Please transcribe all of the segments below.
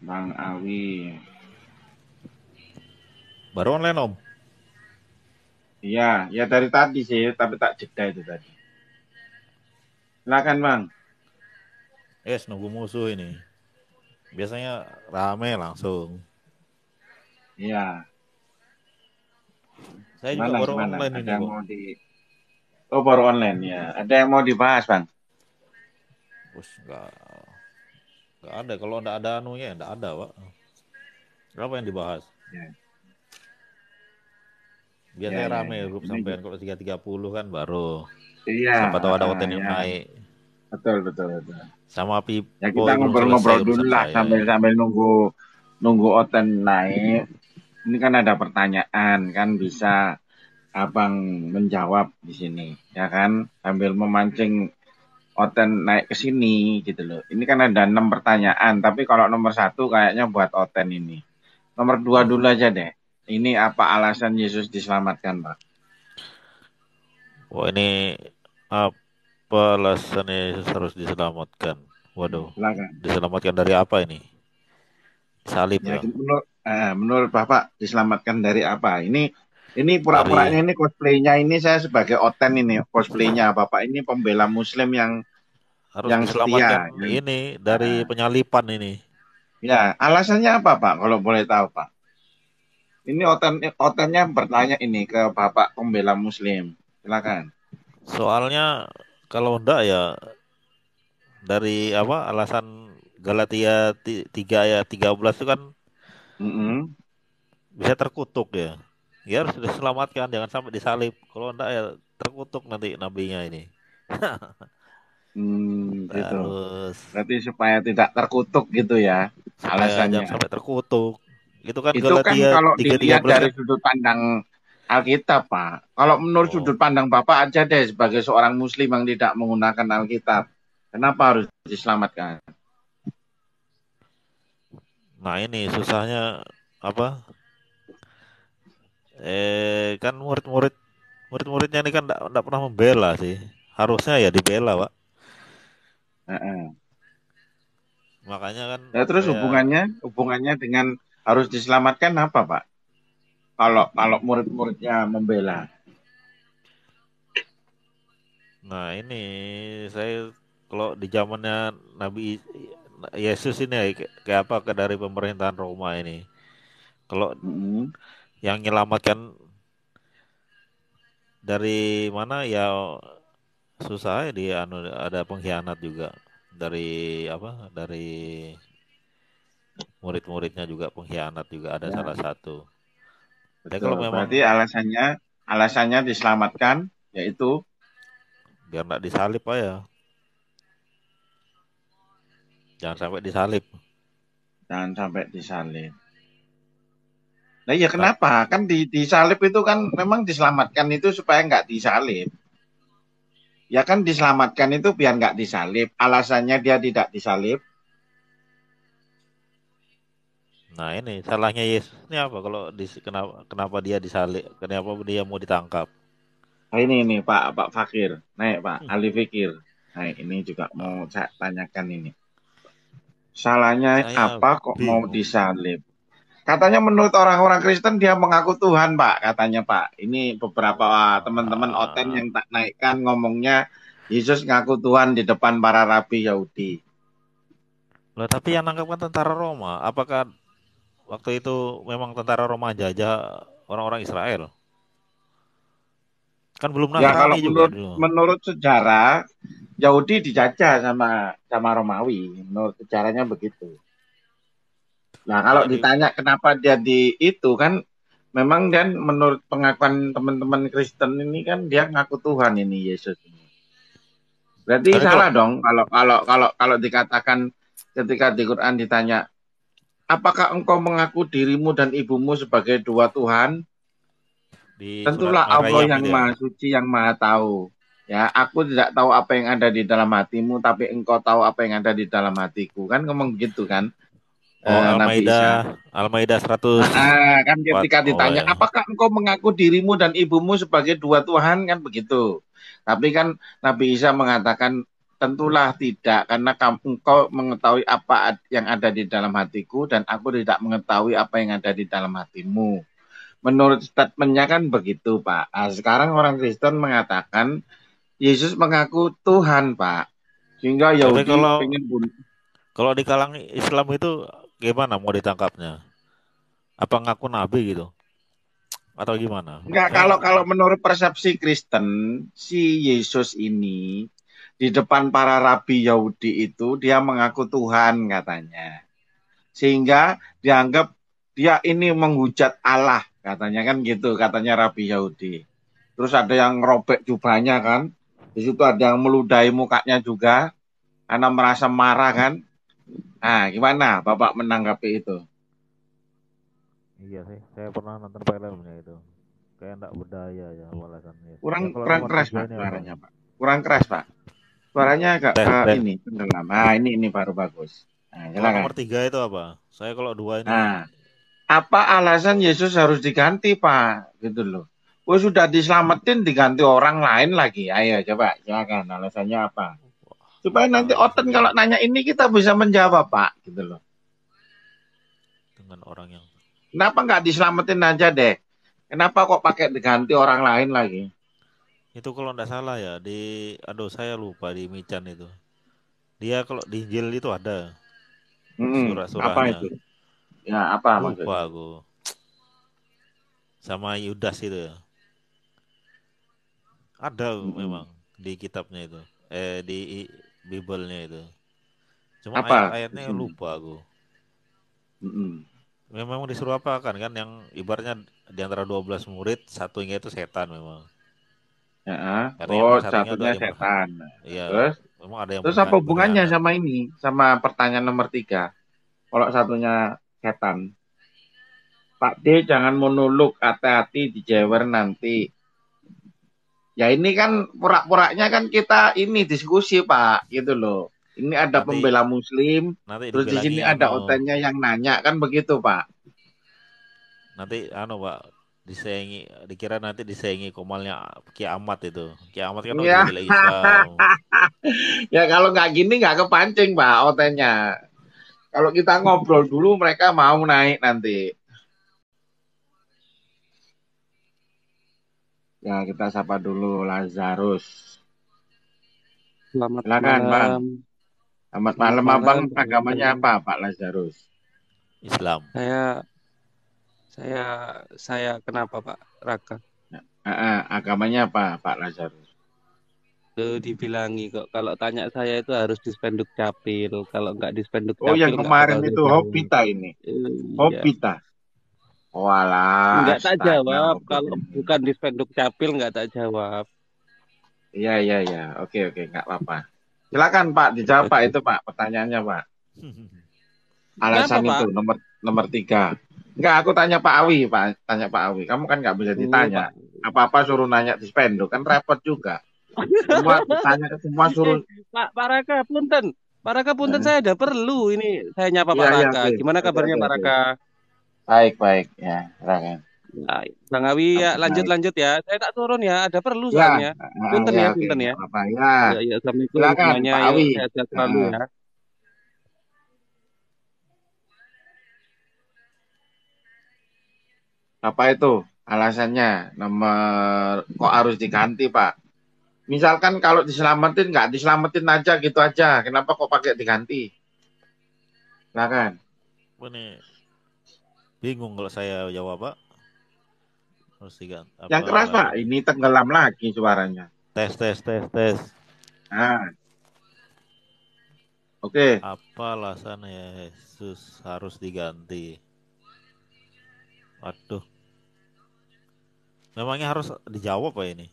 Bang Awi. Baru online Om. Iya, ya dari tadi sih, tapi tak jeda itu tadi. Silakan Bang. Nunggu musuh ini. Biasanya rame langsung. Iya, Saya juga gimana baru gimana? online Ada ini yang kok. mau di Oh, baru online ya. Ada yang mau dibahas, Bang? Bos nggak ada. Kalau nggak ada anunya, nggak ada Pak. Berapa yang dibahas? Ya, ya, Biasanya ya, rame ya. grup Ini sampean juga. kalau 3.30 kan baru. Iya, Siapa tahu ada konten yang ya. naik. Betul, betul, betul. Sama Ya Pipo kita belum selesai ngobrol-ngobrol dulu urusan lah saya sambil ini. sambil nunggu nunggu Oten naik. Ini kan ada pertanyaan kan bisa Abang menjawab di sini, ya kan? Sambil memancing Oten naik ke sini gitu loh. Ini kan ada 6 pertanyaan, tapi kalau nomor satu kayaknya buat Oten ini. Nomor dua Wah, dulu aja deh. Ini apa alasan Yesus diselamatkan, Pak? wah ini apa alasannya harus diselamatkan? Ya, Waduh, silakan. diselamatkan dari apa ini? Salib Ya, ya. menurut Bapak diselamatkan dari apa? Ini pura-puranya Dari ini cosplaynya ini saya sebagai Oten ini cosplaynya Bapak ini pembela Muslim harus yang setia. diselamatkan Yang, ini dari ah, penyalipan ini. ya, alasannya apa Pak? Kalau boleh tahu Pak. Ini Otennya bertanya ini ke Bapak pembela Muslim. Silakan. Soalnya kalau enggak ya dari apa alasan Galatia 3 ayat 13 itu kan Mm-mm. bisa terkutuk ya. Ya harus diselamatkan jangan sampai disalib. Kalau enggak ya terkutuk nanti nabinya ini. Gitu. Terus Berarti supaya tidak terkutuk gitu ya supaya jangan alasannya. sampai terkutuk. Itu kan Itu kan Galatia kalau tiga tiga dilihat belas dari kan. sudut pandang Alkitab, Pak. Kalau menurut Oh. sudut pandang Bapak aja deh sebagai seorang Muslim yang tidak menggunakan Alkitab, kenapa harus diselamatkan? Nah, ini susahnya apa? Kan murid-muridnya ini kan enggak pernah membela sih. Harusnya ya dibela, Pak. Heeh. Makanya kan Ya, terus kayak hubungannya dengan harus diselamatkan apa, Pak? Kalau kalau murid-muridnya membela. nah ini saya kalau di zamannya Nabi Yesus ini ya, kayak apa ke dari pemerintahan Roma ini. Kalau Mm-mm. yang menyelamatkan dari mana ya susah ya dia anu ada pengkhianat juga dari apa dari murid-muridnya juga pengkhianat juga ada Ya, salah satu. Tapi betul. kalau memang Berarti alasannya diselamatkan yaitu biar nggak disalib aja, jangan sampai disalib. jangan sampai disalib. Nah, iya Kan kenapa? Kan disalib itu kan memang diselamatkan itu supaya nggak disalib. Ya kan diselamatkan itu biar nggak disalib. Alasannya dia tidak disalib. nah ini salahnya Yesus ini apa kalau kenapa kenapa dia disalib, kenapa dia mau ditangkap? Nah, ini Pak Fakir. Naik Pak Ali Fikir. Nah, ini juga mau saya tanyakan ini. Salahnya Saya apa kok mau bingung. disalib? Katanya menurut orang-orang Kristen dia mengaku Tuhan, Pak. Katanya Pak. Ini beberapa teman-teman Oten Wah, yang tak naikkan ngomongnya Yesus ngaku Tuhan di depan para rabi Yahudi. loh, tapi yang nangkap kan tentara Roma. Apakah waktu itu memang tentara Roma jajah orang-orang Israel? Kan belum Ya kalau Nasrani juga menurut dulu. menurut sejarah Yahudi dijajah sama sama Romawi. Menurut sejarahnya begitu. Nah, kalau Jadi ditanya kenapa dia di itu kan memang dan menurut pengakuan teman-teman Kristen ini kan dia ngaku Tuhan ini Yesus ini. Berarti tapi kalau salah dong kalau dikatakan ketika di Quran ditanya, apakah engkau mengaku dirimu dan ibumu sebagai dua Tuhan? di surat Tentulah Allah Maryam yang itu ya. Maha Suci yang Maha Tahu. Ya, aku tidak tahu apa yang ada di dalam hatimu, tapi engkau tahu apa yang ada di dalam hatiku. Kan ngomong gitu kan, Oh, Nabi Isa. Al-Maidah 104. Kan ketika Oh ditanya, ya. apakah engkau mengaku dirimu dan ibumu sebagai dua Tuhan? Kan begitu. Tapi kan Nabi Isa mengatakan, Tentulah tidak, karena engkau mengetahui apa yang ada di dalam hatiku dan aku tidak mengetahui apa yang ada di dalam hatimu. Menurut statementnya kan begitu, Pak. Nah, sekarang orang Kristen mengatakan Yesus mengaku Tuhan, Pak. Sehingga Tapi Yahudi kalau pengen bunuh. kalau di kalangan Islam itu gimana mau ditangkapnya? Apa ngaku nabi gitu? Atau gimana? Enggak, Saya kalau nggak. kalau menurut persepsi Kristen, si Yesus ini di depan para rabi Yahudi itu dia mengaku Tuhan katanya. Sehingga dianggap dia ini menghujat Allah katanya kan gitu katanya rabi Yahudi. Terus ada yang robek jubahnya kan. Di situ ada yang meludahi mukanya juga karena merasa marah kan. Nah, gimana Bapak menanggapi itu? Iya sih, saya pernah nonton filmnya itu. Kayak enggak berdaya ya alasannya. Kurang Ya kalau kurang nomor keras tiga Pak ini apa? suaranya Pak. Kurang keras Pak. Suaranya agak Tes tes. ini tenggelam. Nah, ini baru bagus. Nah, Kalau silakan. nomor tiga itu apa? Saya kalau dua ini Nah, apa alasan Yesus harus diganti Pak? Gitu loh. Oh, sudah diselamatin diganti orang lain lagi. Ayo coba silakan alasannya apa? Supaya nanti Oten alasannya kalau nanya ini kita bisa menjawab Pak. Gitu loh. dengan orang yang Kenapa nggak diselamatin aja deh? Kenapa kok pakai diganti orang lain lagi? itu kalau enggak salah ya di aduh saya lupa di Mican itu. Dia kalau di Injil itu ada Apa surah-surahnya. itu? Ya, apa Lupa maksudnya? aku. Sama Yudas itu ya. Ada Mm-mm. memang di kitabnya itu. Di Bible-nya itu. Cuma Apa di ayat-ayatnya sini? lupa aku. Mm-mm. Memang disuruh apa kan yang ibaratnya di antara 12 murid satunya itu setan memang. Ya, Karena oh memang satunya ada satunya yang setan. ya Terus, memang ada yang terus apa hubungannya berkhianat. sama ini? Sama pertanyaan nomor 3. Kalau satunya setan. Pak D jangan monolog, hati-hati dijewer nanti. Ya ini kan pura-puranya kan kita ini diskusi Pak, gitu loh. Ini ada Nanti pembela Muslim, nanti terus di dibilangi sini ada ano, otennya yang nanya kan begitu Pak. nanti ano Pak disaingi dikira nanti disaingi komalnya kiamat itu. Kiamat kan udah Ya, bela Islam. ya kalau nggak gini nggak kepancing Pak otennya. Kalau kita ngobrol dulu mereka mau naik nanti. Ya kita sapa dulu Lazarus. Selamat Silakan Bang. malam, Selamat selamat malam Abang. malam, Agamanya teman-teman. apa Pak Lazarus? Islam. Saya, saya, saya kenapa Pak Raka? Agamanya apa Pak Lazarus? Dibilangi kok. Kalau tanya saya itu harus di spenduk capil. Kalau nggak di spenduk Oh yang capil nggak bakal kemarin saya itu jawab. Hopita ini. Iya, Hopita. Walah, nggak tak astaga jawab. Hopita Kalau ini. bukan di spenduk capil nggak tak jawab. Iya, iya, iya. Oke, oke, nggak apa-apa. Silakan Pak, dijawab Pak itu Pak, pertanyaannya Pak. Kenapa Alasan itu Pak? nomor nomor 3. Enggak, aku tanya Pak Awi, Pak. Tanya Pak Awi. Kamu kan nggak bisa Oh ditanya. Pak. Apa-apa suruh nanya di spenduk, kan repot juga. Semua ditanya, semua Eh, suruh. Pak Raka, punten. Pak Raka, punten Eh, saya ada perlu ini. Saya nyapa iya, Pak iya, Raka. oke. Gimana Oke, kabarnya oke, Pak oke. Raka? Baik, baik. Ya, silakan. Nah, Bang Awi ya Kabar baik. lanjut-lanjut ya. Saya tak turun ya, ada perlu Ya, soalnya. Punten ya, ya, oke, punten ya. nggak apa-apa. Ya, Ya, ya, Assalamualaikum silakan semuanya. Pak Yuk, Awi. sehat-sehat selalu Eh, ya. apa itu alasannya? Nomor kok harus diganti, Pak? Misalkan kalau diselamatin, nggak diselamatin aja gitu aja. Kenapa kok pakai diganti? Silakan. Ini bingung kalau saya jawab Pak. Harus diganti Yang apa keras, Pak. alasannya? Ini tenggelam lagi suaranya. Tes tes tes tes. Nah, oke. Apa alasannya Yesus harus diganti? Waduh, memangnya harus dijawab Pak ini?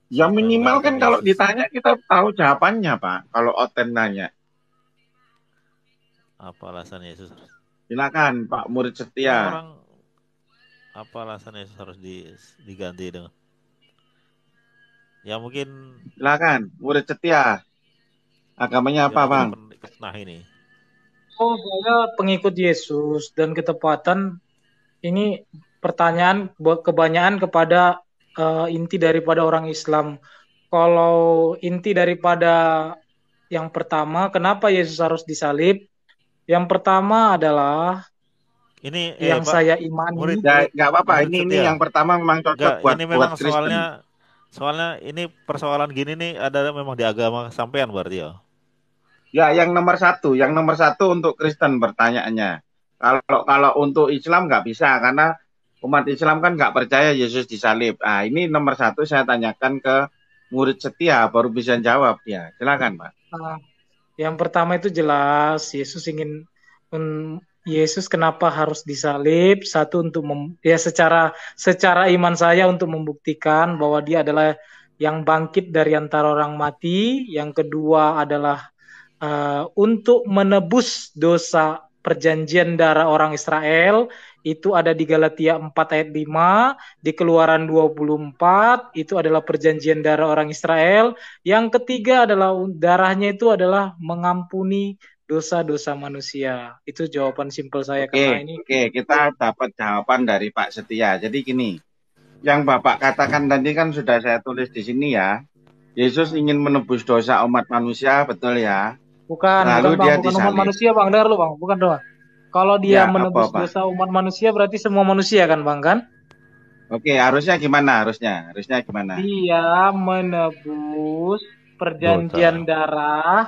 Ya Siapa yang minimal kan mengatakan kalau Yesus? ditanya kita tahu jawabannya, Pak. Kalau Oten nanya. Apa alasan Yesus? Silakan, Pak Murid Memang Setia. orang apa alasan Yesus harus diganti dengan? Ya mungkin Silakan, Murid Setia. Agamanya ya apa, mungkin Bang? nah ini. Oh, saya pengikut Yesus dan ketepatan ini pertanyaan kebanyakan kepada inti daripada orang Islam. kalau inti daripada yang pertama, kenapa Yesus harus disalib? Yang pertama adalah Ini yang Pak, saya imani. Ya nggak apa-apa. murid Ini setia. yang pertama memang cocok Enggak, buat ini buat memang Kristen. soalnya ini persoalan gini nih ada memang di agama sampean berarti ya. Ya, yang nomor satu untuk Kristen pertanyaannya. Kalau kalau untuk Islam nggak bisa karena umat Islam kan nggak percaya Yesus disalib. Ah, ini nomor satu saya tanyakan ke murid setia baru bisa jawab ya. Silakan, Pak. Nah, yang pertama itu jelas Yesus kenapa harus disalib? Satu untuk ya secara iman saya untuk membuktikan bahwa dia adalah yang bangkit dari antara orang mati. Yang kedua adalah untuk menebus dosa perjanjian darah orang Israel. Itu ada di Galatia 4 ayat 5, di Keluaran 24 itu adalah perjanjian darah orang Israel. Yang ketiga adalah darahnya itu adalah mengampuni dosa-dosa manusia. Itu jawaban simpel saya karena ini Oke, kita dapat jawaban dari Pak Setia. Jadi gini, yang Bapak katakan tadi kan sudah saya tulis di sini ya. Yesus ingin menebus dosa umat manusia, betul ya. bukan Lalu Bang, dia bukan umat disalib. manusia Bang, dengar lu Bang, bukan doang. Kalau dia Ya, menebus apa-apa. dosa umat manusia berarti semua manusia kan Bang kan? Oke, harusnya gimana? Harusnya gimana? Dia menebus perjanjian Dosa. darah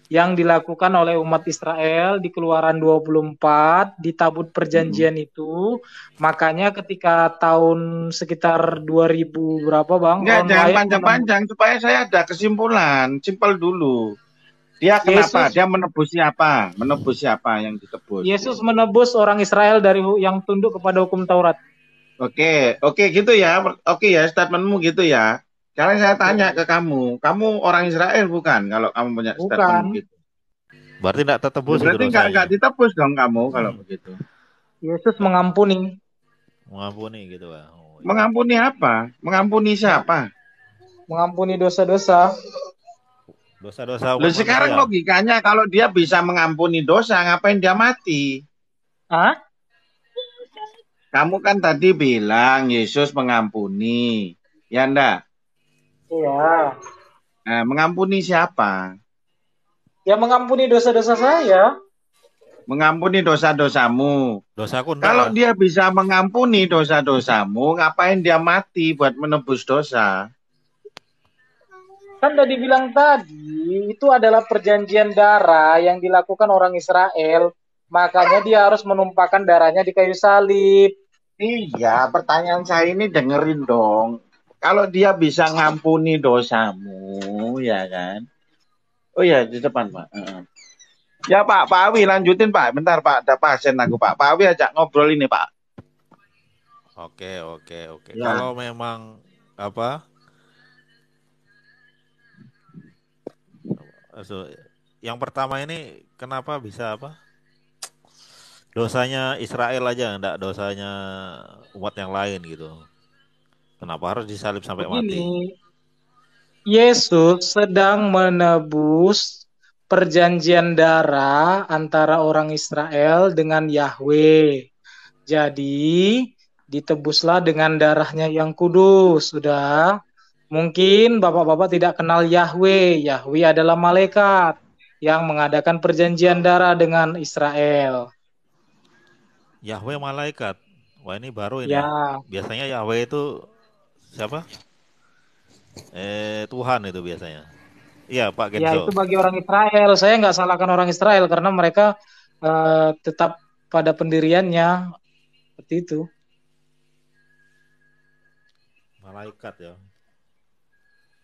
yang dilakukan oleh umat Israel di Keluaran 24 di tabut Mm-mm. perjanjian itu. Makanya ketika tahun sekitar 2000 berapa Bang? Enggak, jangan Ayat 6. panjang-panjang supaya saya ada kesimpulan. Simpel dulu. Dia kenapa? Yesus Dia menebus siapa? Menebus siapa yang ditebus? Yesus menebus orang Israel dari yang tunduk kepada hukum Taurat. Oke gitu ya. Oke ya, statementmu gitu ya. Sekarang saya tanya Ya, ke kamu orang Israel bukan? Kalau kamu punya statement bukan. begitu. Berarti tidak Ya, tertebus itu berarti nggak dosanya. ditebus dong kamu kalau begitu. Yesus Nggak mengampuni. mengampuni gitu Pak. Oh, iya. Mengampuni apa? Mengampuni siapa? Mengampuni dosa-dosa. Dosa-dosa Loh umat sekarang manusia. logikanya kalau dia bisa mengampuni dosa, ngapain dia mati? Hah? Kamu kan tadi bilang Yesus mengampuni. Ya enggak? Iya. Nah, mengampuni siapa? Ya mengampuni dosa-dosa saya. Mengampuni dosa-dosamu. Dosaku enggak Kalau lah. dia bisa mengampuni dosa-dosamu, ngapain dia mati buat menebus dosa? Kan udah dibilang tadi, itu adalah perjanjian darah yang dilakukan orang Israel. Makanya dia harus menumpahkan darahnya di kayu salib. Iya, pertanyaan saya ini dengerin dong. Kalau dia bisa ngampuni dosamu, ya kan? Oh ya, di depan, Pak. Ya, Pak Awi lanjutin, Pak. Bentar, Pak. Ada pasien aku, Pak. Pak Awi ajak ngobrol ini, Pak. Oke. Ya. Kalau memang apa? So, yang pertama ini kenapa bisa apa? Dosanya Israel aja, enggak dosanya umat yang lain gitu. Kenapa harus disalib sampai mati? Begini, Yesus sedang menebus perjanjian darah antara orang Israel dengan Yahweh. Jadi, ditebuslah dengan darahnya yang kudus. Sudah. Mungkin bapak-bapak tidak kenal Yahweh. Yahweh adalah malaikat yang mengadakan perjanjian darah dengan Israel. Yahweh malaikat. Wah ini baru ini. Ya, Biasanya Yahweh itu siapa? Tuhan itu biasanya. Iya Pak ya itu Genzo. bagi orang Israel. Saya nggak salahkan orang Israel karena mereka tetap pada pendiriannya seperti itu. Malaikat ya.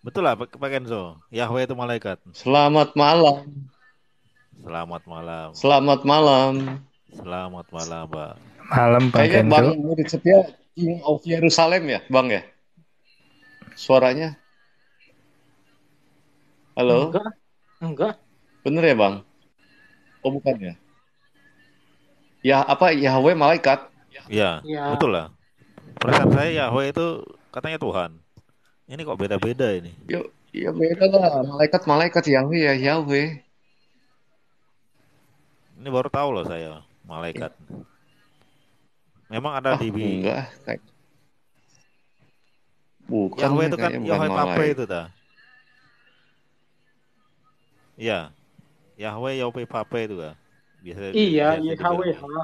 Betul lah Pak Genzo. Yahweh itu malaikat. Selamat malam. Selamat malam. Selamat malam. Selamat malam Pak. Malam Bang Kayaknya Kenzo. Bang murid setia King of Yerusalem ya, Bang ya? Suaranya. Halo? Enggak. Bener ya, Bang? Oh, bukan ya? Ya, apa Yahweh malaikat? Iya, Ya. betul lah. Perasaan saya Yahweh itu katanya Tuhan. Ini kok beda-beda ini. Yuk, ya beda lah. Malaikat Yahweh ya Yahweh. Ini baru tahu loh saya malaikat. Memang ada di Enggak. Bukan Yahweh ya, itu kan kayaknya bukan Yahweh Pape malaikat. itu ta. Iya, Yahweh, Yahweh Pape itu kan. Biasa Iya, biasa dibilang YHWH. ya.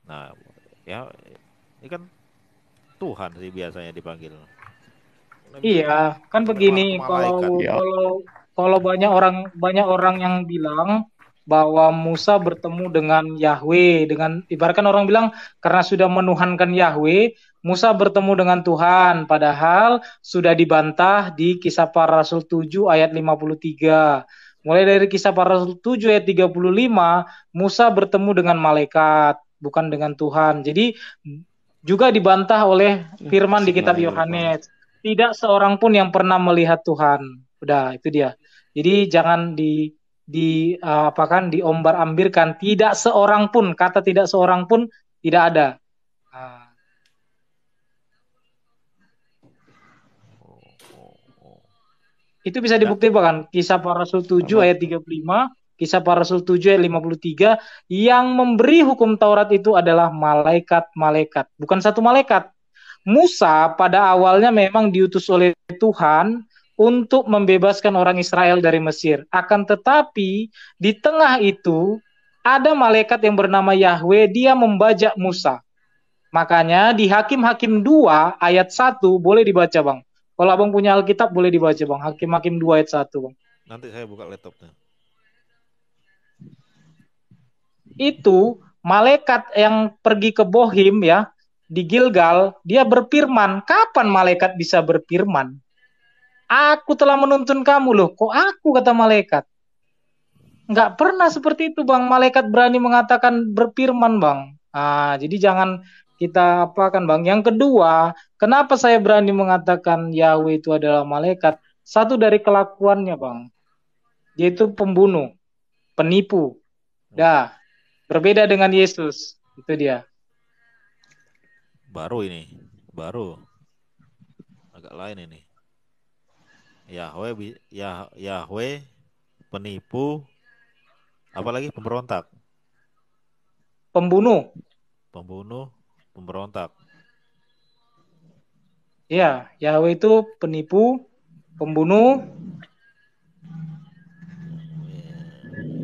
Nah, ya ini kan Tuhan sih biasanya dipanggil. Iya, kan Atau begini, atau kalau malaikat. Ya, kalau kalau banyak orang yang bilang bahwa Musa bertemu dengan Yahweh, dengan ibaratkan orang bilang karena sudah menuhankan Yahweh, Musa bertemu dengan Tuhan, padahal sudah dibantah di Kisah Para Rasul 7 ayat 53. Mulai dari Kisah Para Rasul 7 ayat 35, Musa bertemu dengan malaikat, bukan dengan Tuhan. Jadi juga dibantah oleh firman di kitab Bismillahirrahmanirrahim. Yohanes. Tidak seorang pun yang pernah melihat Tuhan. Udah, itu dia. Jadi jangan apa kan diombar-ambirkan. Tidak seorang pun, kata tidak seorang pun tidak ada. Nah, Oh, oh, oh. itu bisa Ya, dibuktikan. Kisah Para Rasul 7 Karena ayat 35, Kisah Para Rasul 7 ayat 53, yang memberi hukum Taurat itu adalah malaikat-malaikat, bukan satu malaikat. Musa pada awalnya memang diutus oleh Tuhan untuk membebaskan orang Israel dari Mesir. Akan tetapi di tengah itu ada malaikat yang bernama Yahweh, dia membajak Musa. Makanya di Hakim-Hakim 2 ayat 1 boleh dibaca, Bang. Kalau Abang punya Alkitab boleh dibaca, Bang. Hakim-Hakim 2 ayat 1, Bang. nanti saya buka laptopnya. Itu malaikat yang pergi ke Bohim ya, di Gilgal, dia berfirman. Kapan malaikat bisa berfirman? Aku telah menuntun kamu loh. Kok aku, kata malaikat? Nggak pernah seperti itu, Bang. Malaikat berani mengatakan berfirman, Bang. Nah, jadi jangan kita apakan, Bang. Yang kedua, kenapa saya berani mengatakan Yahweh itu adalah malaikat? Satu dari kelakuannya, Bang. Dia itu pembunuh, penipu. Dah, berbeda dengan Yesus. Itu dia. Baru ini, baru agak lain ini. Yahweh penipu, apalagi pemberontak, Pembunuh. pembunuh, pemberontak. Ya, Yahweh itu penipu, pembunuh.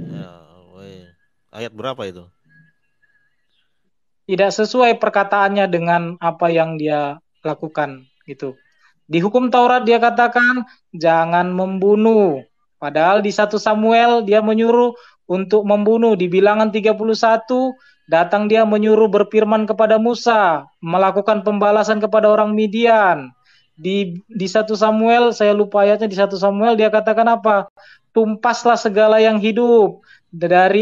Yahweh. Ayat berapa itu? Tidak sesuai perkataannya dengan apa yang dia lakukan gitu. Di hukum Taurat dia katakan jangan membunuh. Padahal di 1 Samuel dia menyuruh untuk membunuh. Di Bilangan 31 datang dia menyuruh berfirman kepada Musa, melakukan pembalasan kepada orang Midian. Di 1 Samuel, saya lupa ayatnya, di 1 Samuel dia katakan apa? Tumpaslah segala yang hidup, dari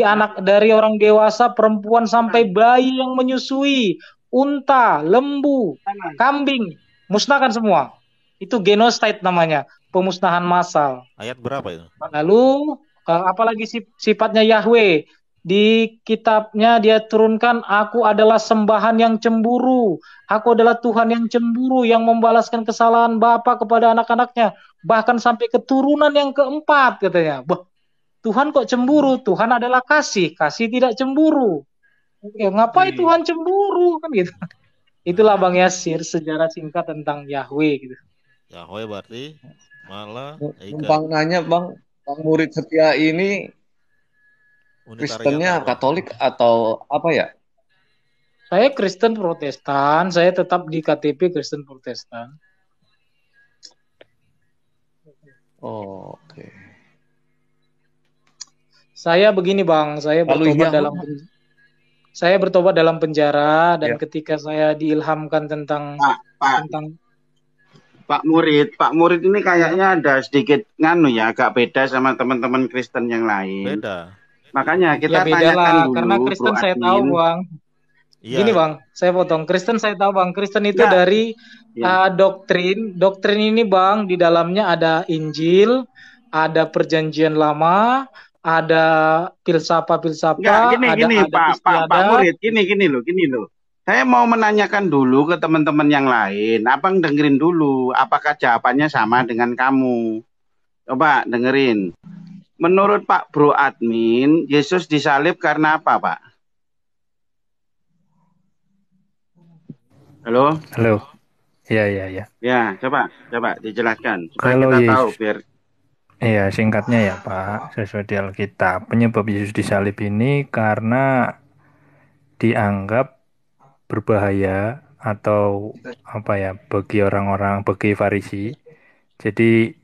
orang dewasa, perempuan sampai bayi yang menyusui, unta, lembu, kambing, musnahkan semua. Itu genocide namanya, pemusnahan massal. Ayat berapa itu? Lalu apalagi sifatnya Yahweh. Di kitabnya dia turunkan, aku adalah sembahan yang cemburu. Aku adalah Tuhan yang cemburu, yang membalaskan kesalahan bapa kepada anak-anaknya. Bahkan sampai keturunan yang keempat katanya. Bah, Tuhan kok cemburu? Tuhan adalah kasih, kasih tidak cemburu. Ya, ngapain Tuhan cemburu kan gitu. Itulah Bang Yasir sejarah singkat tentang Yahweh gitu. Yahweh berarti malah numpang nanya, Bang murid setia ini Kristennya unitarianer. Katolik atau apa ya? Saya Kristen Protestan, saya tetap di KTP Kristen Protestan. Oh, oke. Saya begini Bang, saya Lalu bertobat dalam penjara dan Ya. ketika saya diilhamkan tentang Pak Murid ini kayaknya ada sedikit agak beda sama teman-teman Kristen yang lain. Beda. Makanya ya kita beda tanyakan lah, dulu, karena Kristen Bro saya Admin. tahu Bang. Iya. Gini Bang, saya potong. Kristen saya tahu Bang, Kristen itu Ya. dari Ya. doktrin. Doktrin ini Bang, di dalamnya ada Injil, ada Perjanjian Lama, ada filsafat-filsafat, Enggak, gini ada Pak istiadat. Murid, gini loh. Saya mau menanyakan dulu ke teman-teman yang lain. Abang dengerin dulu, apakah jawabannya sama dengan kamu? Coba dengerin. Menurut Pak Bro Admin, Yesus disalib karena apa, Pak? Halo? Halo. Ya. Ya, coba dijelaskan supaya Kalau kita Yesus, tahu biar Iya, singkatnya ya Pak, sesuai di Alkitab. Penyebab Yesus disalib ini karena dianggap berbahaya atau apa ya bagi orang-orang bagi Farisi. Jadi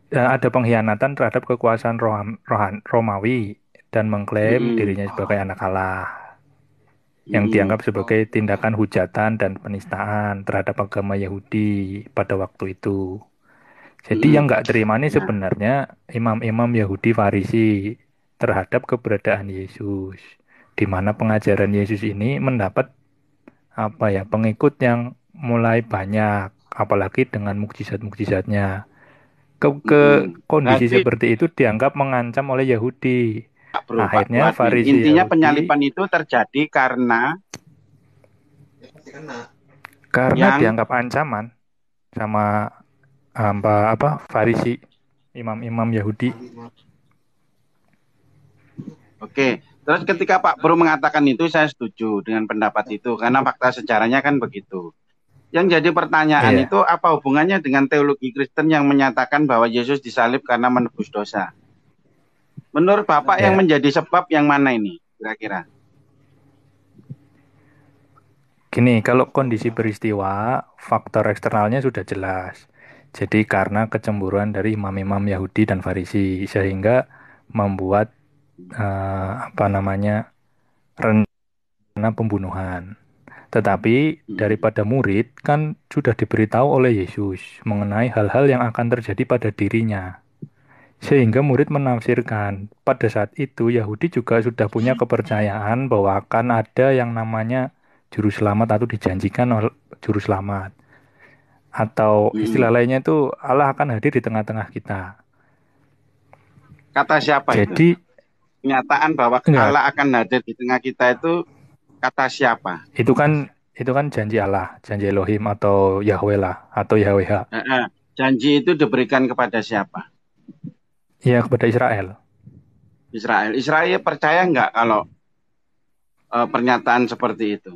ada pengkhianatan terhadap kekuasaan Romawi dan mengklaim Mm-mm. dirinya sebagai anak Allah yang Mm-mm. dianggap sebagai tindakan hujatan dan penistaan terhadap agama Yahudi pada waktu itu. Jadi yang Mm-mm. nggak terima ini Nah, sebenarnya imam-imam Yahudi Farisi terhadap keberadaan Yesus, di mana pengajaran Yesus ini mendapat apa ya pengikut yang mulai banyak, apalagi dengan mukjizat-mukjizatnya. Ke mm-mm. kondisi Berarti seperti itu dianggap mengancam oleh Yahudi. Pak Bro Akhirnya Admin, Farisi intinya Yahudi penyalipan itu terjadi karena karena yang dianggap ancaman sama apa Farisi, imam-imam Yahudi. Oke. Terus ketika Pak Bro mengatakan itu saya setuju dengan pendapat itu karena fakta sejarahnya kan begitu. Yang jadi pertanyaan Iya, itu apa hubungannya dengan teologi Kristen yang menyatakan bahwa Yesus disalib karena menebus dosa? Menurut Bapak yang ya. menjadi sebab yang mana ini kira-kira? Gini, kalau kondisi peristiwa, faktor eksternalnya sudah jelas. Jadi karena kecemburuan dari imam-imam Yahudi dan Farisi, sehingga membuat apa namanya rencana pembunuhan. Tetapi Mm-mm. daripada murid kan sudah diberitahu oleh Yesus mengenai hal-hal yang akan terjadi pada dirinya. Sehingga murid menafsirkan, pada saat itu Yahudi juga sudah punya kepercayaan bahwa akan ada yang namanya juru selamat atau dijanjikan oleh juru selamat. Atau istilah Mm-mm. lainnya itu Allah akan hadir di tengah-tengah kita. Kata siapa itu? Jadi Kenyataan bahwa enggak, Allah akan hadir di tengah kita itu kata siapa? itu kan janji Allah, janji Elohim atau Yahweh lah, atau YHWH. Janji itu diberikan kepada siapa? Ya kepada Israel. Israel. Israel percaya nggak kalau pernyataan seperti itu?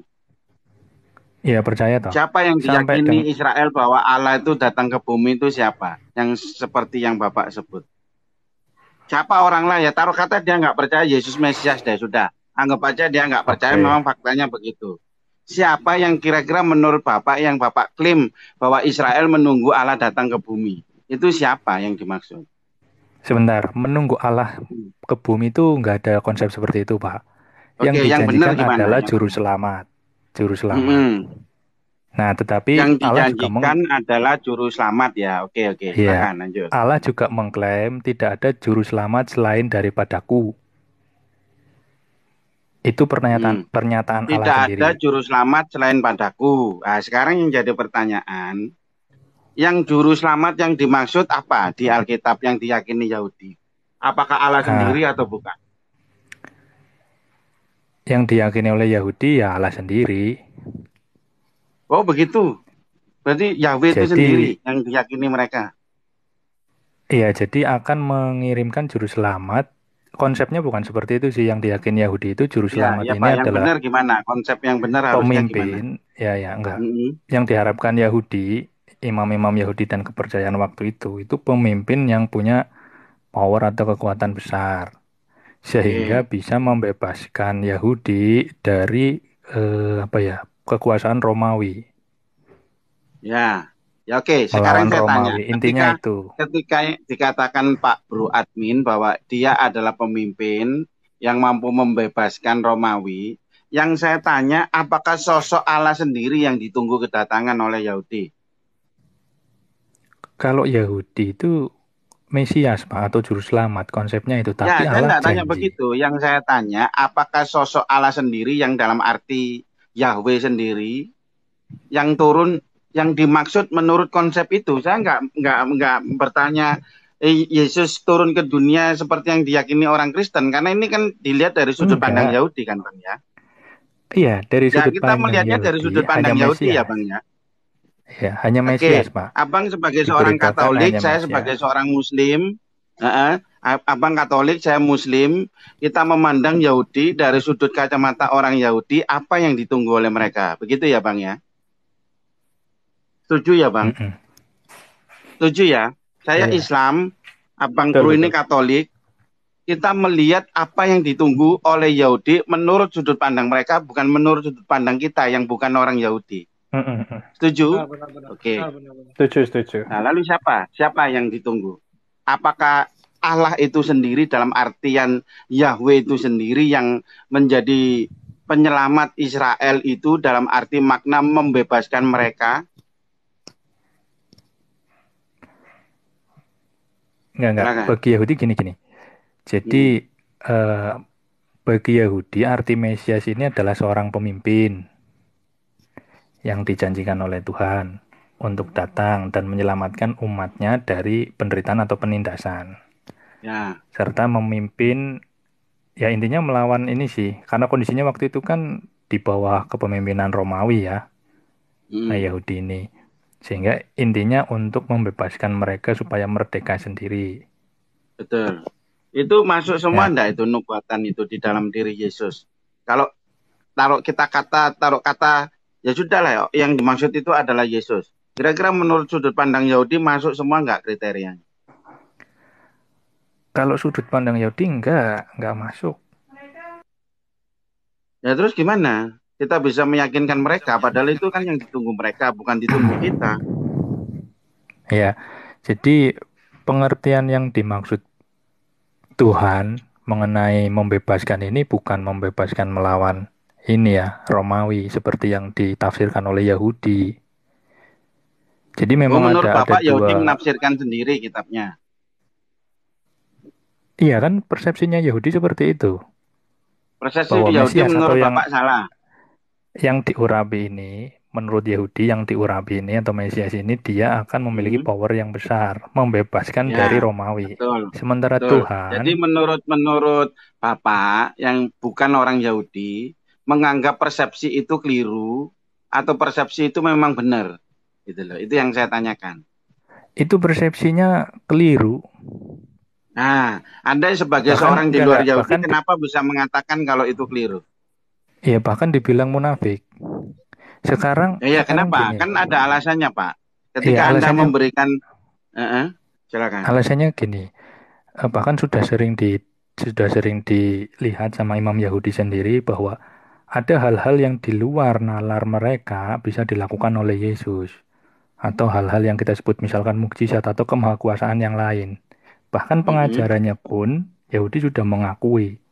Iya percaya toh. Siapa yang Sampai diyakini dengan Israel bahwa Allah itu datang ke bumi itu siapa? Yang seperti yang Bapak sebut. Siapa orang lah ya taruh kata dia nggak percaya Yesus Mesias deh sudah. Anggap aja dia nggak percaya oke. memang faktanya begitu. Siapa yang kira-kira menurut Bapak yang Bapak klaim bahwa Israel menunggu Allah datang ke bumi? Itu siapa yang dimaksud? Sebentar, menunggu Allah ke bumi itu nggak ada konsep seperti itu, Pak. Yang Oke, yang benar dijanjikan gimana? adalah Yang juru benar. selamat. Juru selamat. Mm-mm. Nah, tetapi Yang Allah juga dijanjikan adalah juru selamat ya. Oke, ya, silakan lanjut. Allah juga mengklaim tidak ada juru selamat selain daripadaku. Itu pernyataan Hmm. pernyataan Allah Tidak ada sendiri. juru selamat selain padaku. Nah, sekarang yang jadi pertanyaan, yang juru selamat yang dimaksud apa di Alkitab yang diyakini Yahudi? Apakah Allah sendiri Nah, atau bukan? yang diyakini oleh Yahudi ya Allah sendiri. Oh begitu. Berarti Yahweh itu sendiri Jadi, yang diyakini mereka. iya, jadi akan mengirimkan juru selamat. Konsepnya bukan seperti itu sih. Yang diyakini Yahudi itu juru Ya, selamat ya ini Pak. Yang adalah benar gimana? Konsep yang benar harusnya gimana? pemimpin, ya enggak. Mm-mm. Yang diharapkan Yahudi, imam-imam Yahudi dan kepercayaan waktu itu pemimpin yang punya power atau kekuatan besar, sehingga Oke. bisa membebaskan Yahudi dari apa ya, kekuasaan Romawi, Ya, ya oke. Sekarang melawan saya tanya, Romawi. Intinya ketika itu. ketika dikatakan Pak Bro Admin bahwa dia adalah pemimpin yang mampu membebaskan Romawi, yang saya tanya, apakah sosok Allah sendiri yang ditunggu kedatangan oleh Yahudi? Kalau Yahudi itu Mesias, Pak, atau juru selamat, konsepnya itu. Ya, Tapi saya Allah nggak tanya janji. begitu. Yang saya tanya, apakah sosok Allah sendiri yang dalam arti Yahweh sendiri yang turun yang dimaksud menurut konsep itu saya nggak bertanya Yesus turun ke dunia seperti yang diyakini orang Kristen karena ini kan dilihat dari sudut pandang Enggak. Yahudi kan Bang ya. Iya, dari Ya sudut kita pandang melihatnya dari Yahudi sudut hanya pandang Yahudi ya Mesias. Bang ya. Ya, hanya Mesias, Oke, Pak. Abang sebagai seorang Diberitakan Katolik, hanya saya sebagai Mesias. seorang Muslim, Abang Katolik, saya Muslim, kita memandang Yahudi dari sudut kacamata orang Yahudi apa yang ditunggu oleh mereka, begitu ya Bang ya? Setuju ya Bang? Mm-mm. Setuju ya? Saya Iya, Islam, Abang betul Bro ini betul. Katolik. Kita melihat apa yang ditunggu oleh Yahudi menurut sudut pandang mereka, bukan menurut sudut pandang kita yang bukan orang Yahudi. Setuju? Benar-benar. Oke. Benar-benar. Setuju. Nah, lalu siapa? Siapa yang ditunggu? Apakah Allah itu sendiri dalam artian Yahweh itu sendiri yang menjadi penyelamat Israel itu dalam arti makna membebaskan mereka? Enggak. Silakan. Bagi Yahudi gini. Jadi bagi Yahudi arti Mesias ini adalah seorang pemimpin yang dijanjikan oleh Tuhan untuk datang dan menyelamatkan umatnya dari penderitaan atau penindasan. Ya. Serta memimpin, ya intinya melawan ini sih. Karena kondisinya waktu itu kan di bawah kepemimpinan Romawi ya, Yahudi ini. Sehingga intinya untuk membebaskan mereka supaya merdeka sendiri. Betul. Itu masuk semua Ya. enggak itu nubuatan itu di dalam diri Yesus? Kalau taruh kata ya sudahlah ya, yang dimaksud itu adalah Yesus. Kira-kira menurut sudut pandang Yahudi masuk semua enggak kriterianya? Kalau sudut pandang Yahudi enggak masuk. Ya terus gimana? Kita bisa meyakinkan mereka, padahal itu kan yang ditunggu mereka, bukan ditunggu kita. Ya, jadi pengertian yang dimaksud Tuhan mengenai membebaskan ini bukan membebaskan melawan ini ya, Romawi seperti yang ditafsirkan oleh Yahudi. Jadi memang menurut ada Bapak Yahudi dua. menafsirkan sendiri kitabnya. Iya kan persepsinya Yahudi seperti itu. Persepsi Bahwa Yahudi Mesias atau menurut Bapak salah. yang diurapi ini, menurut Yahudi yang diurapi ini atau Mesias ini dia akan memiliki power yang besar, membebaskan Ya, dari Romawi. betul. Sementara Betul. Tuhan, Jadi menurut Bapak yang bukan orang Yahudi menganggap persepsi itu keliru atau persepsi itu memang benar. Gitu loh. Itu yang saya tanyakan. itu persepsinya keliru. Nah, Anda sebagai seorang di luar Yahudi kenapa bisa mengatakan kalau itu keliru? Iya, bahkan dibilang munafik. Sekarang kenapa? gini. Kan ada alasannya, Pak. Ketika Anda memberikan silakan. Alasannya gini. Bahkan sudah sering dilihat sama imam Yahudi sendiri bahwa ada hal-hal yang di luar nalar mereka bisa dilakukan oleh Yesus. Atau hal-hal yang kita sebut misalkan mukjizat atau kemahakuasaan yang lain. Bahkan pengajarannya pun Yahudi sudah mengakui.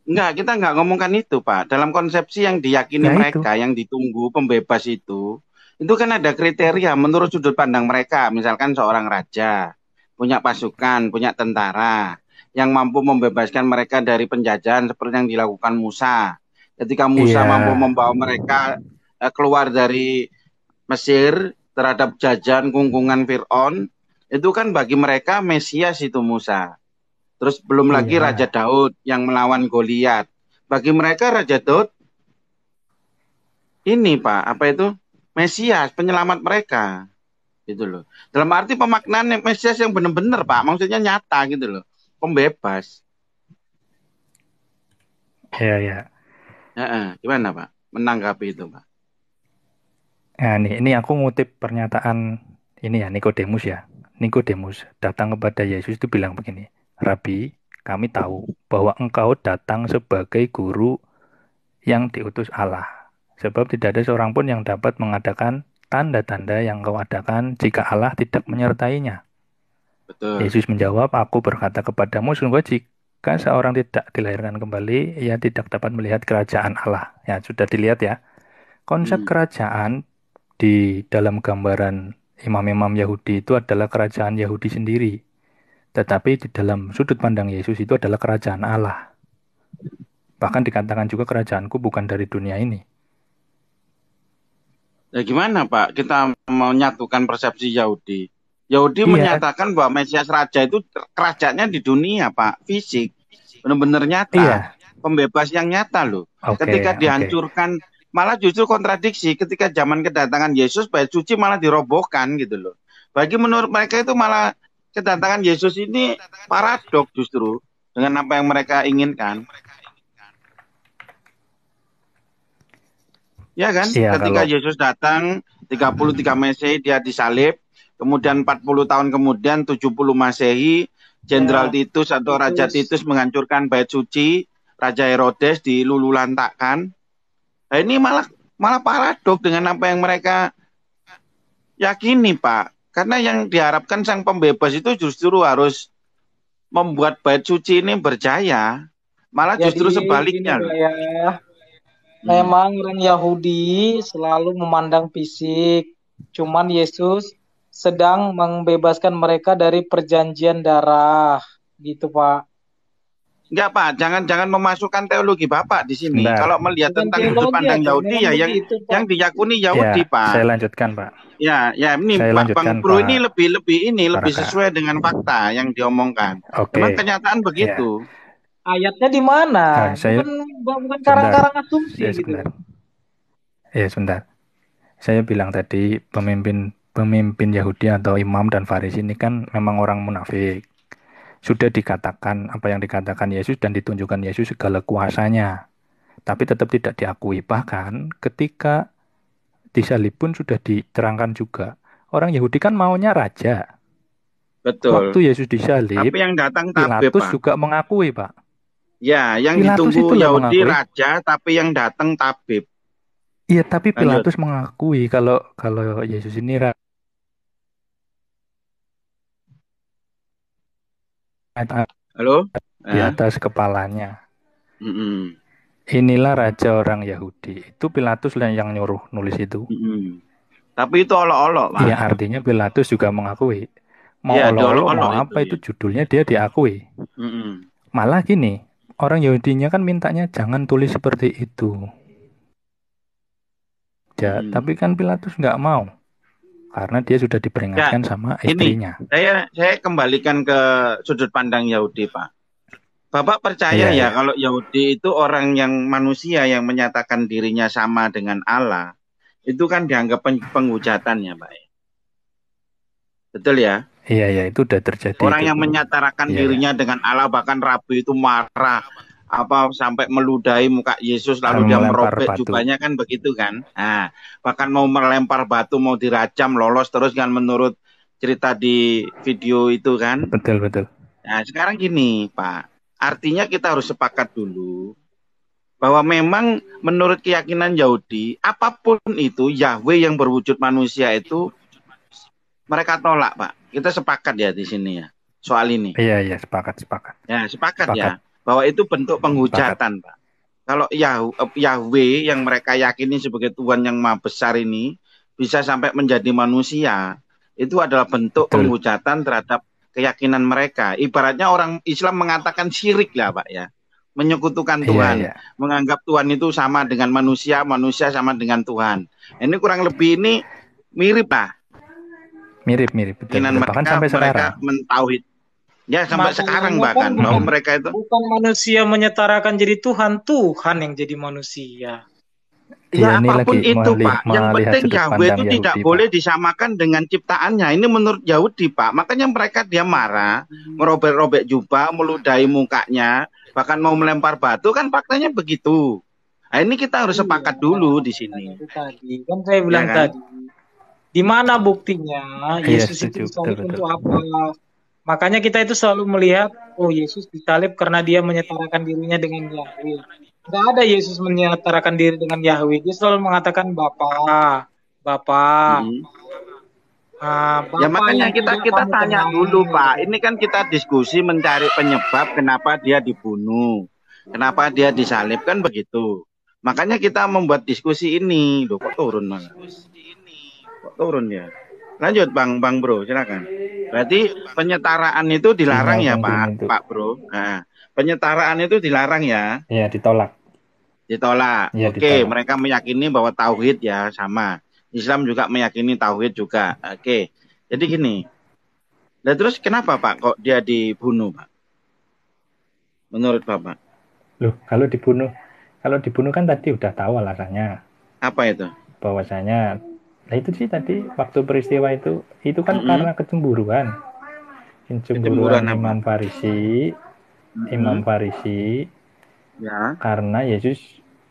Enggak, kita enggak ngomongkan itu, Pak. Dalam konsepsi yang diyakini mereka, yang ditunggu pembebas itu kan ada kriteria menurut sudut pandang mereka. Misalkan seorang raja, punya pasukan, punya tentara, yang mampu membebaskan mereka dari penjajahan seperti yang dilakukan Musa. Ketika Musa mampu membawa mereka keluar dari Mesir terhadap jajahan kungkungan Fir'aun, itu kan bagi mereka Mesias itu Musa. Terus belum lagi Raja Daud yang melawan Goliat. Bagi mereka Raja Daud ini Pak, apa itu? Mesias, penyelamat mereka. Gitu loh. Dalam arti pemaknaan Mesias yang benar-benar Pak, maksudnya nyata gitu loh. Pembebas. Iya. Gimana Pak? Menanggapi itu Pak? Nah, ini aku ngutip pernyataan ini ya, Nikodemus ya. Nikodemus datang kepada Yesus itu bilang begini, Rabi, kami tahu bahwa engkau datang sebagai guru yang diutus Allah. Sebab tidak ada seorang pun yang dapat mengadakan tanda-tanda yang engkau adakan jika Allah tidak menyertainya. Betul. Yesus menjawab, aku berkata kepadamu, sungguh jika seorang tidak dilahirkan kembali, ia tidak dapat melihat kerajaan Allah. Ya, sudah dilihat ya. Konsep kerajaan di dalam gambaran imam-imam Yahudi itu adalah kerajaan Yahudi sendiri. Tetapi di dalam sudut pandang Yesus itu adalah kerajaan Allah. Bahkan dikatakan juga kerajaanku bukan dari dunia ini. Ya gimana Pak? Kita menyatukan persepsi Yahudi. Yahudi menyatakan bahwa Mesias Raja itu kerajaannya di dunia Pak. Fisik. Benar-benar nyata. Pembebas yang nyata loh. Ketika dihancurkan, malah justru kontradiksi. Ketika zaman kedatangan Yesus, bait suci malah dirobohkan gitu loh. Bagi menurut mereka itu malah kedatangan Yesus ini paradok justru dengan apa yang mereka inginkan. Ya kan? Ketika Yesus datang 33 Masehi dia disalib, Kemudian 40 tahun kemudian 70 Masehi, Jenderal Ya, Titus atau Raja Titus. Titus menghancurkan bait suci, Raja Herodes dilululantakkan. Nah, ini malah paradok dengan apa yang mereka yakini, Pak. Karena yang diharapkan sang pembebas itu justru harus membuat bait suci ini berjaya. Malah Jadi justru gini sebaliknya Pak loh. ya, memang orang Yahudi selalu memandang fisik. Cuman Yesus sedang membebaskan mereka dari perjanjian darah, gitu Pak. Enggak, Pak, jangan memasukkan teologi Bapak di sini. Sebentar. Kalau melihat Bukan tentang sudut teologi pandang aja, Yahudi memang ya begitu yang Pak. diyakini Ya, Yahudi, Pak. saya lanjutkan, Pak. Ya, ini Saya Pak Bang lanjutkan, Bro ini Pak lebih Baraka. sesuai dengan fakta yang diomongkan. Memang Oke, kenyataan ya. begitu. Ayatnya di mana? Saya Bukan sebentar, karang-karang asumsi ya gitu. sebentar, ya sebentar. Saya bilang tadi pemimpin Yahudi atau imam dan Farisi ini kan memang orang munafik. Sudah dikatakan apa yang dikatakan Yesus dan ditunjukkan Yesus segala kuasanya, tapi tetap tidak diakui. Bahkan ketika disalib pun sudah diterangkan juga. Orang Yahudi kan maunya raja. Betul. Waktu Yesus disalib, Tapi yang datang tabib, Pilatus Pak. juga mengakui, Pak. Ya, yang Pilatus ditunggu itulah Yahudi mengakui. raja, tapi yang datang tabib. Iya, tapi Lanjut. Pilatus mengakui kalau Yesus ini Halo? di atas kepalanya. Mm-mm. Inilah raja orang Yahudi. Itu Pilatus yang nyuruh nulis itu. Mm-mm. Tapi itu olok-olok, Pak. Iya, artinya Pilatus juga mengakui. Mau Iya, olok-olok, mau diolok-olok apa itu ya. judulnya dia diakui. Mm-mm. Malah gini, orang Yahudinya kan mintanya jangan tulis seperti itu. Ya, Mm-mm. tapi kan Pilatus nggak mau. Karena dia sudah diperingatkan sama istrinya. Saya kembalikan ke sudut pandang Yahudi, Pak. Bapak percaya Iya. kalau Yahudi itu orang yang manusia yang menyatakan dirinya sama dengan Allah, itu kan dianggap penghujatan ya, Pak. Betul ya? Iya, itu udah terjadi. Orang itu. yang menyatakan dirinya dengan Allah, bahkan Rabi itu marah, sampai meludahi muka Yesus lalu dia merobek jubahnya kan begitu kan. Nah, bahkan mau melempar batu, mau dirajam, lolos terus kan menurut cerita di video itu kan. Betul. Nah, sekarang gini, Pak. Artinya kita harus sepakat dulu bahwa memang menurut keyakinan Yahudi, apapun itu Yahweh yang berwujud manusia itu mereka tolak, Pak. Kita sepakat ya di sini ya soal ini. Iya, sepakat. Ya, sepakat ya bahwa itu bentuk penghujatan, Pak. Kalau Yahweh yang mereka yakini sebagai Tuhan yang Maha Besar ini bisa sampai menjadi manusia, itu adalah bentuk penghujatan terhadap keyakinan mereka. Ibaratnya orang Islam mengatakan syirik lah, Pak ya. Menyekutukan Tuhan. Iya. Menganggap Tuhan itu sama dengan manusia, manusia sama dengan Tuhan. Ini kurang lebih ini mirip lah. Mirip, betul. Bahkan sampai sekarang. Mereka mentauhid. Ya, sampai sekarang bahkan. Bahwa mereka itu bukan manusia menyetarakan jadi Tuhan, Tuhan yang jadi manusia. Ya, apapun itu, Pak. Yang penting Yahweh itu tidak boleh disamakan dengan ciptaannya. Ini menurut Yahudi, Pak. Makanya mereka dia marah, merobek-robek jubah, meludahi mukanya, bahkan mau melempar batu, kan faktanya begitu. Nah, ini kita harus sepakat dulu di sini. Tadi kan saya bilang tadi, di mana buktinya Yesus itu disalib untuk apa? Makanya kita itu selalu melihat, oh Yesus disalib karena dia menyetarakan dirinya dengan Yahweh. Nggak ada Yesus menyetarakan diri dengan Yahweh. Dia selalu mengatakan Bapa. Ya makanya kita tanya dulu, Pak. Ini kan kita diskusi mencari penyebab kenapa dia dibunuh, kenapa dia disalib, kan begitu. Makanya kita membuat diskusi ini. Loh, kok turun malah? Kok turun ya? Lanjut, Bang Bro, silakan. Berarti penyetaraan itu dilarang ya, Pak Bro. Nah, penyetaraan itu dilarang ya? Iya, ditolak. Ya, Oke, mereka meyakini bahwa tauhid ya sama. Islam juga meyakini tauhid juga. Oke. Jadi gini. Nah, terus kenapa, Pak, kok dia dibunuh, Pak? Menurut Bapak? Loh, kalau dibunuh kan tadi udah tahu alasannya. Apa itu? Bahwasanya itu sih tadi waktu peristiwa itu kan karena kecemburuan Imam Farisi, ya. Karena Yesus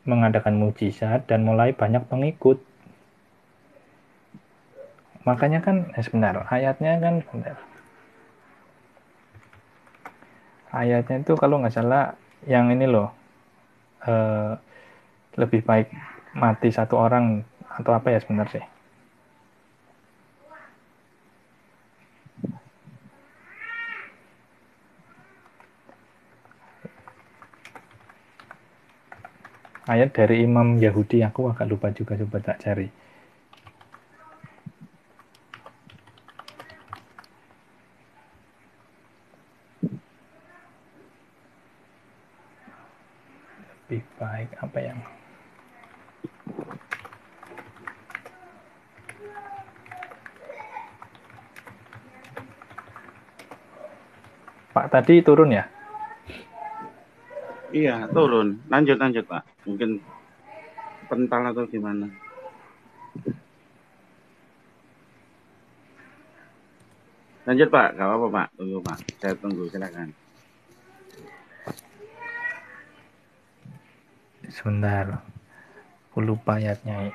mengadakan mujizat dan mulai banyak pengikut. Makanya kan, sebentar, ayatnya kan, sebentar. Ayatnya itu kalau nggak salah, yang ini loh, lebih baik mati satu orang atau apa ya sebentar sih. Ayat dari Imam Yahudi, aku agak lupa juga, coba tak cari. Lebih baik apa yang Pak tadi turun ya? Iya, turun. Lanjut, Pak. Mungkin pental atau gimana. Lanjut, Pak. Gak apa-apa, Pak. Tunggu, Pak. Saya tunggu, silakan. Sebentar, aku lupa ayatnya.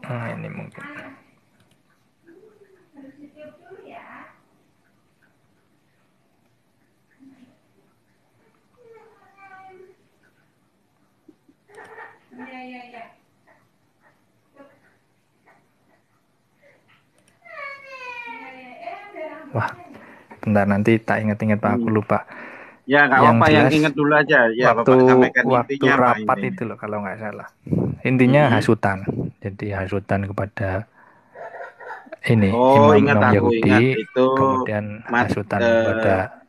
Ini mungkin. Wah, bentar, nanti tak inget-inget Pak, aku lupa. Ya, nggak Yang apa-apa, yang jelas inget dulu aja. Ya, waktu Bapak sampaikan waktu intinya apa rapat intinya. itu loh kalau nggak salah. Intinya hasutan. Jadi hasutan kepada ini Oh, ingat imam-imam aku ingat Yahudi, itu kemudian hasutan kepada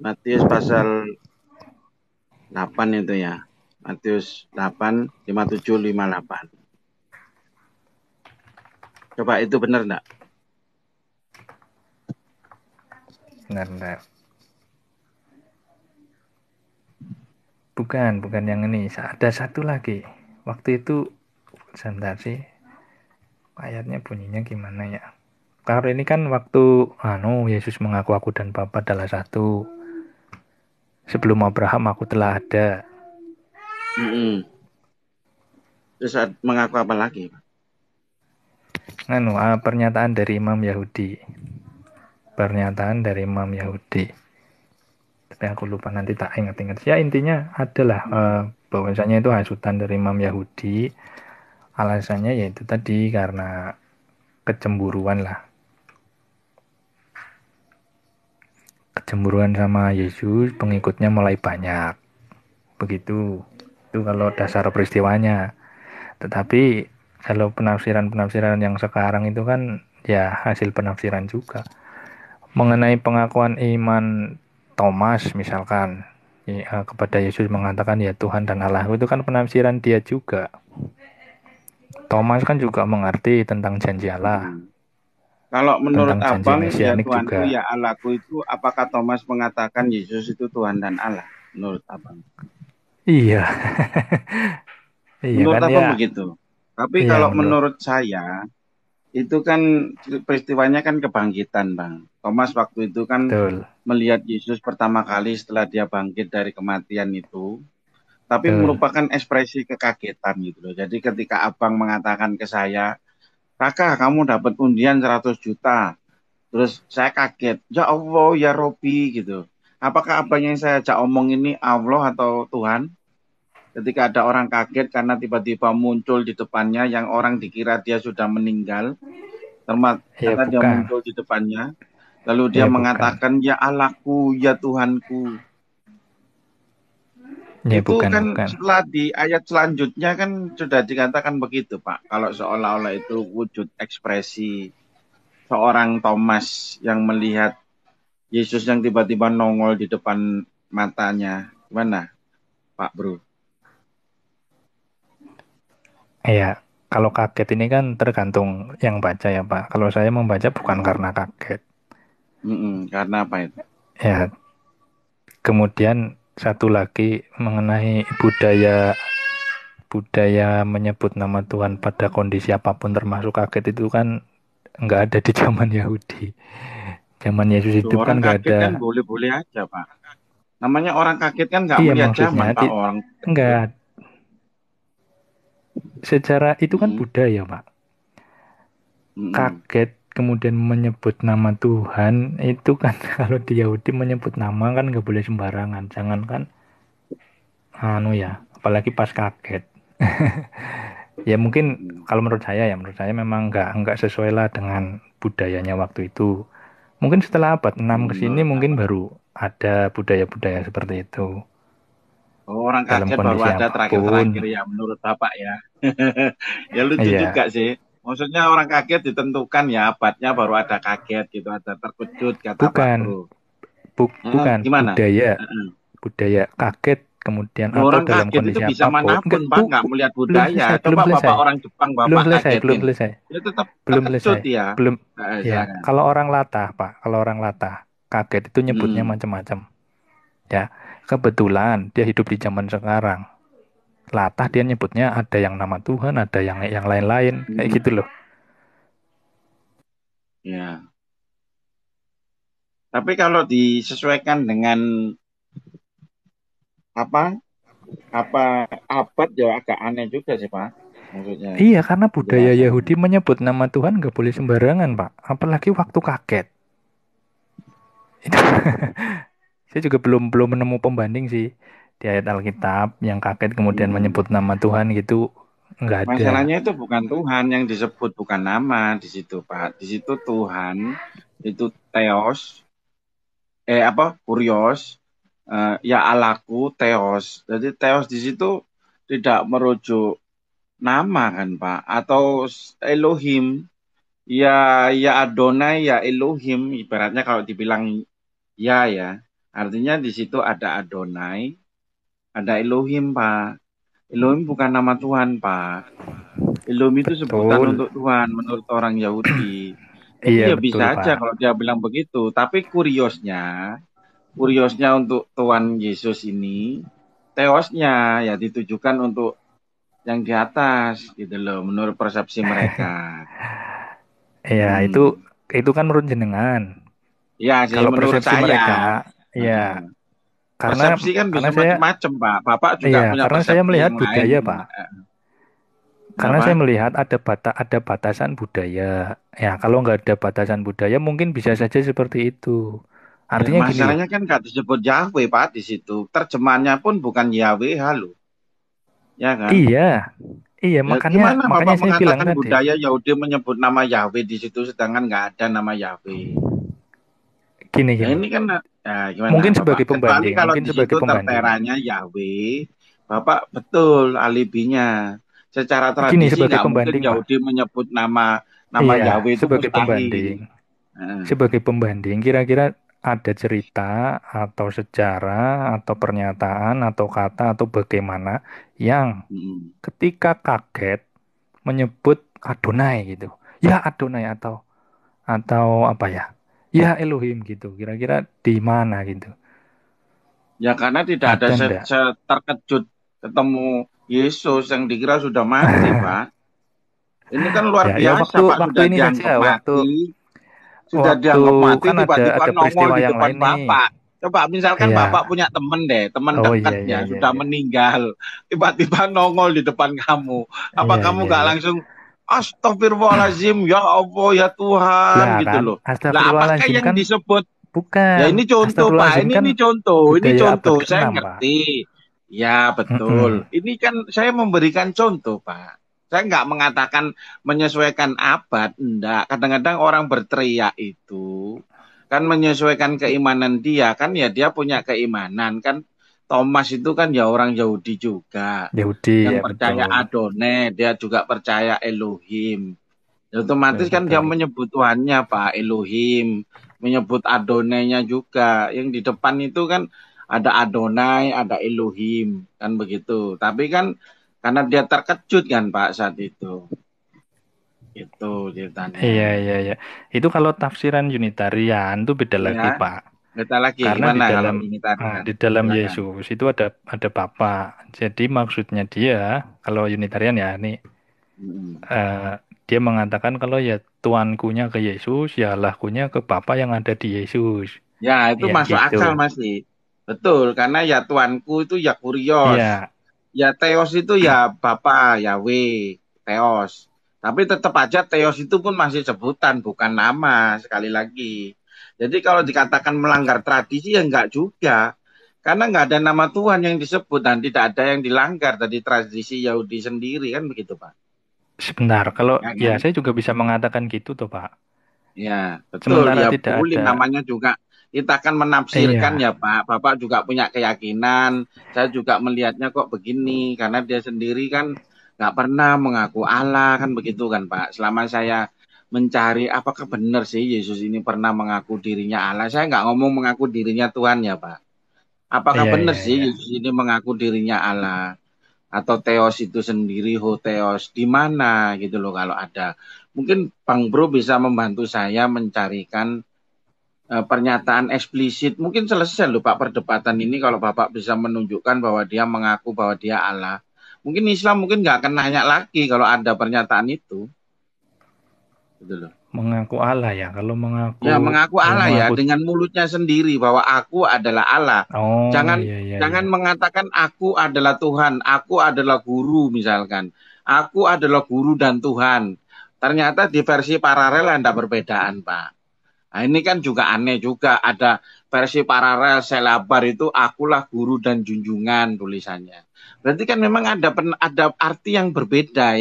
Matius pasal 8 itu ya. Matius 8, 57, 58. Coba itu benar enggak? Bentar. Bukan yang ini. Ada satu lagi. Waktu itu, sebentar sih. Ayatnya bunyinya gimana ya? Karena ini kan waktu Yesus mengaku aku dan Bapa adalah satu. Sebelum Abraham aku telah ada. Terus mengaku apa lagi? Pernyataan dari Imam Yahudi. Tapi aku lupa, nanti tak ingat-ingat. Ya intinya adalah bahwasanya itu hasutan dari Imam Yahudi. Alasannya yaitu tadi karena kecemburuan lah. Kecemburuan sama Yesus, pengikutnya mulai banyak. Begitu. Itu kalau dasar peristiwanya. Tetapi kalau penafsiran-penafsiran yang sekarang itu kan ya hasil penafsiran juga. Mengenai pengakuan iman Thomas misalkan kepada Yesus mengatakan ya Tuhan dan Allah, itu kan penafsiran dia juga. Thomas kan juga mengerti tentang janji Allah. Kalau menurut tentang janji Abang ya mesianik Tuhanku juga. ya Allahku itu, apakah Thomas mengatakan Yesus itu Tuhan dan Allah menurut Abang? Iya. Iya Menurut kan Abang ya. begitu. Tapi Iya, kalau menurut saya itu kan peristiwanya kan kebangkitan, Bang. Thomas waktu itu kan Betul. melihat Yesus pertama kali setelah dia bangkit dari kematian itu, tapi Betul. merupakan ekspresi kekagetan gitu loh. Jadi ketika Abang mengatakan ke saya, "Kakak, kamu dapat undian 100 juta." Terus saya kaget, "Ya Allah, ya Robi," gitu. Apakah apa yang saya ajak omong ini Allah atau Tuhan? Ketika ada orang kaget karena tiba-tiba muncul di depannya yang orang dikira dia sudah meninggal, ternyata dia muncul di depannya, lalu dia mengatakan, "Ya Allahku, ya Tuhanku." Ya, itu bukan. Setelah di ayat selanjutnya kan sudah dikatakan begitu, Pak. Kalau seolah-olah itu wujud ekspresi seorang Thomas yang melihat Yesus yang tiba-tiba nongol di depan matanya. Gimana, Pak Bro? Iya, Kalau kaget ini kan tergantung yang baca ya Pak. Kalau saya membaca bukan karena kaget. Karena apa itu? Ya, kemudian satu lagi mengenai budaya menyebut nama Tuhan pada kondisi apapun termasuk kaget itu kan nggak ada di zaman Yahudi. Zaman Yesus Tuh, itu kan orang nggak kaget ada. kan boleh-boleh aja, Pak. Namanya orang kaget kan nggak Iya melihat maksudnya zaman, Pak. Orang kaget. enggak. Secara itu kan Mm-mm. budaya Pak. Mm-mm. Kaget kemudian menyebut nama Tuhan itu kan kalau di Yahudi menyebut nama kan nggak boleh sembarangan. Jangan kan apalagi pas kaget. Ya mungkin kalau menurut saya memang nggak sesuai lah dengan budayanya waktu itu. Mungkin setelah abad 6 ke sini Menurut mungkin Bapak. baru ada budaya-budaya seperti itu. Oh, orang Dalam kaget baru kondisi ada apapun. terakhir-terakhir ya menurut Bapak ya. Ya lucu Iya, juga sih. Maksudnya orang kaget ditentukan ya abadnya baru ada kaget gitu, ada terkejut kata Pak bukan Bro. bukan Gimana? budaya kaget kemudian Loh, atau orang dalam kaget itu kondisi bisa apapun. manapun, Pak, nggak melihat Belum budaya. selesai, belum Coba selesai. Bapak orang Jepang Belum Bapak selesai, belum kagetin. selesai. Dia tetap Belum terkejut selesai. ya. Belum ya, Silakan. kalau orang latah kaget itu nyebutnya macam-macam. Ya, kebetulan dia hidup di zaman sekarang. Latah dia nyebutnya ada yang nama Tuhan, ada yang lain-lain, kayak gitu loh. Ya. Tapi kalau disesuaikan dengan apa abad ya agak aneh juga sih Pak. Maksudnya. Iya, karena budaya Jelasan. Yahudi menyebut nama Tuhan nggak boleh sembarangan, Pak. Apalagi waktu kaget. Itu saya juga belum menemu pembanding sih di ayat Alkitab yang kaget kemudian menyebut nama Tuhan gitu, nggak ada. Masalahnya itu bukan Tuhan yang disebut, bukan nama di situ Pak. Di situ Tuhan itu Theos, Kurios, ya Allahku Theos. Jadi Theos di situ tidak merujuk nama kan Pak, atau Elohim. Ya Adonai, ya Elohim. Ibaratnya kalau dibilang ya, artinya di situ ada Adonai, ada Elohim Pak. Elohim bukan nama Tuhan Pak. Elohim itu sebutan untuk Tuhan menurut orang Yahudi. Jadi Iya, ya bisa betul, aja Pak. kalau dia bilang begitu. Tapi kuriosnya untuk Tuhan Yesus ini, teosnya ya ditujukan untuk yang di atas gitu loh, menurut persepsi mereka. Iya, itu kan menurut jenengan. Ya sih, Kalau menurut persepsi saya. mereka, ya. Karena Persepsi kan bisa saya macam-macam Pak. Bapak juga iya, punya karena persepsi saya melihat yang budaya, lain. Pak. Karena saya melihat ada batasan budaya. Ya, kalau nggak ada batasan budaya mungkin bisa saja seperti itu. Artinya gini loh. Masalahnya kan nggak disebut Yahweh Pak di situ. Terjemahannya pun bukan Yahweh, halo. Ya kan? Iya, Ya, makanya gimana saya Bapak bilang mengatakan tadi. budaya Yahudi menyebut nama Yahweh di situ sedangkan nggak ada nama Yahweh? Gini. Nah, ini kan gimana Mungkin Bapak? sebagai pembanding. Kecuali kalau Mungkin di sebagai situ pembanding. terteranya Yahweh, Bapak betul alibinya. Secara Gini, tradisi sebagai nggak mungkin pembanding, Yahudi menyebut nama iya, Yahweh itu sebagai mustahil. pembanding. Sebagai pembanding, kira-kira ada cerita atau sejarah atau pernyataan atau kata atau bagaimana yang ketika kaget menyebut Adonai gitu. Ya Adonai atau apa ya? Ya Elohim gitu. Kira-kira di mana gitu? Ya karena tidak ada terkejut ketemu Yesus yang dikira sudah mati, Pak. Ini kan luar biasa, Pak. Sudah ini dianggap saja, mati. Sudah dianggap mati, kan tiba-tiba ada nongol di yang depan lain Bapak. Coba misalkan Iya. Bapak punya teman dekatnya sudah meninggal. Tiba-tiba nongol di depan kamu. Apa kamu nggak langsung Astagfirullahaladzim, ya Allah, ya Tuhan, lah, gitu kan? loh. Lah apakah yang kan disebut? Bukan. Ya ini contoh Pak, ini contoh, saya ngerti. Ya betul. Ini kan saya memberikan contoh Pak. Saya nggak mengatakan menyesuaikan abad, enggak. Kadang-kadang orang berteriak itu kan menyesuaikan keimanan dia, kan ya dia punya keimanan kan. Thomas itu kan ya orang Yahudi juga. Yahudi, yang percaya Adonai, dia juga percaya Elohim. Ya, otomatis kan dia menyebut Tuhannya Pak, Elohim. Menyebut Adonai-nya juga. Yang di depan itu kan ada Adonai, ada Elohim, kan begitu. Tapi kan Karena dia terkejut kan Pak saat itu. Itu ceritanya. Iya. Itu kalau tafsiran Unitarian itu beda lagi, Ya, Pak. beda lagi. Karena Gimana kalau ini tadi kan? di dalam Silakan. Yesus itu ada Bapa. Jadi maksudnya dia kalau Unitarian ya ini Mm-mm. dia mengatakan kalau ya Tuankunya ke Yesus, ya Allahkunya ke Bapa yang ada di Yesus. Ya, itu Ya masuk akal gitu. masih. Betul, karena ya Tuanku itu ya Kurios. Iya. Ya Theos itu ya Bapa, Yahweh, Theos. Tapi tetap aja Theos itu pun masih sebutan, bukan nama sekali lagi. Jadi kalau dikatakan melanggar tradisi ya enggak juga. Karena nggak ada nama Tuhan yang disebut dan tidak ada yang dilanggar dari tradisi Yahudi sendiri kan begitu Pak. Sebentar, kalau Ya ya kan? saya juga bisa mengatakan gitu tuh, Pak. Ya, betul. Sementara Ya tidak boleh. ada. Namanya juga kita akan menafsirkan Iya. ya Pak. Bapak juga punya keyakinan. Saya juga melihatnya kok begini. Karena dia sendiri kan nggak pernah mengaku Allah kan begitu kan Pak. Selama saya mencari apakah benar sih Yesus ini pernah mengaku dirinya Allah. Saya nggak ngomong mengaku dirinya Tuhan ya Pak. Apakah benar sih Iya. Yesus ini mengaku dirinya Allah? Atau Theos itu sendiri, Theos di mana gitu loh kalau ada. Mungkin Bang Bro bisa membantu saya mencarikan pernyataan eksplisit. Mungkin selesai loh Pak perdebatan ini kalau Bapak bisa menunjukkan bahwa dia mengaku bahwa dia Allah. Mungkin Islam mungkin nggak akan nanya lagi kalau ada pernyataan itu. Gitu loh. Mengaku Allah ya. Kalau Ya mengaku Allah ya mengaku. dengan mulutnya sendiri bahwa aku adalah Allah. Oh, Jangan iya. mengatakan aku adalah Tuhan, aku adalah guru misalkan. Aku adalah guru dan Tuhan. Ternyata di versi paralel ada perbedaan, Pak. Nah, ini kan juga aneh juga. Ada versi paralel selabar itu akulah guru dan junjungan tulisannya. Berarti kan memang ada arti yang berbeda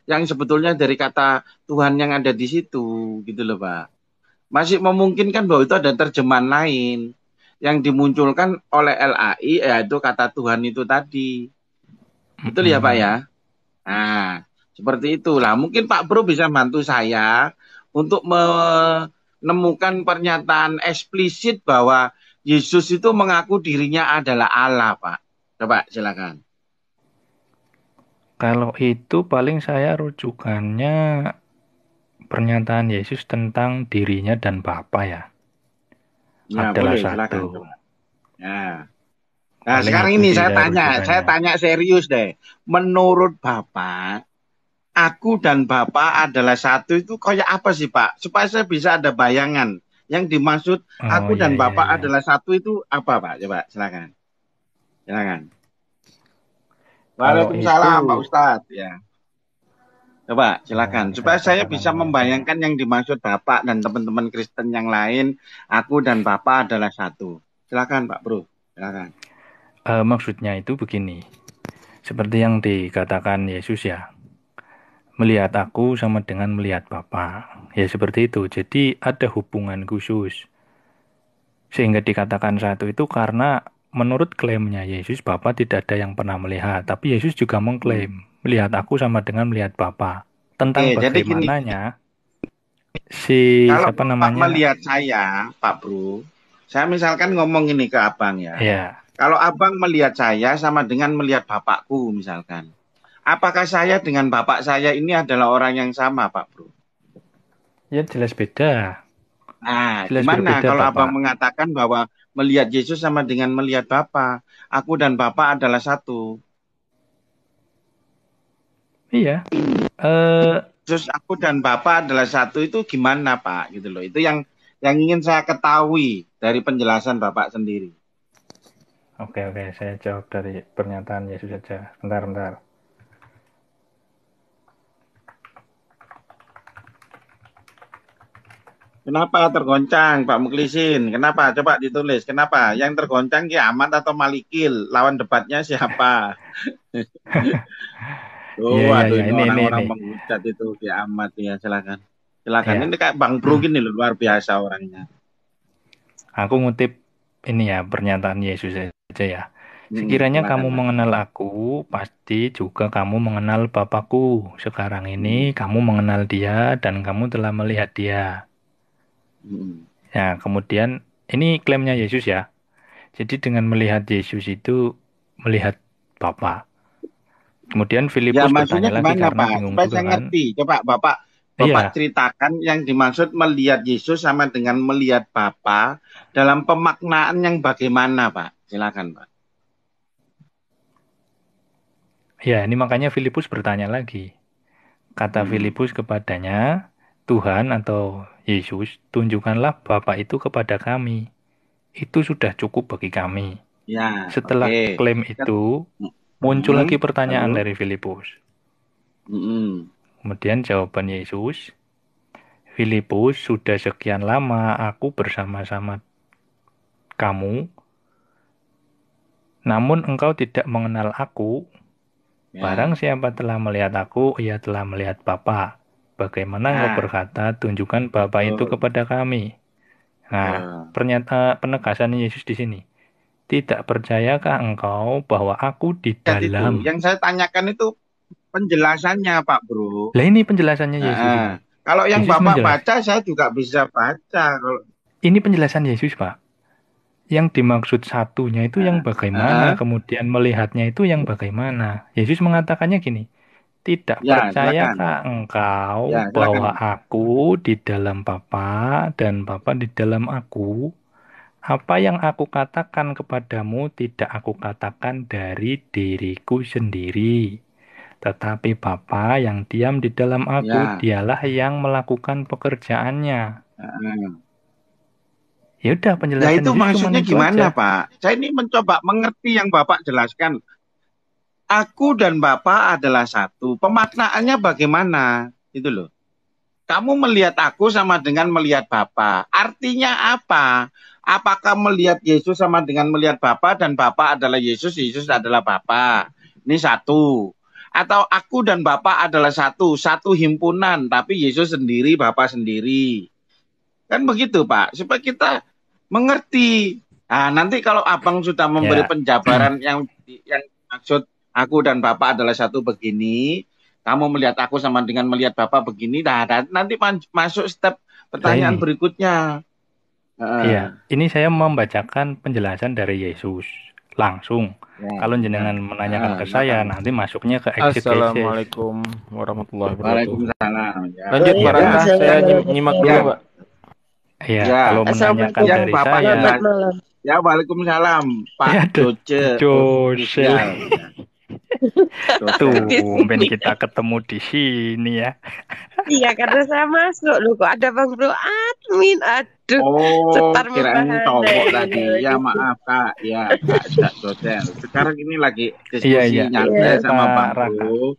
yang sebetulnya dari kata Tuhan yang ada di situ gitu loh, Pak. Masih memungkinkan bahwa itu ada terjemahan lain yang dimunculkan oleh LAI, yaitu kata Tuhan itu tadi. Betul ya Pak ya? Nah, seperti itulah. Mungkin Pak Bro bisa bantu saya untuk menemukan pernyataan eksplisit bahwa Yesus itu mengaku dirinya adalah Allah, Pak. Coba silakan. Kalau itu paling saya rujukannya pernyataan Yesus tentang dirinya dan Bapa ya. Ya, Adalah boleh silakan satu. coba. Ya. Nah, Paling sekarang itu ini sih saya rujukannya. tanya serius deh. Menurut Bapak, aku dan Bapak adalah satu itu kayak apa sih Pak? Supaya saya bisa ada bayangan. Yang dimaksud Oh aku dan iya. Bapak adalah satu itu apa Pak? Coba silakan. Silakan. Kalau itu Waalaikumsalam Pak Ustadz. Ya. Coba silakan. saya Supaya saya bisa katakan begini. membayangkan yang dimaksud Bapak dan teman-teman Kristen yang lain. Aku dan Bapak adalah satu. Silakan Pak Bro. Silakan. Maksudnya itu begini. Seperti yang dikatakan Yesus ya. Melihat aku sama dengan melihat Bapa. Ya seperti itu. Jadi ada hubungan khusus. Sehingga dikatakan satu itu karena menurut klaimnya Yesus, Bapa tidak ada yang pernah melihat. Tapi Yesus juga mengklaim, melihat aku sama dengan melihat Bapa. Tentang Oke, jadi gini. bagaimananya si Kalau siapa Bapak namanya? melihat saya, Pak Bro, saya misalkan ngomong ini ke Abang ya. Ya, Kalau Abang melihat saya sama dengan melihat Bapakku misalkan. Apakah saya dengan Bapak saya ini adalah orang yang sama, Pak Bro? ya jelas beda. Nah, Jelas gimana berbeda, kalau Abang Bapak. mengatakan bahwa melihat Yesus sama dengan melihat Bapa? Aku dan Bapa adalah satu. Iya. Yesus aku dan Bapa adalah satu itu gimana, Pak? Gitu loh. Itu yang ingin saya ketahui dari penjelasan Bapak sendiri. Oke, saya jawab dari pernyataan Yesus saja. Bentar. Kenapa tergoncang, Pak Muklisin? Kenapa? Coba ditulis. Kenapa? Yang tergoncang Kiamat atau Malikil? Lawan debatnya siapa? Oh, Iya, aduh ini orang-orang ini. menghujat itu Kiamat ya. Silakan. Ya, Ini kayak Bang Bro gini loh, luar biasa orangnya. aku ngutip ini ya pernyataan Yesus saja ya. Sekiranya Silakan, kamu Pak. mengenal aku, pasti juga kamu mengenal Bapakku. Sekarang ini kamu mengenal dia dan kamu telah melihat dia. Ya, kemudian ini klaimnya Yesus ya. Jadi dengan melihat Yesus itu melihat Bapa. Kemudian Ya Filipus maksudnya bertanya lagi gimana karena Pak? bingung Supaya juga saya kan. ngerti. Coba Bapak Iya, ceritakan yang dimaksud melihat Yesus sama dengan melihat Bapa dalam pemaknaan yang bagaimana Pak? Silakan Pak. ya ini makanya Filipus bertanya lagi. Kata Hmm. Filipus kepadanya, Tuhan atau Yesus, tunjukkanlah Bapa itu kepada kami. Itu sudah cukup bagi kami. Ya, Setelah oke. klaim itu, muncul lagi pertanyaan dari Filipus. Kemudian jawaban Yesus, Filipus, sudah sekian lama aku bersama-sama kamu, namun engkau tidak mengenal aku. Ya. Barang siapa telah melihat aku, ia telah melihat Bapa. Bagaimana engkau berkata, tunjukkan Bapa itu kepada kami. Nah, penegasan Yesus di sini. Tidak percayakah engkau bahwa aku di dalam? Yang saya tanyakan itu penjelasannya Pak Bro. Lah ini penjelasannya Yesus ini. Kalau yang Yesus Bapak baca saya juga bisa baca. Ini penjelasan Yesus Pak. Yang dimaksud satunya itu yang bagaimana, kemudian melihatnya itu yang bagaimana. Yesus mengatakannya gini, tidak percayakah engkau bahwa aku di dalam Bapa dan Bapa di dalam aku? Apa yang aku katakan kepadamu tidak aku katakan dari diriku sendiri. Tetapi Bapa yang diam di dalam aku, dialah yang melakukan pekerjaannya. Ya udah penjelasan itu Yesus maksudnya itu gimana aja. Pak? Saya ini mencoba mengerti yang Bapak jelaskan. Aku dan Bapak adalah satu. Pemaknaannya bagaimana? Itu loh. Kamu melihat aku sama dengan melihat Bapa. Artinya apa? Apakah melihat Yesus sama dengan melihat Bapa dan Bapa adalah Yesus, Yesus adalah Bapa? Ini satu. Atau aku dan Bapa adalah satu himpunan, tapi Yesus sendiri, Bapa sendiri. Kan begitu Pak, supaya kita mengerti. Nah, nanti kalau Abang sudah memberi penjabaran yang maksud aku dan Bapak adalah satu begini, kamu melihat aku sama dengan melihat Bapak begini, nah nanti masuk step pertanyaan berikutnya. Iya, ini saya membacakan penjelasan dari Yesus langsung. Kalau jenengan menanyakan ke saya, nanti masuknya ke eksegesis. Assalamualaikum warahmatullahi wabarakatuh. Waalaikumsalam. Lanjut Pak Rangga, saya nyimak dulu Pak. Iya, kalau menanyakan dari Bapak saya. Ya, waalaikumsalam Pak Jose. Tumben kita ketemu di sini ya. Iya, karena saya masuk loh, kok ada Bang Bro admin. Aduh, kirain toko tadi. Ya maaf Kak, ya Kak dosen. Sekarang ini lagi diskusi nyantai sama Bang Bro.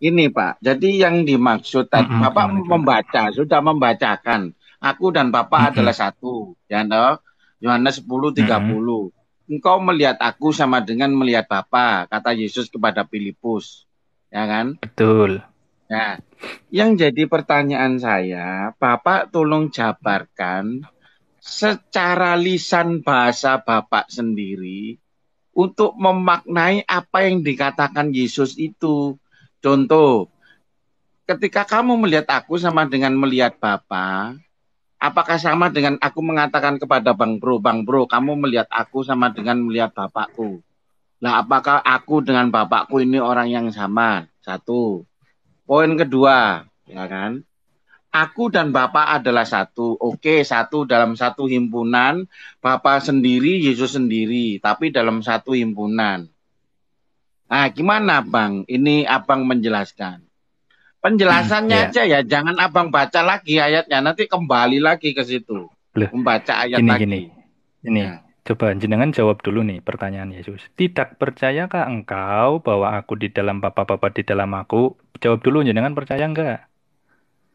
Ini Pak, jadi yang dimaksud tadi Bapak sudah membacakan. Aku dan Bapak adalah satu, ya toh? Yohanes 10:30. Engkau melihat aku sama dengan melihat Bapa, kata Yesus kepada Filipus. Ya kan? Betul. Nah, yang jadi pertanyaan saya, Bapak tolong jabarkan secara lisan bahasa Bapak sendiri untuk memaknai apa yang dikatakan Yesus itu. Contoh, ketika kamu melihat aku sama dengan melihat Bapa, apakah sama dengan aku mengatakan kepada Bang Bro, kamu melihat aku sama dengan melihat Bapakku? Nah, apakah aku dengan Bapakku ini orang yang sama? Satu. Poin kedua, ya kan? Aku dan Bapa adalah satu. Oke, satu dalam satu himpunan. Bapa sendiri, Yesus sendiri. Tapi dalam satu himpunan. Nah, gimana Bang? Ini Abang menjelaskan. Penjelasannya aja ya, jangan Abang baca lagi ayatnya, nanti kembali lagi ke situ. Membaca ayat lagi. Ini, coba jenengan jawab dulu nih pertanyaan Yesus. Tidak percayakah engkau bahwa aku di dalam Bapa, Bapa di dalam aku? Jawab dulu, jenengan percaya enggak?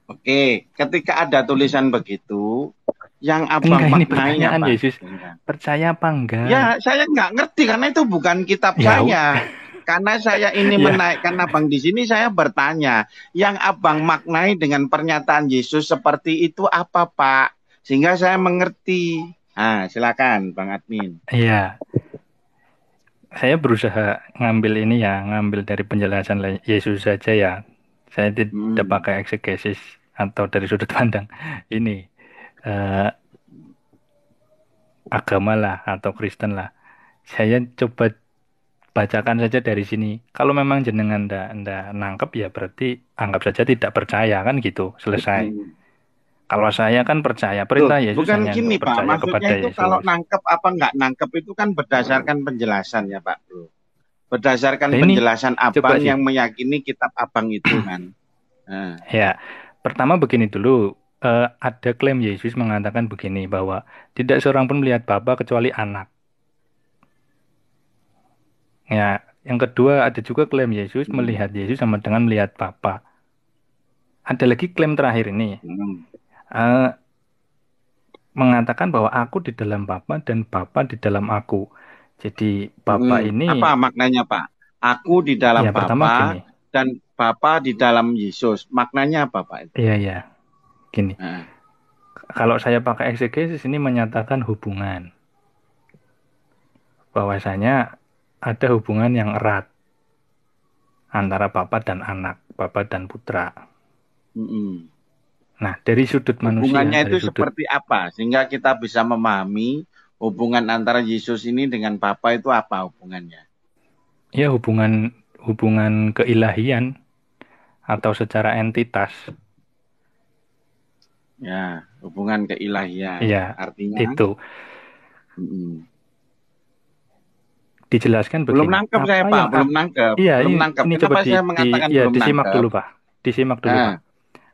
Oke, ketika ada tulisan begitu, yang Abang maknai apa? Yesus, percaya apa enggak? Ya, saya nggak ngerti karena itu bukan kitab saya. Karena saya ini menaikkan Abang di sini, saya bertanya, yang Abang maknai dengan pernyataan Yesus seperti itu apa, Pak? Sehingga saya mengerti. Nah, silakan, Bang Admin. Iya. Saya berusaha ngambil dari penjelasan Yesus saja ya. Saya tidak pakai eksegesis atau dari sudut pandang ini agama lah atau Kristen lah. Saya coba bacakan saja dari sini. Kalau memang jenengan ndak nangkep ya berarti anggap saja tidak percaya kan gitu, selesai. Hmm. Kalau saya kan percaya Loh, perintah Yesus bukan hanya gini untuk Pak, percaya maksudnya kepada itu kalau Yesus. nangkep apa nggak nangkep itu kan berdasarkan penjelasan ya Pak Bro. Berdasarkan Nah, ini penjelasan coba abang sih. yang meyakini kitab abang itu kan. Nah, Ya, pertama begini dulu. Ada klaim Yesus mengatakan begini bahwa tidak seorang pun melihat Bapa kecuali anak. Ya, yang kedua ada juga klaim Yesus melihat Yesus sama dengan melihat Bapa. Ada lagi klaim terakhir ini. Eh, mengatakan bahwa aku di dalam Bapa dan Bapa di dalam aku. Jadi Bapa ini apa maknanya Pak? Aku di dalam ya pertama Bapa gini. dan Bapa di dalam Yesus. Maknanya apa Pak? Iya. Gini. Nah. Kalau saya pakai eksegesis ini menyatakan hubungan. Bahwasanya ada hubungan yang erat antara Bapa dan anak, Bapa dan putra. Nah, dari sudut manusia, hubungannya itu dari sudut seperti apa sehingga kita bisa memahami hubungan antara Yesus ini dengan Bapa itu apa hubungannya? Ya, hubungan keilahian atau secara entitas. Ya, hubungan keilahian. Ya, artinya itu. Dijelaskan begini. Belum nangkep saya Pak, belum nangkep. Iya, belum nangkep. ini Kenapa coba saya mengatakan belum disimak nangkep? dulu Pak. Disimak dulu Pak.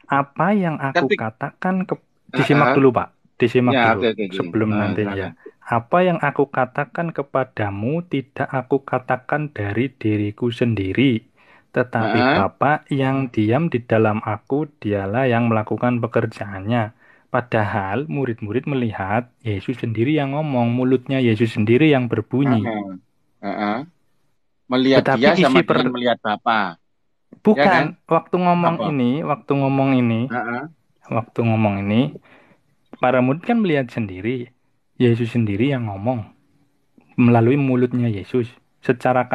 Apa yang aku katakan disimak dulu Pak. Disimak ya, dulu okay. sebelum nanti ya. Apa yang aku katakan kepadamu tidak aku katakan dari diriku sendiri, tetapi Bapa yang diam di dalam aku dialah yang melakukan pekerjaannya. Padahal murid-murid melihat Yesus sendiri yang ngomong, mulutnya Yesus sendiri yang berbunyi. Melihat Tetapi dia sama dengan melihat Bapa. Bukan, ya kan? waktu ngomong ini, para murid kan melihat sendiri, Yesus sendiri yang ngomong melalui mulutnya Yesus. Secara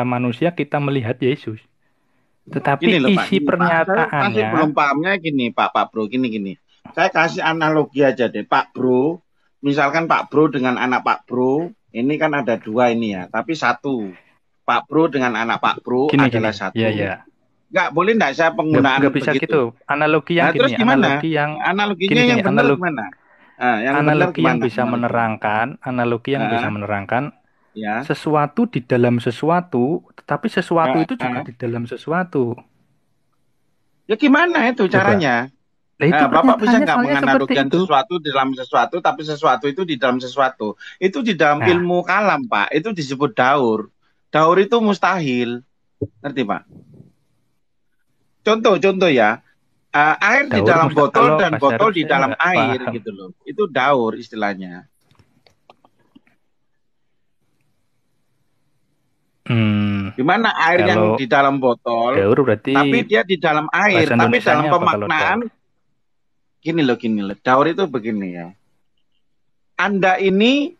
manusia kita melihat Yesus. Tetapi gini loh, isi Pak, pernyataannya, saya masih belum pahamnya gini, Pak Bro, gini. Saya kasih analogi aja deh, Pak Bro. Misalkan Pak Bro dengan anak Pak Bro, ini kan ada dua ini ya, tapi satu. Pak Bro dengan anak Pak Bro adalah satu. Iya. Nggak boleh nggak saya penggunaan nggak bisa begitu. Gitu. Analogi yang terus gimana? Analoginya yang benar gimana? Analogi yang bisa menerangkan ya. Sesuatu di dalam sesuatu, tetapi sesuatu itu juga di dalam sesuatu. Ya gimana itu caranya? Bapak bisa nggak menganalogikan sesuatu di dalam sesuatu, tapi sesuatu itu di dalam sesuatu. Itu di dalam ilmu kalam, Pak. Itu disebut daur. Daur itu mustahil. Ngerti, Pak? Contoh ya. Air daur di dalam botol dan botol di dalam air paham. Gitu loh. Itu daur istilahnya. Gimana air yang di dalam botol, daur berarti tapi dia di dalam air, tapi dalam pemaknaan gini loh. Daur itu begini ya. Anda ini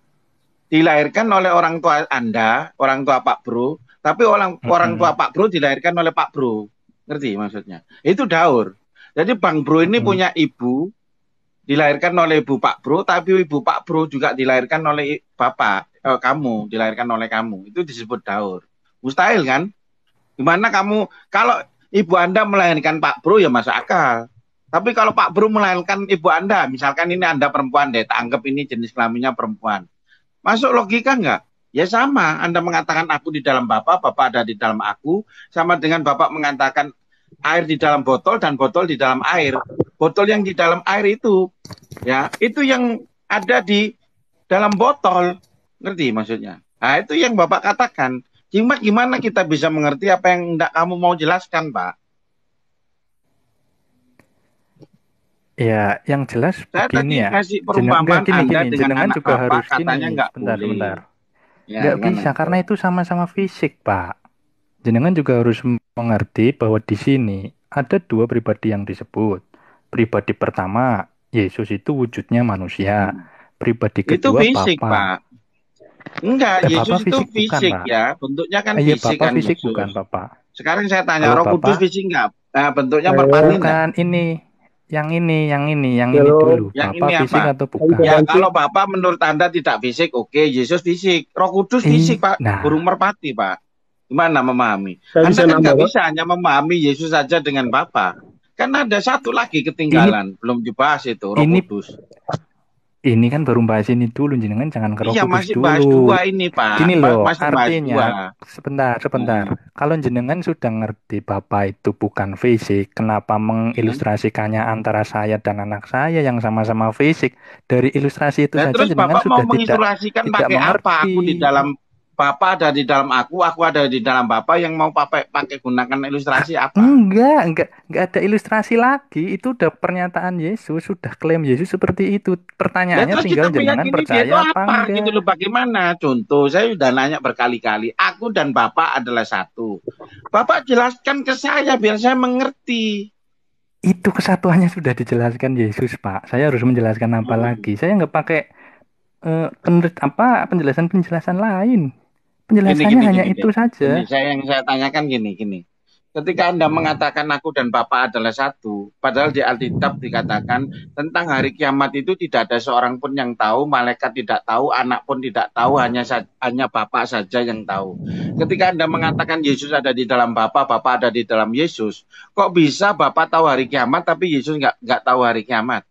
dilahirkan oleh orang tua Anda, orang tua Pak Bro, tapi orang tua Pak Bro dilahirkan oleh Pak Bro. Ngerti maksudnya? Itu daur. Jadi Bang Bro ini punya ibu, dilahirkan oleh ibu Pak Bro, tapi ibu Pak Bro juga dilahirkan oleh bapak, kamu, dilahirkan oleh kamu. Itu disebut daur. Mustahil kan? Gimana kamu, kalau ibu Anda melahirkan Pak Bro ya masuk akal. Tapi kalau Pak Bro melahirkan ibu Anda, misalkan ini Anda perempuan deh, tak anggap ini jenis kelaminnya perempuan. Masuk logika nggak? Ya sama, Anda mengatakan aku di dalam Bapak ada di dalam aku, sama dengan Bapak mengatakan air di dalam botol dan botol di dalam air. Botol yang di dalam air itu, ya itu yang ada di dalam botol. Ngerti maksudnya? Nah itu yang Bapak katakan. Gimana kita bisa mengerti apa yang enggak kamu mau jelaskan, Pak? Ya, yang jelas saya begini tadi kasih perumpamaan Anda dengan anak juga Bapak, harus katanya nggak boleh. Bentar. Nggak bisa, karena itu sama-sama fisik, Pak. Jenengan juga harus mengerti bahwa di sini ada dua pribadi yang disebut. Pribadi pertama, Yesus itu wujudnya manusia. Pribadi kedua, itu fisik, Bapa. Pak. Enggak, Yesus Bapak itu fisik bukan, ya. Bentuknya kan fisik Bapak kan. Fisik bukan, Bapak. Sekarang saya tanya, Roh Kudus fisik enggak? Nah, bentuknya merpati bukan enggak? Ini yang ini Halo, dulu. Yang Bapak ini fisik apa? atau saya bisa bukan? Ya, bantu. kalau Bapak menurut Anda tidak fisik, oke, Yesus fisik. Roh Kudus fisik, Pak. Burung Nah, merpati, Pak. Gimana memahami? Saya Anda bisa kan nambah, nggak Pak. bisa hanya memahami Yesus saja dengan Bapa. Kan ada satu lagi ini ketinggalan, belum dibahas itu, Roh ini Kudus. ini kan baru bahas ini dulu, jenengan jangan ke Roh Iya, Kudus masih bahas dulu. dua ini, Pak. Gini loh, Masih bahas dua. artinya, sebentar. Heeh. Kalau jenengan sudah ngerti Bapak itu bukan fisik, kenapa mengilustrasikannya antara saya dan anak saya yang sama-sama fisik? Dari ilustrasi itu Nah, saja terus jenengan Bapak mau sudah mengilustrasikan pakai apa? Aku di mengerti. dalam Bapak ada di dalam aku ada di dalam Bapak, yang mau pakai gunakan ilustrasi apa? Enggak ada ilustrasi lagi. Itu udah pernyataan Yesus, sudah klaim Yesus seperti itu. Nah, Pertanyaannya terus tinggal kita jenengan meyakini dia itu percaya apa apa gitu loh, enggak. bagaimana? Contoh, saya sudah nanya berkali-kali, aku dan Bapak adalah satu. Bapak jelaskan ke saya biar saya mengerti. Itu kesatuannya sudah dijelaskan Yesus, Pak. Saya harus menjelaskan apa lagi? Saya nggak pakai penjelasan lain. Penjelasannya hanya itu saja. Yang saya tanyakan gini. Ketika Anda mengatakan aku dan Bapa adalah satu, padahal di Alkitab dikatakan tentang hari kiamat itu tidak ada seorang pun yang tahu, malaikat tidak tahu, anak pun tidak tahu, hanya Bapa saja yang tahu. Ketika Anda mengatakan Yesus ada di dalam Bapa, Bapa ada di dalam Yesus, kok bisa Bapa tahu hari kiamat tapi Yesus nggak tahu hari kiamat?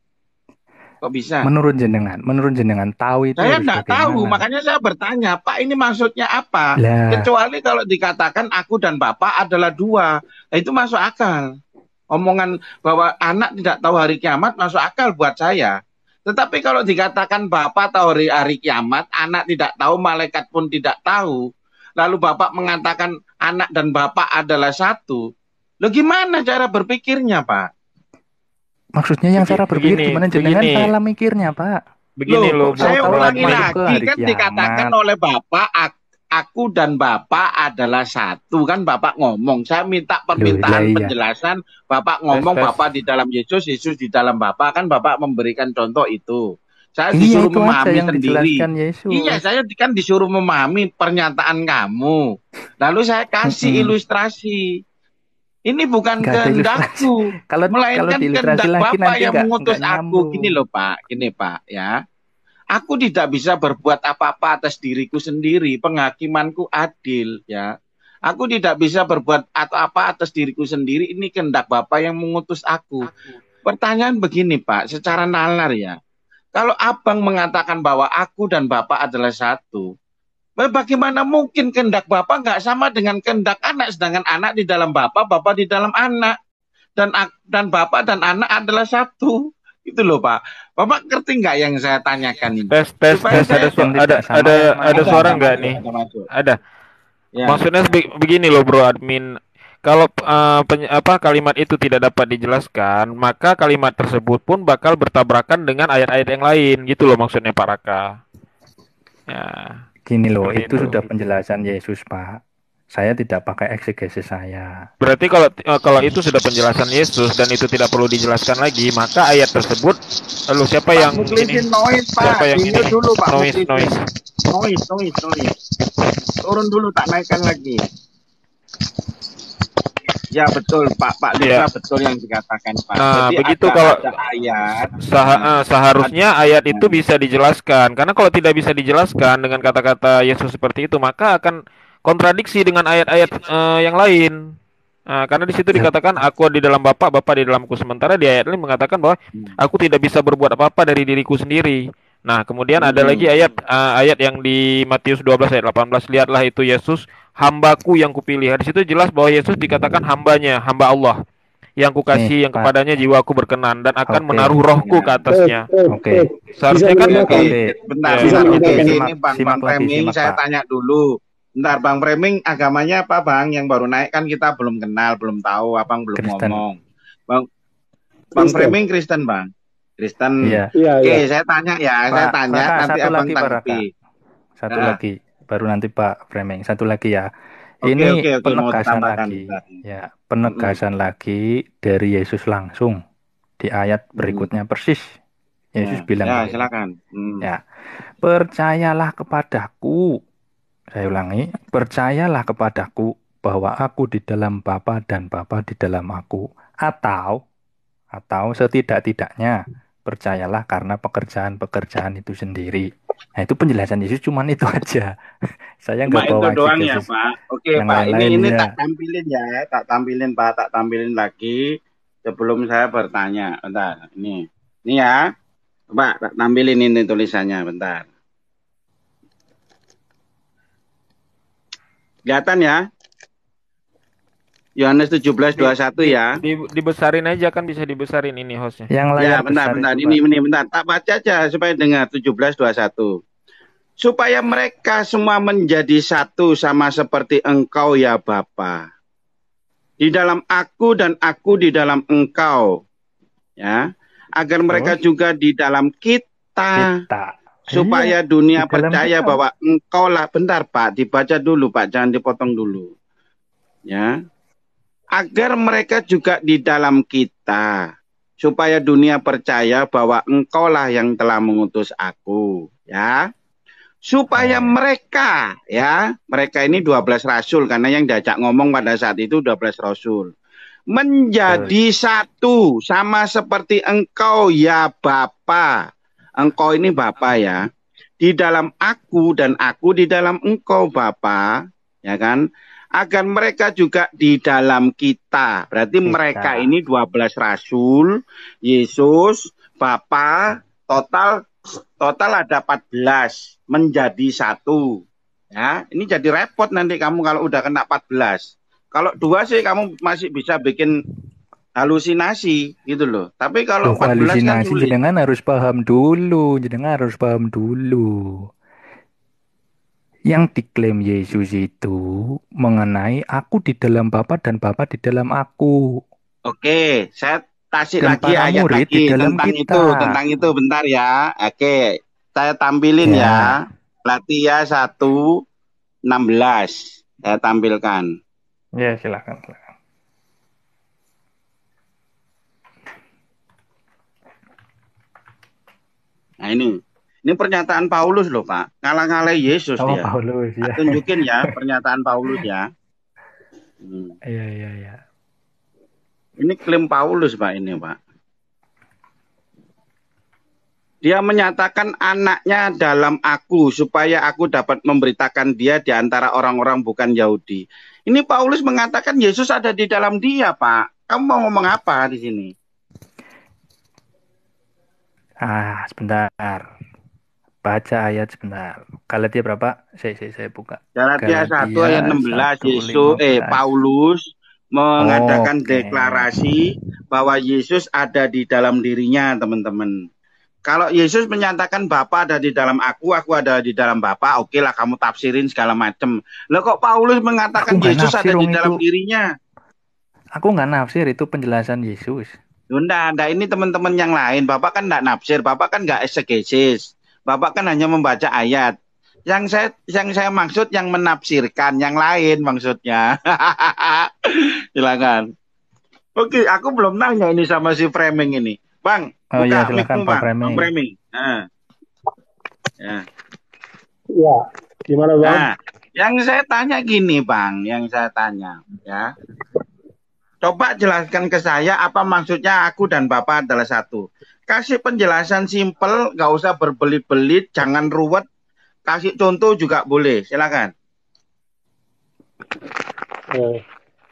Kok bisa? Menurut jenengan tahu itu Saya harus nggak tahu, bagaimana? makanya saya bertanya, Pak ini maksudnya apa? Lah, Kecuali kalau dikatakan aku dan Bapak adalah dua, nah, itu masuk akal. Omongan bahwa anak tidak tahu hari kiamat masuk akal buat saya. Tetapi kalau dikatakan Bapak tahu hari kiamat, anak tidak tahu, malaikat pun tidak tahu, lalu Bapak mengatakan anak dan Bapak adalah satu, lo gimana cara berpikirnya, Pak? maksudnya yang cara berpikir gimana jenengan salah mikirnya, Pak? Begini loh, Saya Kalau ulangi masuk ke lagi, hari kan dikatakan kiamat. oleh Bapak, aku dan Bapak adalah satu, kan Bapak ngomong. Saya minta permintaan iya. penjelasan, Bapak ngomong Tes. Bapak di dalam Yesus, Yesus di dalam Bapak, kan Bapak memberikan contoh itu. Saya Iya, disuruh itu aja memahami yang sendiri. dijelaskan Yesus. Iya, saya kan disuruh memahami pernyataan kamu. Lalu saya kasih ilustrasi. Ini bukan Nggak ada kehendakku, Kalau melainkan diilustrasi kehendak lagi Bapak nanti yang nggak mengutus aku. nyambung. Gini loh Pak, ya. Aku tidak bisa berbuat apa-apa atas diriku sendiri. Penghakimanku adil, ya. Aku tidak bisa berbuat apa atas diriku sendiri. Ini kehendak Bapa yang mengutus aku. Pertanyaan begini, Pak, secara nalar ya. Kalau Abang mengatakan bahwa aku dan Bapak adalah satu, bagaimana mungkin kehendak Bapak nggak sama dengan kehendak anak, sedangkan anak di dalam Bapak, Bapak di dalam anak, dan Bapak dan anak adalah satu. Itu loh Pak. Bapak ngerti nggak yang saya tanyakan ini? Tes. Supaya saya- Ada suara nggak nih? masuk. Ada. Ya. Maksudnya begini loh bro admin. Kalau kalimat itu tidak dapat dijelaskan, maka kalimat tersebut pun bakal bertabrakan dengan ayat-ayat yang lain, gitu loh maksudnya Pak Raka. Ya. Gini loh, Seperti itu itu. sudah penjelasan Yesus, Pak. Saya tidak pakai eksegesis saya. Berarti kalau itu sudah penjelasan Yesus dan itu tidak perlu dijelaskan lagi, maka ayat tersebut lalu siapa yang Muklisin noise Pak. siapa yang Mute ini? dulu Pak. Noise. Noise. Turun dulu tak naikkan lagi. Ya betul Pak Lisa, betul yang dikatakan Pak. Nah, Jadi begitu ada kalau ayat. seharusnya ayat itu bisa dijelaskan. Karena kalau tidak bisa dijelaskan dengan kata-kata Yesus seperti itu, maka akan kontradiksi dengan ayat-ayat yang lain. Nah, karena di situ dikatakan aku di dalam Bapa, Bapa di dalamku. Sementara di ayat ini mengatakan bahwa aku tidak bisa berbuat apa-apa dari diriku sendiri. Nah, kemudian ada lagi ayat yang di Matius 12 ayat 18, lihatlah itu Yesus, hambaku yang kupilih. Di situ jelas bahwa Yesus dikatakan hambanya, hamba Allah yang kukasih, yang kepadanya jiwaku berkenan dan akan menaruh rohku ke atasnya. Oke. Seharusnya kan Bentar. Ini Bang Preming, saya tanya dulu. Bentar, Bang Preming, agamanya apa Bang? Yang baru naik kan kita belum kenal, belum tahu, Abang belum Kristen. ngomong. Bang Preming Kristen Bang? Kristen. Iya. Oke, saya tanya ya, Pak, saya tanya Raka, nanti satu Abang lagi, Pak tanggapi. Satu lagi, baru nanti Pak Framing. Satu lagi ya. Oke, Ini oke, mau penegasan tambahkan, lagi. Pak. Ya, penegasan lagi dari Yesus langsung di ayat berikutnya persis. Yesus bilang ya, begini. silakan. Ya, percayalah kepadaku. Saya ulangi, percayalah kepadaku bahwa aku di dalam Bapa dan Bapa di dalam aku. Atau setidak-tidaknya percayalah karena pekerjaan-pekerjaan itu sendiri. Nah, itu penjelasan Yesus cuman itu aja. Saya Cuma nggak itu bawa doang ya, exegesis Pak. Oke, yang Pak. Ini lain-lainnya. tak tampilin ya, tak tampilin, Pak. Tak tampilin lagi sebelum saya bertanya. Bentar, ini ya, Pak. Tak tampilin ini tulisannya, bentar. Kelihatan ya? Yohanes 17:21 ya. Dibesarin aja kan, bisa dibesarin ini hostnya. Yang Ya, layar bentar, besar bentar. itu, Ini Pak. bentar. Tak baca aja supaya dengar 17:21. Supaya mereka semua menjadi satu sama seperti Engkau ya Bapa. Di dalam aku dan aku di dalam Engkau. Ya. Agar mereka juga di dalam kita. Supaya dunia di dalam percaya kita. bahwa Engkau lah. Bentar Pak, dibaca dulu Pak, jangan dipotong dulu. Ya. Agar mereka juga di dalam kita, supaya dunia percaya bahwa Engkaulah yang telah mengutus aku, ya. Supaya mereka, ya, mereka ini 12 rasul, karena yang diajak ngomong pada saat itu 12 rasul, menjadi satu, sama seperti Engkau ya Bapa. Engkau ini Bapa ya, di dalam aku dan aku di dalam Engkau Bapa, ya kan? Agar mereka juga di dalam kita. Berarti mereka ini 12 rasul, Yesus, Bapa, total ada 14 menjadi satu. Ya, ini jadi repot nanti kamu kalau udah kena 14. Kalau 2 sih kamu masih bisa bikin halusinasi gitu loh. Tapi kalau 14 kan sulit. Jenengan harus paham dulu, jenengan harus paham dulu. Yang diklaim Yesus itu mengenai aku di dalam Bapa dan Bapa di dalam aku. Oke, saya kasih Dan lagi ayat lagi tentang itu bentar ya. Oke, saya tampilin ya. Galatia 1:16 saya tampilkan. Ya, silakan. Nah ini pernyataan Paulus loh Pak, ngalah-ngalah Yesus dia. Paulus ya. Tunjukin ya pernyataan Paulus ya. Iya. Ini klaim Paulus Pak ini Pak. Dia menyatakan anaknya dalam aku supaya aku dapat memberitakan dia di antara orang-orang bukan Yahudi. Ini Paulus mengatakan Yesus ada di dalam dia Pak. Kamu mau ngomong apa di sini? Sebentar. Baca ayat sebentar. Galatia berapa? Saya buka. Galatia 1 ayat 16 Paulus mengadakan deklarasi bahwa Yesus ada di dalam dirinya, teman-teman. Kalau Yesus menyatakan Bapa ada di dalam aku ada di dalam Bapa, oke lah kamu tafsirin segala macam. Loh kok Paulus mengatakan Yesus ada di dalam dirinya? Aku nggak nafsir, itu penjelasan Yesus. Enggak, ini teman-teman yang lain. Bapak kan enggak nafsir, Bapak kan enggak exegesis. Bapak kan hanya membaca ayat. Yang saya maksud yang menafsirkan, yang lain maksudnya. Silakan. Oke, aku belum nanya ini sama si Framing ini. Bang, buka silakan Pak Framing. Ya, gimana Bang? Nah, yang saya tanya gini Bang, ya. Coba jelaskan ke saya apa maksudnya aku dan Bapak adalah satu. Kasih penjelasan simpel, nggak usah berbelit-belit, jangan ruwet. Kasih contoh juga boleh, silakan.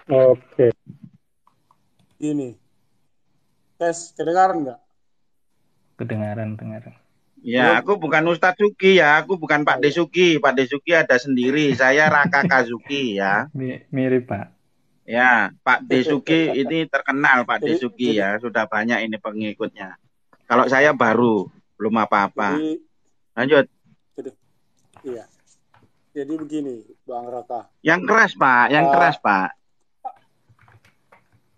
Oke. Ini. Tes, kedengaran nggak? Kedengaran. Ya, aku bukan Ustadz Suki ya, aku bukan Pak Desuki. Pak Desuki ada sendiri, saya Raka Kazuki ya. Mirip Pak. Ya, Pak Desuki ini terkenal Pak Desuki ya, sudah banyak ini pengikutnya. Kalau saya baru, belum apa-apa. Lanjut. Iya. Jadi begini, Bang Raka. Yang keras Pak,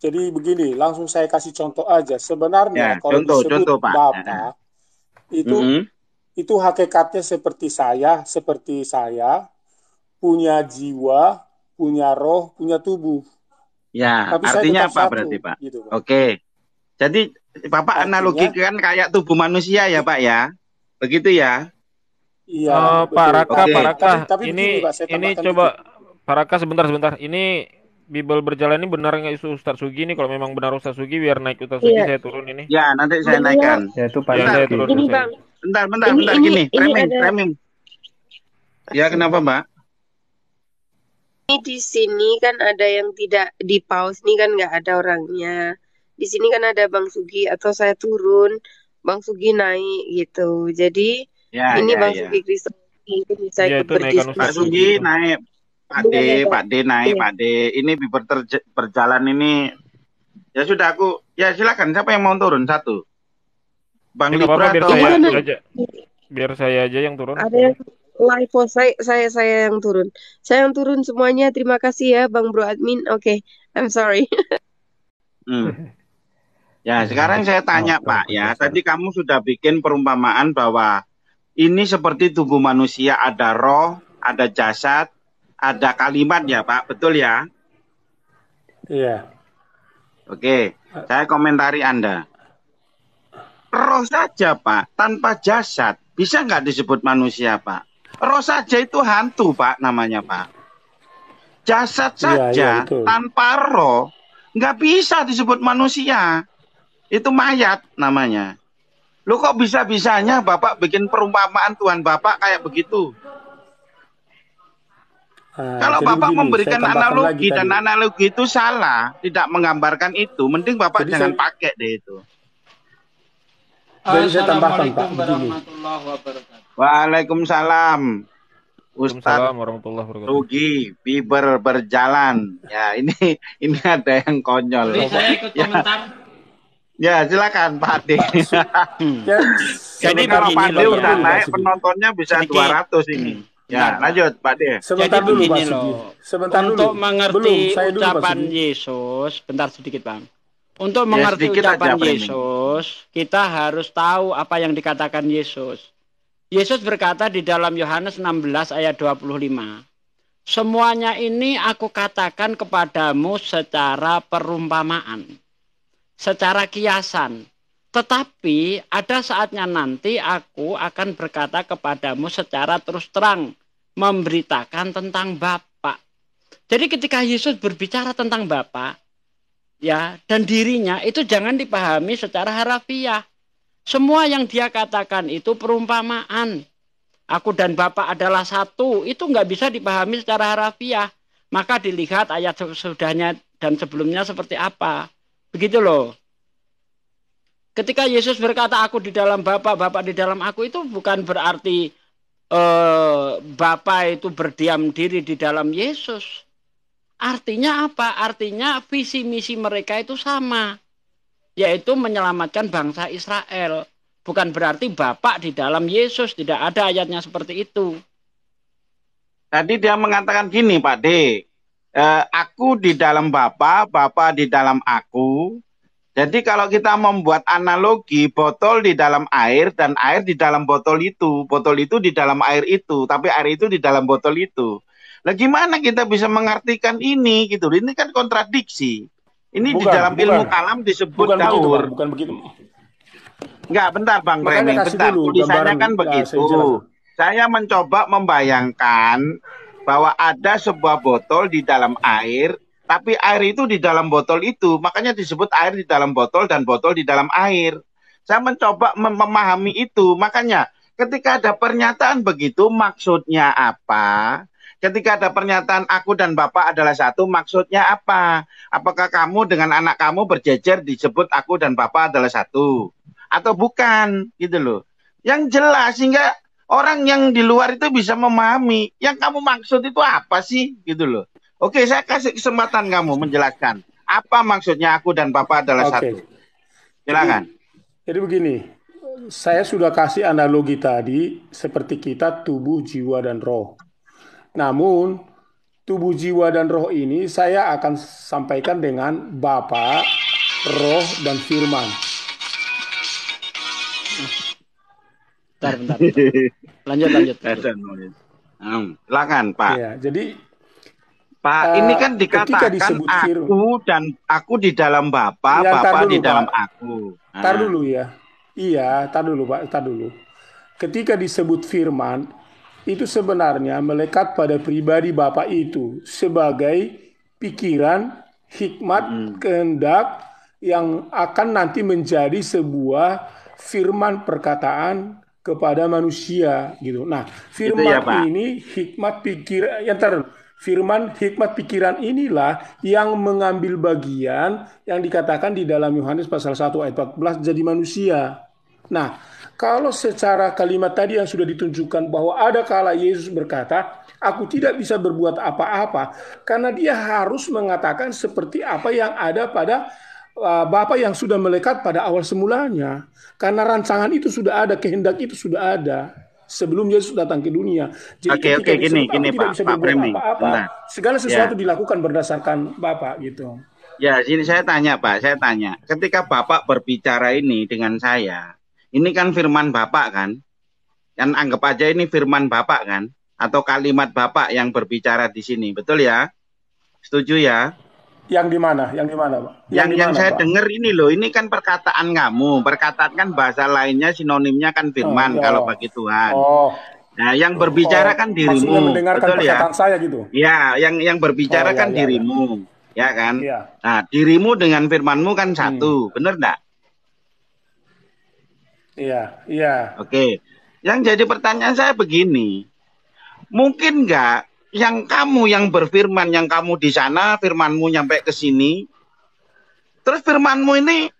Jadi begini, langsung saya kasih contoh aja. Sebenarnya kalau disebut Pak. Bapak, itu hakikatnya seperti saya, punya jiwa, punya roh, punya tubuh. Ya, tapi artinya apa berarti Pak? Gitu, Pak. Oke. Jadi Bapak analogikan kayak tubuh manusia ya Pak ya? Begitu ya? Iya. Pak Raka. Ini coba Pak Raka sebentar. Ini Bible berjalan ini benar nggak itu Ustadz Sugi nih? Kalau memang benar Ustadz Sugi, biar naik Ustadz Sugi, Iya, saya turun ini. Ya, nanti saya beliau naikkan. Ya itu Pak Ya, Bentar, saya Sugi. turun ini saya. Bang, bentar ini gini. ini ada Framing. Ya, kenapa, Mbak? ini di sini kan ada yang tidak di pause nih kan nggak ada orangnya. Di sini kan ada Bang Sugi atau saya turun, Bang Sugi naik gitu. Jadi Ya, ini Bang ya. Sugi Kristo mungkin bisa Ya, ikut itu naikkan Pak Ustadz berdiskusi. Sugi Sugi itu. naik, Pak D, Boleh, Bang. Pak D naik, Iya. Pak D. Ini Biber berjalan ini. Ya sudah ya silakan. Siapa yang mau turun? Satu. Bang Ini nggak apa-apa, Libra biar atau saya Pak D? aja. Biar saya aja yang turun. Ada yang live post saya yang turun. Saya yang turun semuanya. Terima kasih ya Bang Bro Admin. Oke, I'm sorry. Ya, sekarang saya tanya Pak ya. Tadi kamu sudah bikin perumpamaan bahwa ini seperti tubuh manusia, ada roh, ada jasad, ada kalimat ya Pak, betul ya? Iya. Oke, saya komentari Anda. Roh saja Pak, tanpa jasad, bisa nggak disebut manusia Pak? Roh saja itu hantu Pak, namanya Pak. Jasad saja betul. tanpa roh, nggak bisa disebut manusia. Itu mayat namanya. Lu kok bisa-bisanya Bapak bikin perumpamaan Tuhan Bapak kayak begitu? Kalau Jadi Bapak begini, memberikan saya tambahkan analogi lagi dan tadi. analogi itu salah, tidak menggambarkan itu, mending Bapak Jadi jangan saya- pakai deh itu. Jadi saya tambahkan Assalamualaikum Pak, begini. warahmatullahi wabarakatuh. Waalaikumsalam. Waalaikumsalam Ustadz warahmatullahi wabarakatuh. Rugi, Biber berjalan. Ya, ini ada yang konyol. Boleh saya ikut Ya. komentar? Ya, silakan Pak Ade. Ya, Jadi Kalau begini Pak Ade loh udah ya. naik, penontonnya bisa Sedikit. 200 ini. Ya, Bentar, Pak. lanjut Pak Ade. sebentar Jadi dulu Pak begini Sugi. loh. Sebentar Untuk dulu. mengerti Belum, saya dulu Pak ucapan Sugi. Yesus, bentar sedikit Bang. Untuk Ya, mengerti sedikit ucapan aja, framing. Yesus, kita harus tahu apa yang dikatakan Yesus. Yesus berkata di dalam Yohanes 16 ayat 25. Semuanya ini aku katakan kepadamu secara perumpamaan, secara kiasan. Tetapi ada saatnya nanti aku akan berkata kepadamu secara terus terang, memberitakan tentang Bapa. Jadi ketika Yesus berbicara tentang Bapa, ya, dan dirinya itu jangan dipahami secara harafiah. Semua yang dia katakan itu perumpamaan. Aku dan Bapa adalah satu. Itu nggak bisa dipahami secara harafiah. Maka dilihat ayat sesudahnya dan sebelumnya seperti apa. Begitu loh. Ketika Yesus berkata aku di dalam Bapa, Bapa di dalam aku, itu bukan berarti Bapa itu berdiam diri di dalam Yesus. Artinya apa? Artinya visi misi mereka itu sama. Yaitu menyelamatkan bangsa Israel. Bukan berarti Bapak di dalam Yesus. Tidak ada ayatnya seperti itu. Tadi dia mengatakan gini Pak D. Aku di dalam Bapa, Bapa di dalam aku. Jadi kalau kita membuat analogi botol di dalam air dan air di dalam botol itu di dalam air itu, tapi air itu di dalam botol itu. Nah gimana kita bisa mengartikan ini gitu? Ini kan kontradiksi. Ini di dalam ilmu kalam disebut daur. Bukan begitu. Enggak, bentar Bang Makanya Framing, kasih bentar. dulu Tulisannya gambaran, kan saya begitu. jelaskan. Saya mencoba membayangkan bahwa ada sebuah botol di dalam air, tapi air itu di dalam botol itu, makanya disebut air di dalam botol dan botol di dalam air. Saya mencoba memahami itu, makanya ketika ada pernyataan begitu, maksudnya apa? Ketika ada pernyataan aku dan Bapak adalah satu, maksudnya apa? Apakah kamu dengan anak kamu berjejer disebut aku dan Bapak adalah satu? Atau bukan? Gitu loh. Yang jelas, sehingga orang yang di luar itu bisa memahami, yang kamu maksud itu apa sih? Gitu loh. Oke, saya kasih kesempatan kamu menjelaskan. Apa maksudnya aku dan Bapak adalah satu? Silakan. Jadi begini, saya sudah kasih analogi tadi seperti kita tubuh, jiwa, dan roh. Namun, tubuh, jiwa, dan roh ini saya akan sampaikan dengan Bapa, Roh, dan Firman. Bentar. Lanjut. Silakan, Pak. Ya, jadi Pak, ini kan ketika dikatakan disebut aku dan aku di dalam Bapa, Ya, Bapa dulu, di dalam Pak. aku. Tar dulu ya. Iya, tar dulu Pak, tar dulu. Ketika disebut firman, itu sebenarnya melekat pada pribadi Bapak itu sebagai pikiran, hikmat, kehendak yang akan nanti menjadi sebuah firman perkataan kepada manusia gitu. Nah, Itu ya, firman Pak. ini hikmat pikiran firman hikmat pikiran inilah yang mengambil bagian yang dikatakan di dalam Yohanes pasal 1 ayat 14 jadi manusia. Nah, kalau secara kalimat tadi yang sudah ditunjukkan bahwa ada kala Yesus berkata, aku tidak bisa berbuat apa-apa, karena dia harus mengatakan seperti apa yang ada pada Bapa yang sudah melekat pada awal semulanya. Karena rancangan itu sudah ada, kehendak itu sudah ada sebelum Yesus datang ke dunia. Jadi ketika gini disebut aku tidak Pak, bisa Pak berbuat Framing. apa-apa, Bentar. segala Ya, sesuatu dilakukan berdasarkan Bapa gitu. ya, sini saya tanya, Pak. Saya tanya, ketika Bapak berbicara ini dengan saya, ini kan firman Bapak kan? Kan anggap aja ini firman Bapak kan? Atau kalimat Bapak yang berbicara di sini, betul ya? Setuju ya? Yang di mana? Yang di mana, Pak? Yang di mana, saya Pak? dengar ini loh, ini kan perkataan kamu. Perkataan kan bahasa lainnya sinonimnya kan firman kalau bagi Tuhan. Nah, yang berbicara kan maksudnya dirimu, mendengarkan betul ya? perkataan saya gitu. Ya, yang berbicara kan dirimu, ya kan? Iya. Nah, dirimu dengan firmanmu kan satu, bener enggak? Iya, iya. Oke. Yang jadi pertanyaan saya begini, mungkin enggak yang kamu yang berfirman, yang kamu di sana, firmanmu nyampe ke sini, terus firmanmu ini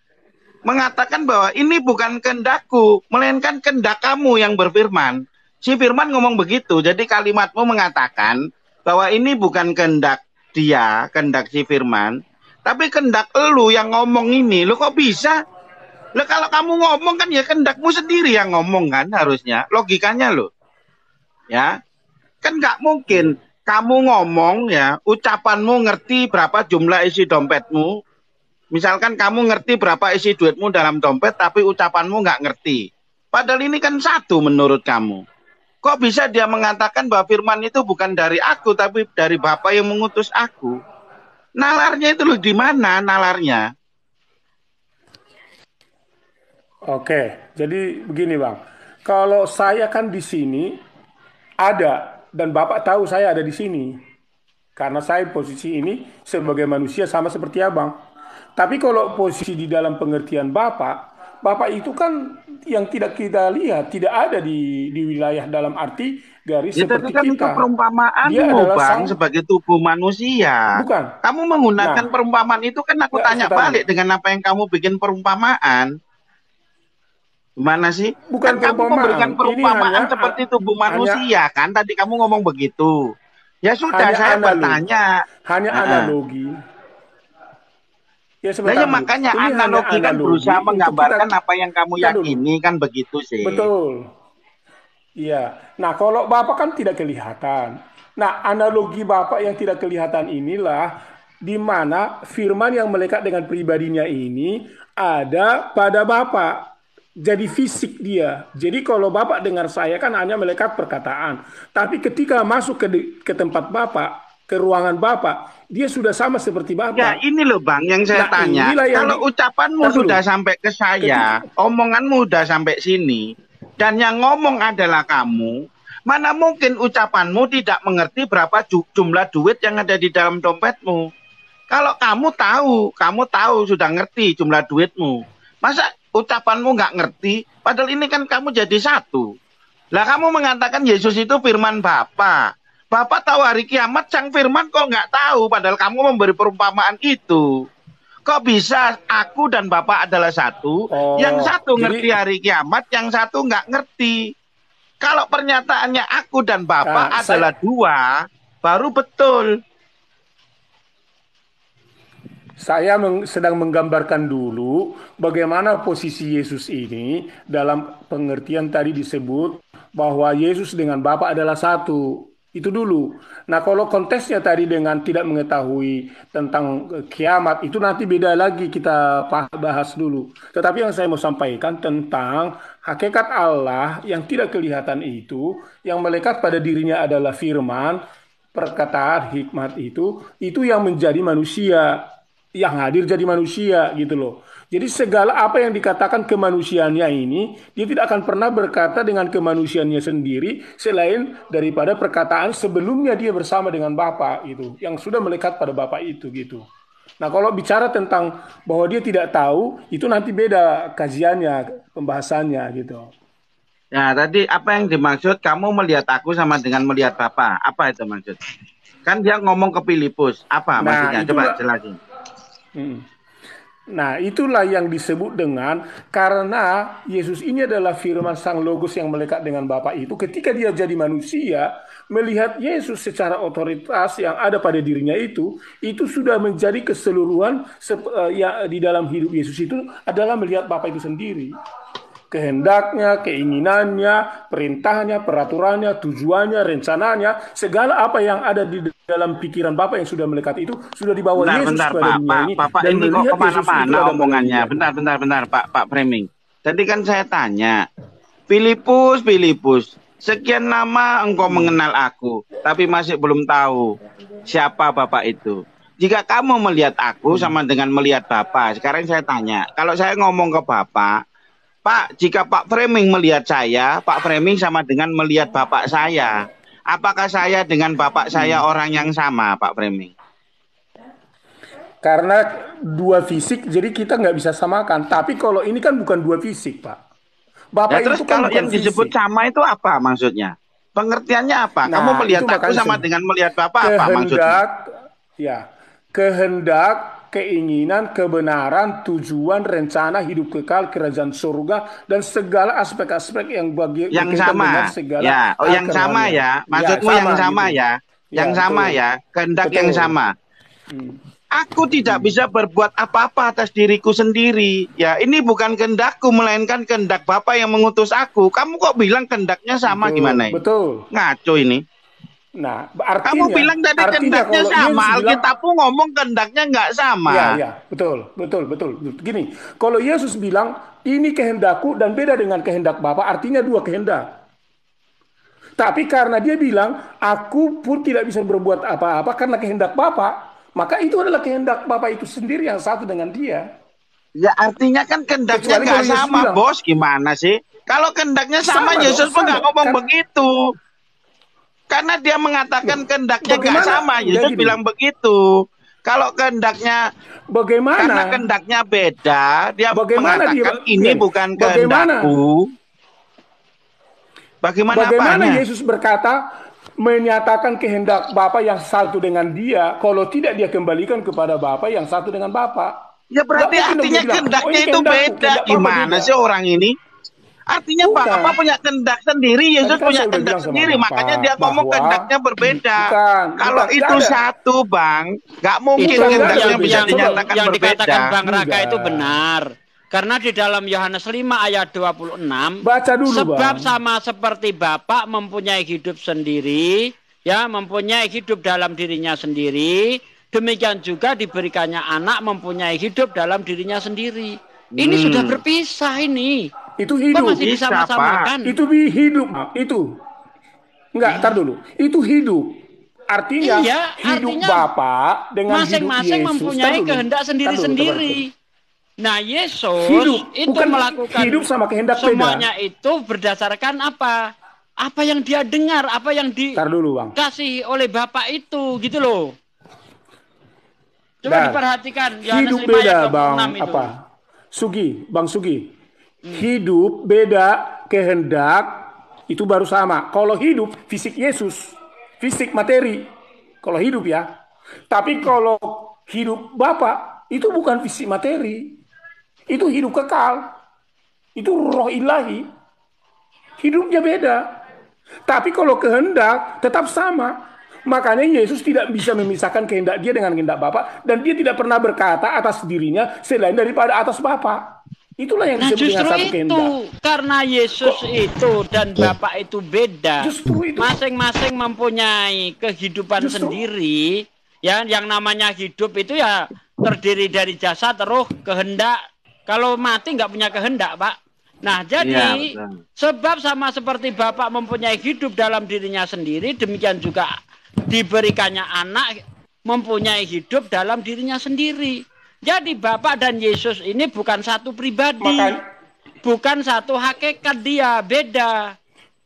mengatakan bahwa ini bukan kehendakku, melainkan kehendak kamu yang berfirman. Si firman ngomong begitu, jadi kalimatmu mengatakan bahwa ini bukan kehendak dia, kehendak si firman, tapi kehendak elu yang ngomong ini. Lo kok bisa? Lo kalau kamu ngomong kan ya kehendakmu sendiri yang ngomong kan harusnya, logikanya lo. Ya, kan nggak mungkin kamu ngomong ya, ucapanmu ngerti berapa jumlah isi dompetmu. Misalkan kamu ngerti berapa isi duitmu dalam dompet, tapi ucapanmu nggak ngerti. Padahal ini kan satu menurut kamu. Kok bisa dia mengatakan bahwa firman itu bukan dari aku, tapi dari Bapa yang mengutus aku? Nalarnya itu loh di mana nalarnya? Oke, jadi begini Bang. Kalau saya kan di sini ada, dan Bapak tahu saya ada di sini. Karena saya posisi ini sebagai manusia sama seperti Abang. Tapi kalau posisi di dalam pengertian Bapak itu kan yang tidak kita lihat, tidak ada di wilayah dalam arti garis Ya, seperti kan itu kita. perumpamaanmu, Bang, sebagai tubuh manusia. Bukan. Kamu menggunakan perumpamaan itu kan aku tanya balik dengan apa yang kamu bikin perumpamaan. Gimana sih? Bukan kan kamu memberikan perumpamaan hanya, seperti tubuh manusia, kan? Tadi kamu ngomong begitu. Ya sudah, saya bertanya. Hanya analogi. Ya, nah, ya makanya ini analogi kan berusaha menggambarkan apa yang kamu yakini kan begitu sih. Betul. Iya. Nah, kalau Bapak kan tidak kelihatan. Nah, analogi Bapak yang tidak kelihatan inilah di mana firman yang melekat dengan pribadinya ini ada pada Bapak. Jadi fisik dia. Jadi kalau Bapak dengar saya kan hanya melekat perkataan. Tapi ketika masuk ke tempat Bapak, ke ruangan Bapak, dia sudah sama seperti Bapak. Ya ini loh Bang yang saya tanya. Kalau ucapanmu sudah sampai ke saya, omonganmu sudah sampai sini, dan yang ngomong adalah kamu, mana mungkin ucapanmu tidak mengerti berapa jumlah duit yang ada di dalam dompetmu. Kalau kamu tahu sudah ngerti jumlah duitmu. Masa ucapanmu nggak ngerti? Padahal ini kan kamu jadi satu. Lah kamu mengatakan Yesus itu firman Bapa. Bapak tahu hari kiamat, sang firman kok nggak tahu, padahal kamu memberi perumpamaan itu. Kok bisa aku dan Bapak adalah satu, yang satu ngerti hari kiamat, yang satu nggak ngerti. Kalau pernyataannya aku dan Bapak adalah dua, baru betul. Saya sedang menggambarkan dulu bagaimana posisi Yesus ini dalam pengertian tadi disebut bahwa Yesus dengan Bapa adalah satu. Itu dulu. Nah, kalau konteksnya tadi dengan tidak mengetahui tentang kiamat, itu nanti beda lagi kita bahas dulu. Tetapi yang saya mau sampaikan tentang hakikat Allah yang tidak kelihatan itu, yang melekat pada dirinya adalah firman, perkataan, hikmat itu yang menjadi manusia. yang hadir jadi manusia gitu loh. Jadi segala apa yang dikatakan kemanusiaannya ini, dia tidak akan pernah berkata dengan kemanusiaannya sendiri selain daripada perkataan sebelumnya dia bersama dengan Bapa itu, yang sudah melekat pada Bapa itu gitu. Nah, kalau bicara tentang bahwa dia tidak tahu, itu nanti beda kajiannya, pembahasannya gitu. Ya, tadi apa yang dimaksud kamu melihat aku sama dengan melihat Bapa? Apa itu maksud? Kan dia ngomong ke Filipus. Apa maksudnya? Coba jelasin. Nah, itulah yang disebut dengan karena Yesus ini adalah firman Sang Logos yang melekat dengan Bapa itu. Ketika dia jadi manusia, melihat Yesus secara otoritas yang ada pada dirinya itu sudah menjadi keseluruhan di dalam hidup Yesus itu adalah melihat Bapa itu sendiri. Kehendaknya, keinginannya, perintahnya, peraturannya, tujuannya, rencananya, segala apa yang ada di dalam pikiran Bapak yang sudah melekat itu sudah dibawa Yesus pada dunia ini. Pak, dan ini kok kemana-mana omongannya. Bentar, Pak Framing. Tadi kan saya tanya, Filipus, sekian lama engkau mengenal aku, tapi masih belum tahu siapa Bapak itu. Jika kamu melihat aku sama dengan melihat Bapak, sekarang saya tanya, kalau saya ngomong ke Bapak, Pak, jika Pak Framing melihat saya, Pak Framing sama dengan melihat Bapak saya. Apakah saya dengan Bapak saya orang yang sama, Pak Framing? Karena dua fisik, jadi kita nggak bisa samakan. Tapi kalau ini kan bukan dua fisik, Pak. Bapak ya, terus itu kan kalau yang disebut fisik. Sama itu apa maksudnya? Pengertiannya apa? Nah, kamu melihat aku sama dengan melihat Bapak apa maksudnya? Ya, kehendak, keinginan, kebenaran, tujuan, rencana hidup kekal, kerajaan surga, dan segala aspek-aspek yang yang sama. Ya, yang sama ya. Maksudmu ya, yang sama gitu. Yang sama ya, kehendak yang sama. Aku tidak bisa berbuat apa-apa atas diriku sendiri. Ya, ini bukan kehendakku, melainkan kehendak Bapa yang mengutus aku. Kamu kok bilang kehendaknya sama gimana? Betul. Ngaco ini. Nah, artinya, kamu bilang tadi kehendaknya sama, Alkitabmu ngomong kehendaknya nggak sama. Ya, betul. Gini, kalau Yesus bilang ini kehendakku dan beda dengan kehendak Bapa, artinya dua kehendak. Tapi karena dia bilang aku pun tidak bisa berbuat apa-apa karena kehendak Bapa, maka itu adalah kehendak Bapa itu sendiri yang satu dengan dia. Ya artinya kan kehendaknya nggak sama, bilang, bos. Gimana sih? Kalau kehendaknya sama Yesus pun nggak ngomong begitu. Karena dia mengatakan kehendaknya nggak sama, Yesus bilang begitu. Kalau kehendaknya karena kehendaknya beda, dia mengatakan ini bukan kehendakku. Bagaimana Yesus berkata menyatakan kehendak Bapa yang satu dengan dia, kalau tidak dia kembalikan kepada Bapa yang satu dengan Bapa? Ya berarti artinya kehendaknya itu beda. Gimana sih orang ini? Artinya Bapak punya kehendak sendiri, Yesus punya kehendak sendiri, makanya dia ngomong kehendaknya berbeda. Kalau itu satu, Bang, nggak mungkin kehendaknya bisa dinyatakan yang berbeda. Yang dikatakan Bang Raka itu benar. Karena di dalam Yohanes 5 ayat 26, baca dulu, sebab Bang. sama seperti Bapak mempunyai hidup sendiri, ya, mempunyai hidup dalam dirinya sendiri, demikian juga diberikannya anak mempunyai hidup dalam dirinya sendiri. Ini sudah berpisah ini. Itu hidup. Kok masih disama-samakan? Itu hidup. Itu. Enggak, tar dulu. Itu hidup. Artinya hidup Bapa dengan masing-masing mempunyai kehendak sendiri-sendiri. Nah, Yesus itu melakukan hidup sama kehendak semuanya beda. itu berdasarkan apa? Apa yang dia dengar, apa yang dikasih oleh Bapak itu, gitu loh. Coba diperhatikan hidup beda, Bang. Itu. Apa? Bang Sugi. Hidup beda, kehendak itu baru sama. Kalau hidup fisik Yesus, fisik materi. Kalau hidup ya. Tapi kalau hidup Bapa itu bukan fisik materi. Itu hidup kekal. Itu roh ilahi. Hidupnya beda. Tapi kalau kehendak tetap sama. Makanya Yesus tidak bisa memisahkan kehendak dia dengan kehendak Bapa, dan dia tidak pernah berkata atas dirinya selain daripada atas Bapa. Itulah yang disebut dengan satu kehendak. Karena Yesus itu dan Bapa itu beda. Masing-masing mempunyai kehidupan sendiri. Ya, yang namanya hidup itu ya terdiri dari jasad, roh, kehendak. Kalau mati nggak punya kehendak, Pak. Nah, jadi sebab sama seperti Bapak mempunyai hidup dalam dirinya sendiri, demikian juga diberikannya anak mempunyai hidup dalam dirinya sendiri. Jadi Bapa dan Yesus ini bukan satu pribadi. Bukan satu hakikat, dia beda.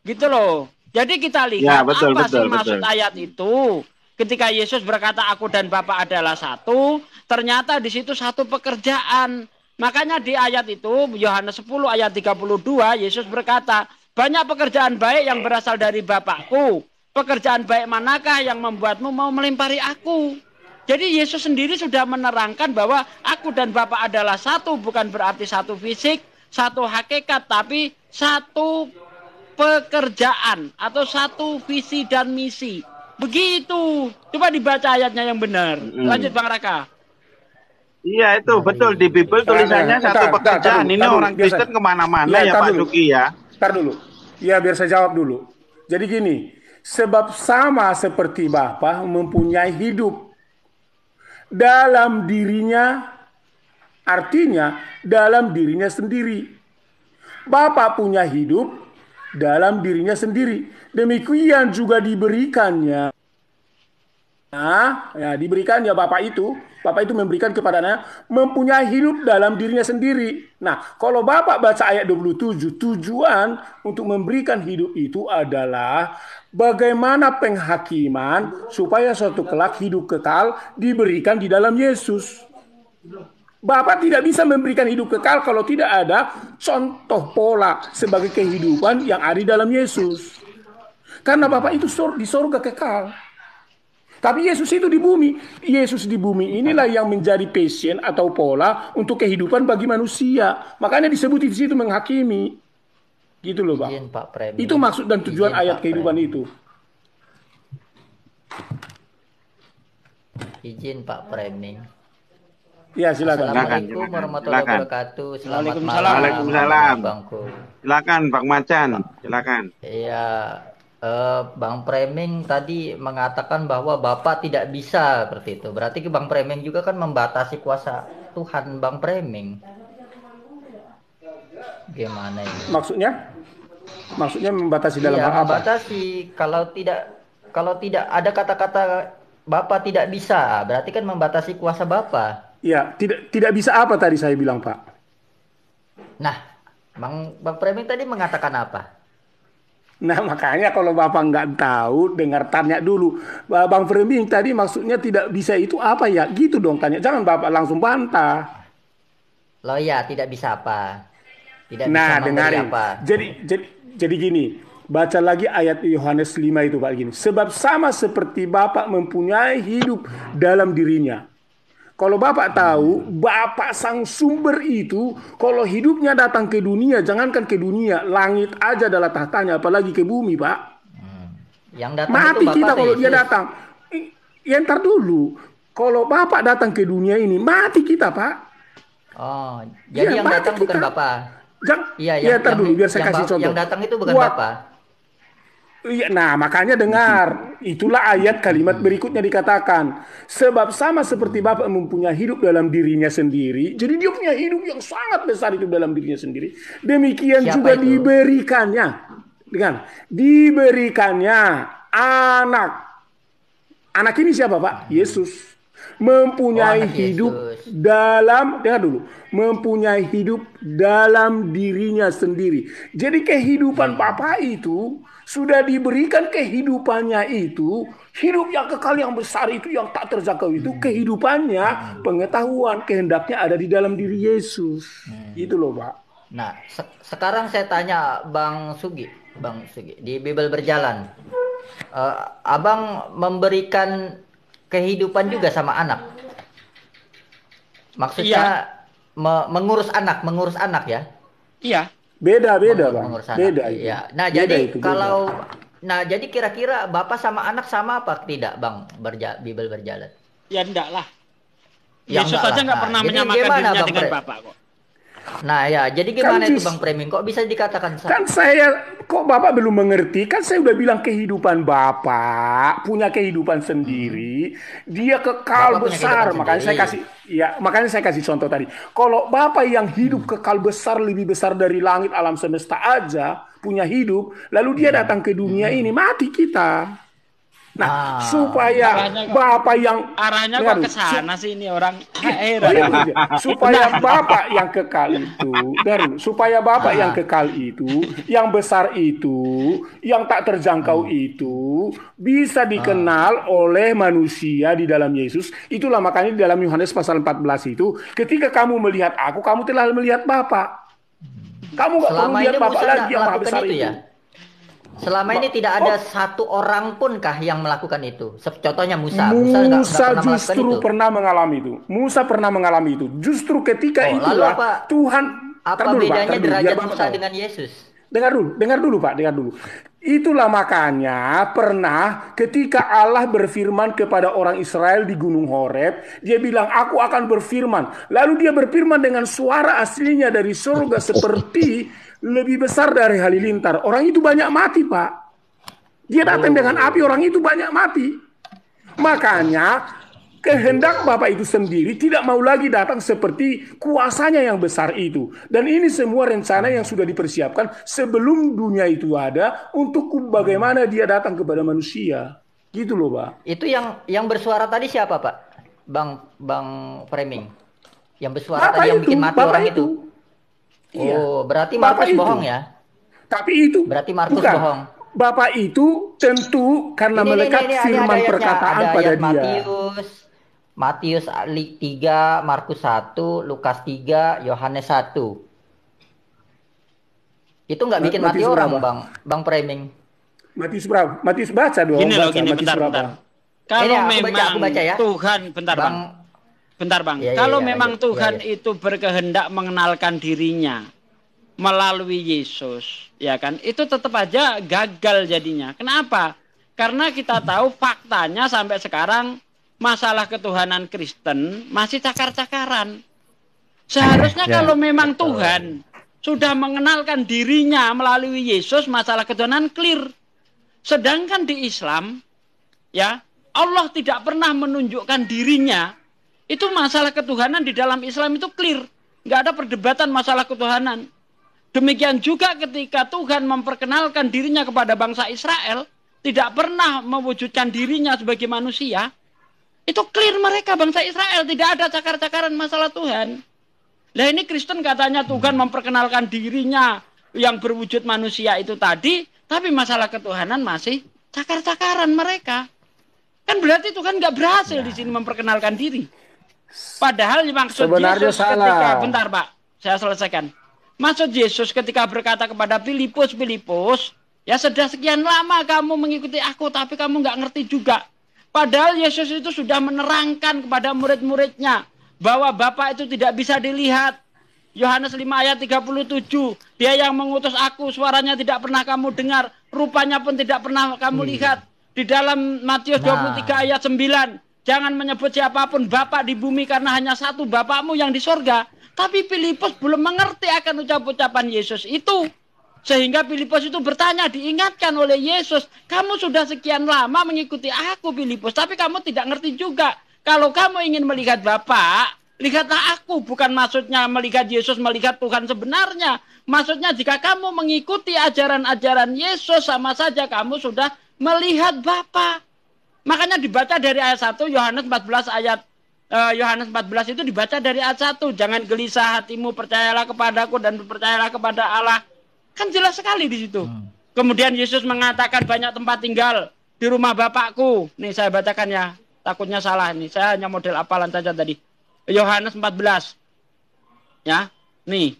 Gitu loh. Jadi kita lihat apa sih maksud ayat itu. Ketika Yesus berkata aku dan Bapa adalah satu, ternyata di situ satu pekerjaan. Makanya di ayat itu Yohanes 10 ayat 32 Yesus berkata, banyak pekerjaan baik yang berasal dari Bapakku. Pekerjaan baik manakah yang membuatmu mau melempari aku? Jadi Yesus sendiri sudah menerangkan bahwa aku dan Bapa adalah satu, bukan berarti satu fisik, satu hakikat, tapi satu pekerjaan atau satu visi dan misi. Begitu. Coba dibaca ayatnya yang benar. Lanjut Bang Raka. Iya itu betul di Bible tulisannya satu pekerjaan. Ini orang Kristen kemana-mana ya Pak Duki ya. Ntar dulu. Ya biar saya jawab dulu. Jadi gini, sebab sama seperti Bapa mempunyai hidup dalam dirinya, artinya dalam dirinya sendiri. Bapa punya hidup dalam dirinya sendiri. Demikian juga diberikannya. Diberikannya Bapa itu memberikan kepadanya mempunyai hidup dalam dirinya sendiri. Nah, kalau Bapak baca ayat 27, tujuan untuk memberikan hidup itu adalah bagaimana penghakiman supaya suatu kelak hidup kekal diberikan di dalam Yesus. Bapak tidak bisa memberikan hidup kekal kalau tidak ada contoh pola sebagai kehidupan yang ada di dalam Yesus. Karena Bapak itu di surga kekal. Tapi Yesus itu di bumi. Yesus di bumi inilah yang menjadi passion atau pola untuk kehidupan bagi manusia. Makanya disebut di situ menghakimi. Gitu loh, Bang. Itu maksud dan tujuan ayat kehidupan itu. Izin Pak Framing. Ya, silakan. Assalamualaikum warahmatullahi wabarakatuh. Selamat malam. Waalaikumsalam. Silakan Bang Macan. Silakan. Iya. Bang Framing tadi mengatakan bahwa Bapak tidak bisa seperti itu. Berarti Bang Framing juga kan membatasi kuasa Tuhan Bang Framing. Gimana ini? Maksudnya membatasi dalam hal apa? Membatasi kalau tidak ada kata-kata Bapak tidak bisa, berarti kan membatasi kuasa Bapak. Ya, tidak bisa apa tadi saya bilang, Pak? Nah, Bang Framing tadi mengatakan apa? Nah, makanya kalau Bapak nggak tahu, tanya dulu. Bang Framing tadi maksudnya tidak bisa itu apa ya? Gitu dong tanya. Jangan Bapak langsung bantah. Loh ya, tidak bisa apa? Tidak nah, bisa dengarin. Apa? Jadi gini, baca lagi ayat Yohanes 5 itu Pak gini. Sebab sama seperti Bapak mempunyai hidup dalam dirinya. Kalau Bapak tahu, Bapak sang sumber itu, kalau hidupnya datang ke dunia, jangankan ke dunia, langit aja adalah tahtanya, apalagi ke bumi, Pak. Yang datang mati itu kita kalau Yesus. Dia datang. Ya ntar dulu, kalau Bapak datang ke dunia ini, mati kita, Pak. Oh, jadi yang datang bukan Bapak. Iya, ntar dulu, biar saya kasih contoh. Yang datang itu bukan Bapak. Iya, nah makanya dengar, itulah ayat kalimat berikutnya dikatakan, sebab sama seperti Bapa mempunyai hidup dalam dirinya sendiri, jadi dia punya hidup yang sangat besar itu dalam dirinya sendiri, demikian Siapa juga itu? diberikannya anak ini siapa Pak? Yesus mempunyai hidup mempunyai hidup dalam dirinya sendiri. Jadi kehidupan Bapa itu sudah diberikan kehidupannya itu, hidup yang kekal yang besar itu yang tak terjangkau itu, kehidupannya, pengetahuan, kehendaknya ada di dalam diri Yesus. Itu loh, Pak. Nah, sekarang saya tanya Bang Sugi, di Bible Berjalan, Abang memberikan kehidupan juga sama anak. Maksudnya mengurus anak ya? Iya. Beda, Pak. Beda itu. Ya. Nah, jadi jadi kira-kira Bapak sama anak sama apa tidak, Bang? Bible Berjalan. Ya enggak lah. Yesus saja enggak pernah menyamakan dirinya dengan Bapak kok. Nah ya, jadi gimana itu Bang Framing? Kok bisa dikatakan sama? Kan kok Bapak belum mengerti? Kan saya udah bilang kehidupan Bapak punya kehidupan sendiri, dia kekal besar. Makanya saya kasih contoh tadi. Kalau Bapak yang hidup kekal besar, lebih besar dari langit alam semesta aja punya hidup, lalu dia datang ke dunia ini, mati kita. Nah, supaya Bapak yang arahnya kok ke sana sih ini orang supaya Bapak yang kekal itu, supaya Bapak yang kekal itu, yang besar itu, yang tak terjangkau itu bisa dikenal oleh manusia di dalam Yesus. Itulah makanya di dalam Yohanes pasal 14 itu, ketika kamu melihat aku, kamu telah melihat Bapa. Kamu nggak perlu lihat Bapa lagi yang maha besar itu. Ya? Selama ini tidak ada satu orang pun kah yang melakukan itu? Contohnya Musa. Musa justru pernah mengalami itu. Musa pernah mengalami itu. Justru ketika itulah Tuhan. Apa bedanya derajat Musa dengan Yesus? Dengar dulu Pak. Itulah makanya pernah ketika Allah berfirman kepada orang Israel di Gunung Horeb, dia bilang, aku akan berfirman. Lalu dia berfirman dengan suara aslinya dari surga seperti lebih besar dari halilintar. Orang itu banyak mati, Pak. Dia datang dengan api, orang itu banyak mati. Makanya kehendak Bapak itu sendiri tidak mau lagi datang seperti kuasanya yang besar itu. Dan ini semua rencana yang sudah dipersiapkan sebelum dunia itu ada untuk bagaimana dia datang kepada manusia. Gitu loh, Pak. Itu yang bersuara tadi siapa, Pak? Bang Framing. Yang bersuara Bapak tadi yang itu, bikin mati Bapak orang itu. Oh, berarti Markus bohong ya? Tapi itu berarti Markus bukan. bohong. Bapak itu tentu karena melekat firman perkataan ada pada ayat dia. Matius 3, Markus 1, Lukas 3, Yohanes 1. Itu nggak bikin mati orang, Bang Framing. Matius berapa? Matius baca dong. Gini loh, bentar. Kalau memang aku baca ya. Tuhan, bentar Bang. Ya, kalau memang Tuhan itu berkehendak mengenalkan dirinya melalui Yesus, ya kan? Itu tetap aja gagal jadinya. Kenapa? Karena kita tahu faktanya sampai sekarang masalah ketuhanan Kristen masih cakar-cakaran. Seharusnya kalau memang Tuhan sudah mengenalkan dirinya melalui Yesus, masalah ketuhanan clear. Sedangkan di Islam, ya, Allah tidak pernah menunjukkan dirinya. Itu masalah ketuhanan di dalam Islam itu clear. Nggak ada perdebatan masalah ketuhanan. Demikian juga ketika Tuhan memperkenalkan dirinya kepada bangsa Israel, tidak pernah mewujudkan dirinya sebagai manusia. Itu clear mereka bangsa Israel. Tidak ada cakar-cakaran masalah Tuhan. Nah ini Kristen katanya Tuhan memperkenalkan dirinya yang berwujud manusia itu tadi. Tapi masalah ketuhanan masih cakar-cakaran mereka. Kan berarti Tuhan nggak berhasil di sini memperkenalkan diri. Padahal maksud sebenarnya Yesus ketika, bentar Pak, saya selesaikan. Maksud Yesus ketika berkata kepada Filipus, ya sudah sekian lama kamu mengikuti aku, tapi kamu nggak ngerti juga. Padahal Yesus itu sudah menerangkan kepada murid-muridnya bahwa Bapa itu tidak bisa dilihat. Yohanes 5 ayat 37, dia yang mengutus aku, suaranya tidak pernah kamu dengar, rupanya pun tidak pernah kamu lihat. Di dalam Matius 23 ayat 9, jangan menyebut siapapun Bapa di bumi karena hanya satu Bapakmu yang di sorga. Tapi Filipus belum mengerti akan ucapan Yesus itu. Sehingga Filipus itu bertanya, diingatkan oleh Yesus, kamu sudah sekian lama mengikuti aku Filipus, tapi kamu tidak ngerti juga. Kalau kamu ingin melihat Bapa, lihatlah aku. Bukan maksudnya melihat Yesus, melihat Tuhan sebenarnya. Maksudnya jika kamu mengikuti ajaran-ajaran Yesus, sama saja kamu sudah melihat Bapa. Makanya dibaca dari ayat 1 Yohanes 14 ayat Yohanes 14 itu dibaca dari ayat 1. Jangan gelisah hatimu, percayalah kepadaku dan percayalah kepada Allah. Kan jelas sekali di situ. Kemudian Yesus mengatakan banyak tempat tinggal di rumah Bapakku. Nih saya bacakan ya, takutnya salah nih. Saya hanya model hafalan saja tadi. Yohanes 14. Ya, nih.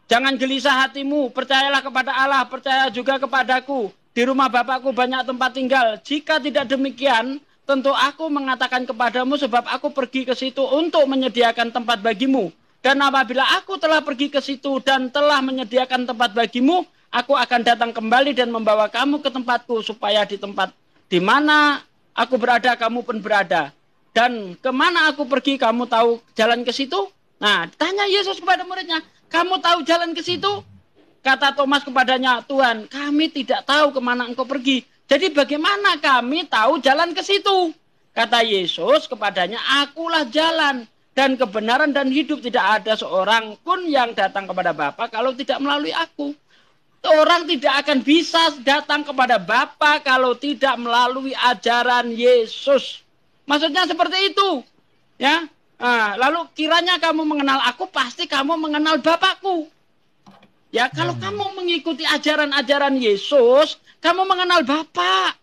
Jangan gelisah hatimu, percayalah kepada Allah, percaya juga kepadaku. Di rumah Bapakku banyak tempat tinggal. Jika tidak demikian, tentu aku mengatakan kepadamu sebab aku pergi ke situ untuk menyediakan tempat bagimu. Dan apabila aku telah pergi ke situ dan telah menyediakan tempat bagimu, aku akan datang kembali dan membawa kamu ke tempatku supaya di tempat di mana aku berada, kamu pun berada. Dan kemana aku pergi, kamu tahu jalan ke situ? Nah, tanya Yesus kepada muridnya, kamu tahu jalan ke situ? Kata Thomas kepadanya, Tuhan, kami tidak tahu kemana engkau pergi. Jadi bagaimana kami tahu jalan ke situ? Kata Yesus kepadanya, akulah jalan dan kebenaran dan hidup. Tidak ada seorang pun yang datang kepada Bapa kalau tidak melalui aku. Orang tidak akan bisa datang kepada Bapa kalau tidak melalui ajaran Yesus. Maksudnya seperti itu. Ya. Nah, lalu kiranya kamu mengenal aku, pasti kamu mengenal Bapakku. Ya, kalau kamu mengikuti ajaran-ajaran Yesus, kamu mengenal Bapa.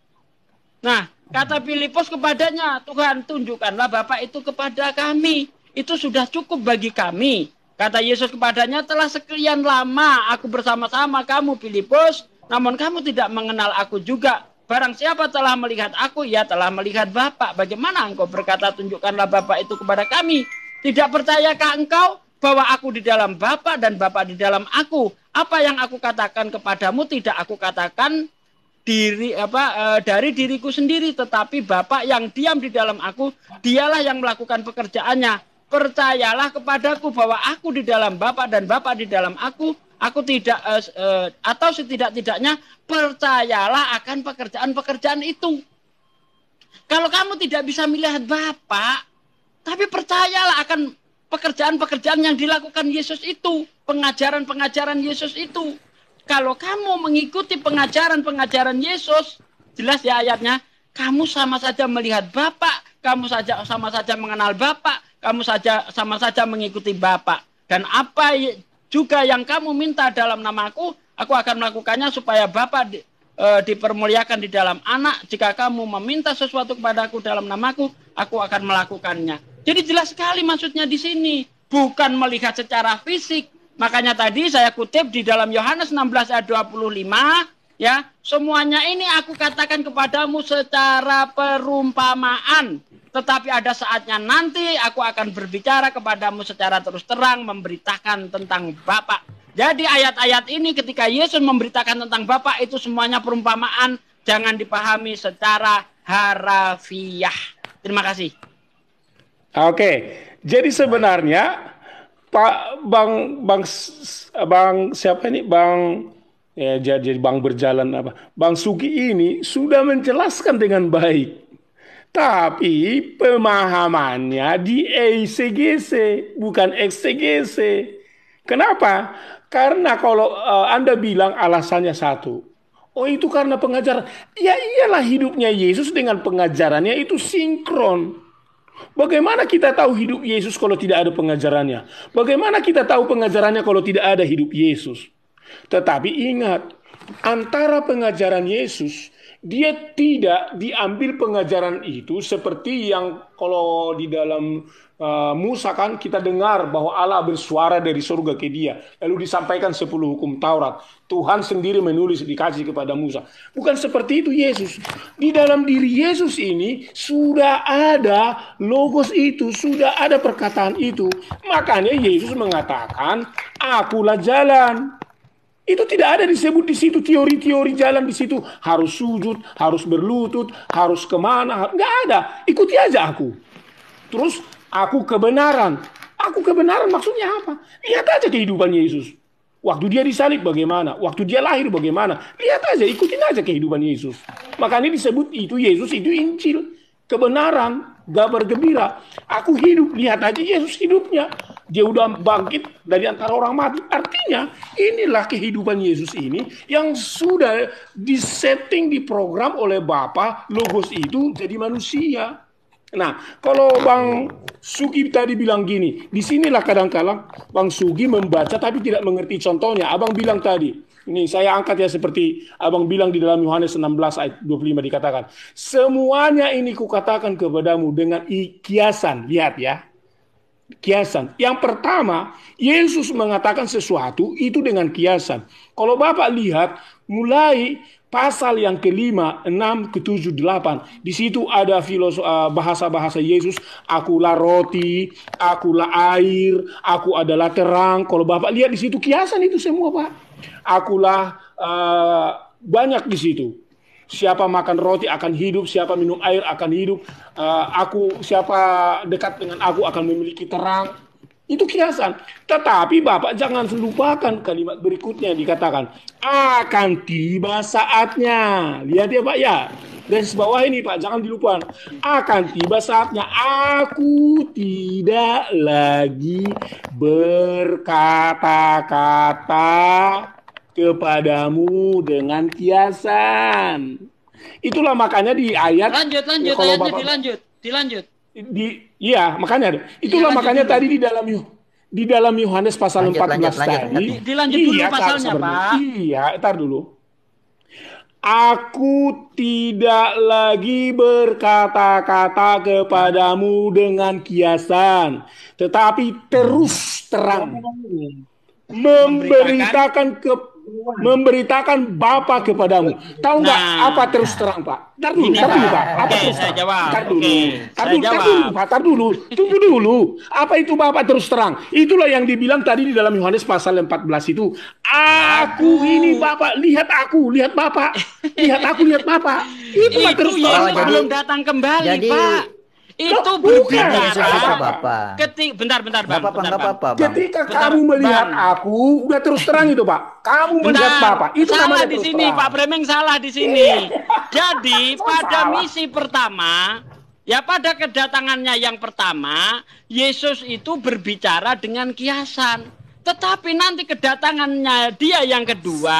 Nah, kata Filipus kepadanya, Tuhan tunjukkanlah Bapa itu kepada kami. Itu sudah cukup bagi kami. Kata Yesus kepadanya, telah sekian lama aku bersama-sama kamu Filipus, namun kamu tidak mengenal aku juga. Barang siapa telah melihat aku, ia telah melihat Bapa. Bagaimana engkau berkata, tunjukkanlah Bapa itu kepada kami? Tidak percayakah engkau bahwa aku di dalam Bapa dan Bapa di dalam aku? Apa yang aku katakan kepadamu tidak aku katakan dari diriku sendiri, tetapi Bapa yang diam di dalam aku, dialah yang melakukan pekerjaannya. Percayalah kepadaku bahwa aku di dalam Bapa dan Bapa di dalam aku tidak atau setidak-tidaknya percayalah akan pekerjaan-pekerjaan itu. Kalau kamu tidak bisa melihat Bapa, tapi percayalah akan pekerjaan-pekerjaan yang dilakukan Yesus itu, pengajaran-pengajaran Yesus itu. Kalau kamu mengikuti pengajaran-pengajaran Yesus, jelas ya ayatnya, kamu sama saja melihat Bapa, kamu sama saja mengenal Bapa, kamu sama saja mengikuti Bapa. Dan apa juga yang kamu minta dalam namaku, aku akan melakukannya supaya Bapa dipermuliakan di dalam Anak. Jika kamu meminta sesuatu kepadaku dalam namaku, aku akan melakukannya. Jadi jelas sekali maksudnya di sini, bukan melihat secara fisik. Makanya tadi saya kutip di dalam Yohanes 16 ayat 25, ya, semuanya ini aku katakan kepadamu secara perumpamaan. Tetapi ada saatnya nanti aku akan berbicara kepadamu secara terus terang, memberitakan tentang Bapa. Jadi ayat-ayat ini ketika Yesus memberitakan tentang Bapa itu semuanya perumpamaan, jangan dipahami secara harafiah. Terima kasih. Oke, jadi sebenarnya Pak Bang siapa ini jadi Bang berjalan Bang Sugi ini sudah menjelaskan dengan baik. Tapi pemahamannya di ECGC, bukan XCGC. Kenapa? Karena kalau Anda bilang alasannya satu. Oh itu karena pengajaran. Ya iyalah hidupnya Yesus dengan pengajarannya itu sinkron. Bagaimana kita tahu hidup Yesus kalau tidak ada pengajarannya? Bagaimana kita tahu pengajarannya kalau tidak ada hidup Yesus? Tetapi ingat, antara pengajaran Yesus, dia tidak diambil pengajaran itu seperti yang kalau di dalam Musa kan kita dengar bahwa Allah bersuara dari surga ke dia. Lalu disampaikan 10 hukum Taurat. Tuhan sendiri menulis dikasih kepada Musa. Bukan seperti itu Yesus. Di dalam diri Yesus ini sudah ada logos itu, sudah ada perkataan itu. Makanya Yesus mengatakan, akulah jalan. Itu tidak ada disebut di situ teori-teori jalan di situ harus sujud, harus berlutut, harus kemana, nggak ada. Ikuti aja aku. Terus aku kebenaran. Aku kebenaran maksudnya apa? Lihat aja kehidupan Yesus. Waktu dia disalib bagaimana? Waktu dia lahir bagaimana? Lihat aja, ikutin aja kehidupan Yesus. Makanya disebut itu Yesus itu Injil. Kebenaran, kabar gembira. Aku hidup, lihat aja Yesus hidupnya. Dia udah bangkit dari antara orang mati. Artinya inilah kehidupan Yesus ini yang sudah disetting, diprogram oleh Bapa, logos itu jadi manusia. Nah, kalau Bang Sugi tadi bilang gini, disinilah kadang-kadang Bang Sugi membaca tapi tidak mengerti contohnya. Abang bilang tadi, ini saya angkat ya seperti Abang bilang di dalam Yohanes 16 ayat 25 dikatakan, semuanya ini kukatakan kepadamu dengan kiasan. Lihat ya, kiasan. Yang pertama, Yesus mengatakan sesuatu itu dengan kiasan. Kalau Bapak lihat, mulai pasal yang ke-5, 6, ke-7, 8. Di situ ada bahasa-bahasa Yesus. Akulah roti, akulah air, aku adalah terang. Kalau Bapak lihat di situ kiasan itu semua, Pak. Akulah banyak di situ. Siapa makan roti akan hidup, siapa minum air akan hidup. Siapa dekat dengan aku akan memiliki terang. Itu kiasan. Tetapi Bapak jangan lupakan kalimat berikutnya yang dikatakan. Akan tiba saatnya. Lihat ya Pak ya. Garis bawah ini Pak, jangan dilupakan. Akan tiba saatnya. Aku tidak lagi berkata-kata kepadamu dengan kiasan. Itulah makanya di ayat Lanjut, kalau ayatnya Bapak dilanjut. iya, makanya itulah Iya, makanya lanjut tadi di dalam Yohanes pasal Lanjut, 14 lanjut. tadi. Dilanjut dulu Iya, Kak, pasalnya, sabar dulu. Pak. Iya, ntar dulu. Aku tidak lagi berkata-kata kepadamu dengan kiasan, tetapi terus terang memberitakan Bapa kepadamu. Tahu nggak apa terus terang, Pak? Tar dulu, Pak. Apa terus terang? Tar dulu. Tunggu dulu. Apa itu Bapa terus terang? Itulah yang dibilang tadi di dalam Yohanes pasal 14 itu. Aku ini Bapa, lihat aku, lihat Bapa. Lihat aku, lihat Bapa. Itulah terus terang. Yesus belum datang kembali, jadi, Pak. Itu berbicara. Bentar, Bang. Ketika kamu melihat aku, udah terus terang itu, Pak. Kamu melihat Bapak. Itu salah di sini, Pak Bremeng salah di sini. Jadi pada misi pertama, ya pada kedatangannya yang pertama, Yesus itu berbicara dengan kiasan. Tetapi nanti kedatangannya dia yang kedua,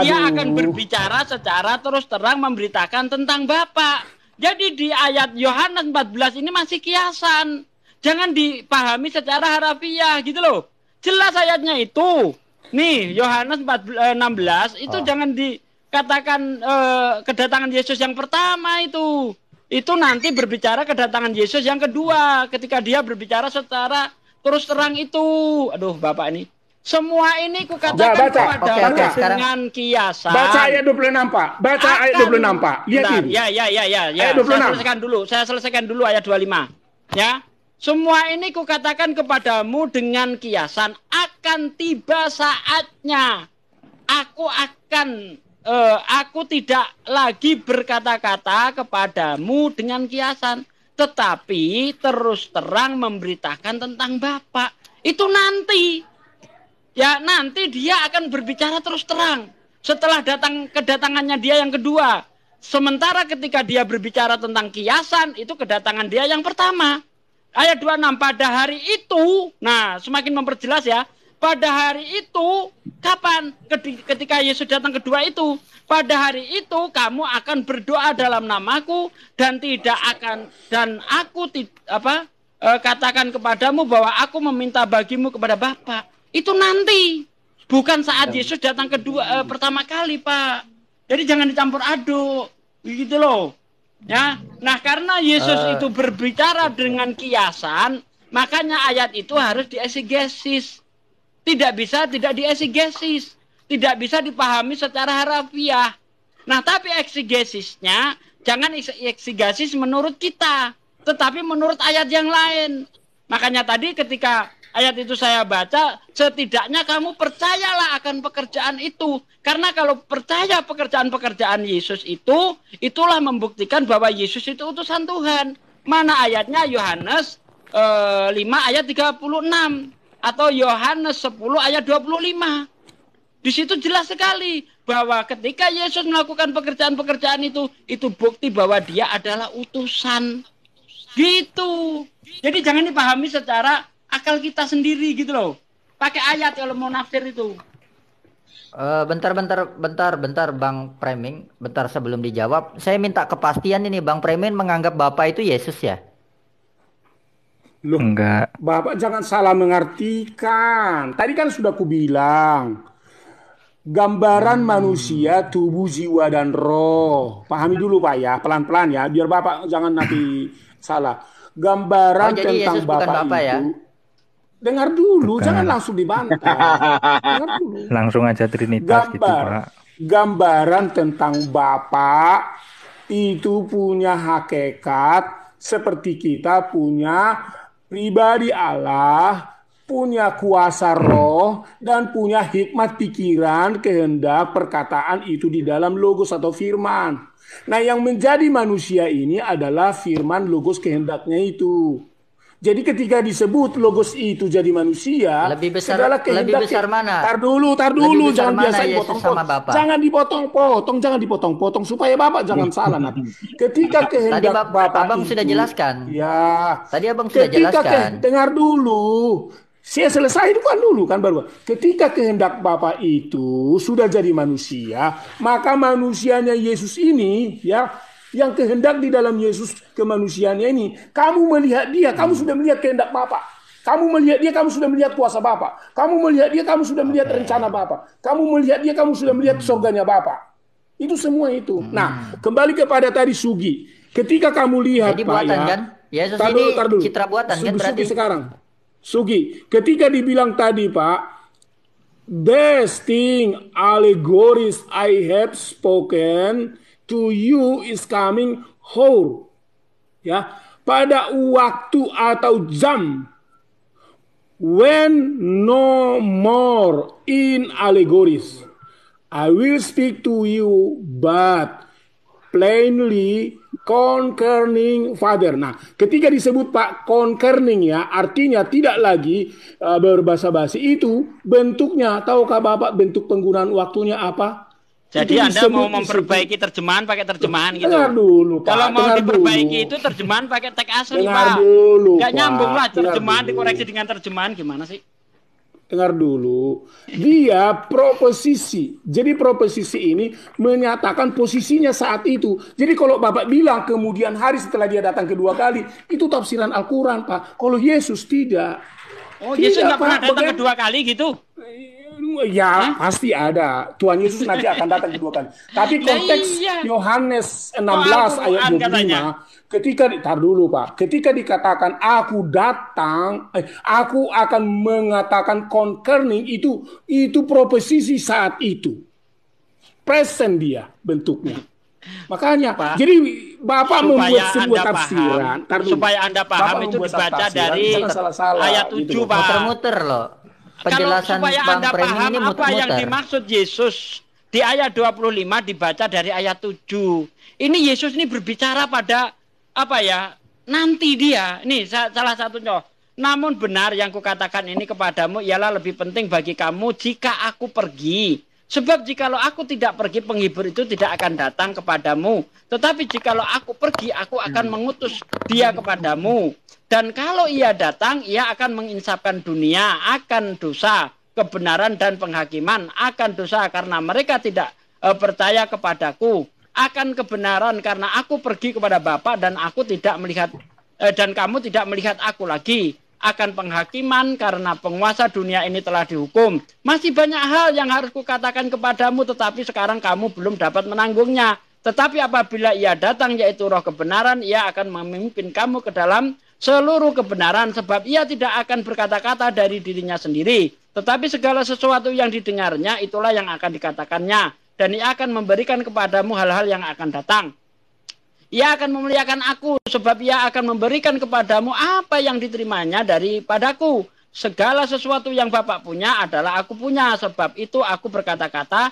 dia akan berbicara secara terus terang memberitakan tentang Bapa. Jadi di ayat Yohanes 14 ini masih kiasan. Jangan dipahami secara harafiah gitu loh. Jelas ayatnya itu. Nih, Yohanes 16 itu jangan dikatakan kedatangan Yesus yang pertama itu. Itu nanti berbicara kedatangan Yesus yang kedua ketika dia berbicara secara terus terang itu. Aduh, Bapak ini. Semua ini kukatakan kepada dengan kiasan. Baca ayat 26, Pak. Baca ayat 26, Pak. Lihat ini. Ya. Ayat 26. Saya selesaikan dulu ayat 25. Ya. Semua ini kukatakan kepadamu dengan kiasan, akan tiba saatnya. Aku tidak lagi berkata-kata kepadamu dengan kiasan, tetapi terus terang memberitakan tentang Bapa. Itu nanti. Ya, nanti dia akan berbicara terus terang. Setelah kedatangannya dia yang kedua. Sementara ketika dia berbicara tentang kiasan, itu kedatangan dia yang pertama. Ayat 26, pada hari itu, nah semakin memperjelas ya. Pada hari itu, kapan? Ketika Yesus datang kedua itu. Pada hari itu, kamu akan berdoa dalam namaku, dan aku katakan kepadamu bahwa aku meminta bagimu kepada Bapa. Itu nanti, bukan saat Yesus datang pertama kali, Pak. Jadi jangan dicampur aduk, gitu loh. Ya, nah karena Yesus itu berbicara dengan kiasan, makanya ayat itu harus dieksegesis. Tidak bisa tidak dieksegesis, tidak bisa dipahami secara harafiah. Nah, tapi eksegesisnya jangan eksegesis menurut kita, tetapi menurut ayat yang lain. Makanya tadi ketika ayat itu saya baca, setidaknya kamu percayalah akan pekerjaan itu. Karena kalau percaya pekerjaan-pekerjaan Yesus itu, itulah membuktikan bahwa Yesus itu utusan Tuhan. Mana ayatnya? Yohanes 5 ayat 36. Atau Yohanes 10 ayat 25. Di situ jelas sekali bahwa ketika Yesus melakukan pekerjaan-pekerjaan itu bukti bahwa dia adalah utusan. Gitu. Jadi jangan dipahami secara akal kita sendiri gitu loh. Pakai ayat kalau mau nafsir itu. Bentar Bang Preming. Bentar sebelum dijawab, saya minta kepastian ini, Bang Preming menganggap Bapak itu Yesus ya? Loh, enggak. Bapak jangan salah mengartikan. Tadi kan sudah kubilang. Gambaran manusia, tubuh, jiwa, dan roh. Pahami dulu Pak ya, pelan-pelan ya. Biar Bapak jangan nanti salah. Gambaran jadi tentang Yesus bukan Bapak itu. ya? Dengar dulu, jangan langsung dibantah. Dengar dulu. Langsung aja Trinitas gitu Pak. Gambaran tentang Bapak itu punya hakikat seperti kita punya pribadi Allah, punya kuasa roh, dan punya hikmat pikiran, kehendak, perkataan itu di dalam logos atau firman. Nah, yang menjadi manusia ini adalah firman logos kehendaknya itu. Jadi ketika disebut logos itu jadi manusia, lebih besar mana? Tar dulu, jangan biasa dipotong-potong. Jangan dipotong-potong supaya Bapak jangan salah nanti. Ketika kehendak Bapak Abang itu, sudah jelaskan. Ya. Tadi Abang sudah jelaskan. Dengar dulu. Saya selesai itu kan dulu kan baru. Ketika kehendak Bapa itu sudah jadi manusia, maka manusianya Yesus ini ya, yang kehendak di dalam Yesus kemanusiaannya ini, kamu melihat dia, kamu sudah melihat kehendak Bapa. Kamu melihat dia, kamu sudah melihat kuasa Bapa. Kamu melihat dia, kamu sudah melihat rencana Bapa. Kamu melihat dia, kamu sudah melihat surganya Bapa. Itu semua itu. Nah, kembali kepada tadi Sugi. Ketika kamu lihat Jadi Pak buatan ya, kan? Yesus ini citra buatan kan berarti? Sugi sekarang. Sugi, ketika dibilang tadi Pak, these thing allegories I have spoken to you is coming whole. Ya, pada waktu atau jam when no more in allegories I will speak to you but plainly concerning Father. Nah, ketika disebut Pak concerning ya, artinya tidak lagi berbahasa basi, itu bentuknya. Tahukah Bapak bentuk penggunaan waktunya apa? Jadi Anda mau memperbaiki terjemahan pakai terjemahan gitu. Dengar dulu, Pak. Kalau mau diperbaiki itu terjemahan pakai teks asli, Pak. Nggak nyambung lah terjemahan dikoreksi dengan terjemahan, gimana sih? Dengar dulu, dia proposisi. Jadi proposisi ini menyatakan posisinya saat itu. Jadi kalau Bapak bilang kemudian hari setelah dia datang kedua kali, itu tafsiran Al-Quran, Pak. Kalau Yesus tidak. Oh, Yesus nggak pernah datang kedua kali gitu? Ya, pasti ada. Tuhan Yesus nanti akan datang kedua kali. Tapi konteks Yohanes 16 ayat 25, ketika dulu Pak, ketika dikatakan aku datang, aku akan mengatakan concerning, itu proposisi saat itu. Present dia bentuknya. Makanya, Pak, jadi Bapak membuat sebuah tafsiran. Supaya Anda paham itu dibaca dari ayat 7, Pak. Muter-muter loh. Penjelasan supaya Bang Anda Premi paham ini apa muter-muter. yang dimaksud Yesus di ayat 25 dibaca dari ayat 7. Ini Yesus ini berbicara pada apa ya? Nanti dia. Ini salah satu contoh. Namun benar yang kukatakan ini kepadamu ialah lebih penting bagi kamu jika aku pergi. Sebab jikalau aku tidak pergi, penghibur itu tidak akan datang kepadamu. Tetapi jikalau aku pergi, aku akan mengutus dia kepadamu. Dan kalau ia datang, ia akan menginsafkan dunia akan dosa, kebenaran dan penghakiman akan dosa karena mereka tidak percaya kepadaku, akan kebenaran karena aku pergi kepada Bapa dan aku tidak melihat dan kamu tidak melihat aku lagi, akan penghakiman karena penguasa dunia ini telah dihukum. Masih banyak hal yang harus kukatakan kepadamu, tetapi sekarang kamu belum dapat menanggungnya. Tetapi apabila ia datang, yaitu Roh kebenaran, ia akan memimpin kamu ke dalam seluruh kebenaran, sebab ia tidak akan berkata-kata dari dirinya sendiri, tetapi segala sesuatu yang didengarnya itulah yang akan dikatakannya, dan ia akan memberikan kepadamu hal-hal yang akan datang. Ia akan memuliakan aku, sebab ia akan memberikan kepadamu apa yang diterimanya daripadaku. Segala sesuatu yang Bapa punya adalah aku punya, sebab itu aku berkata,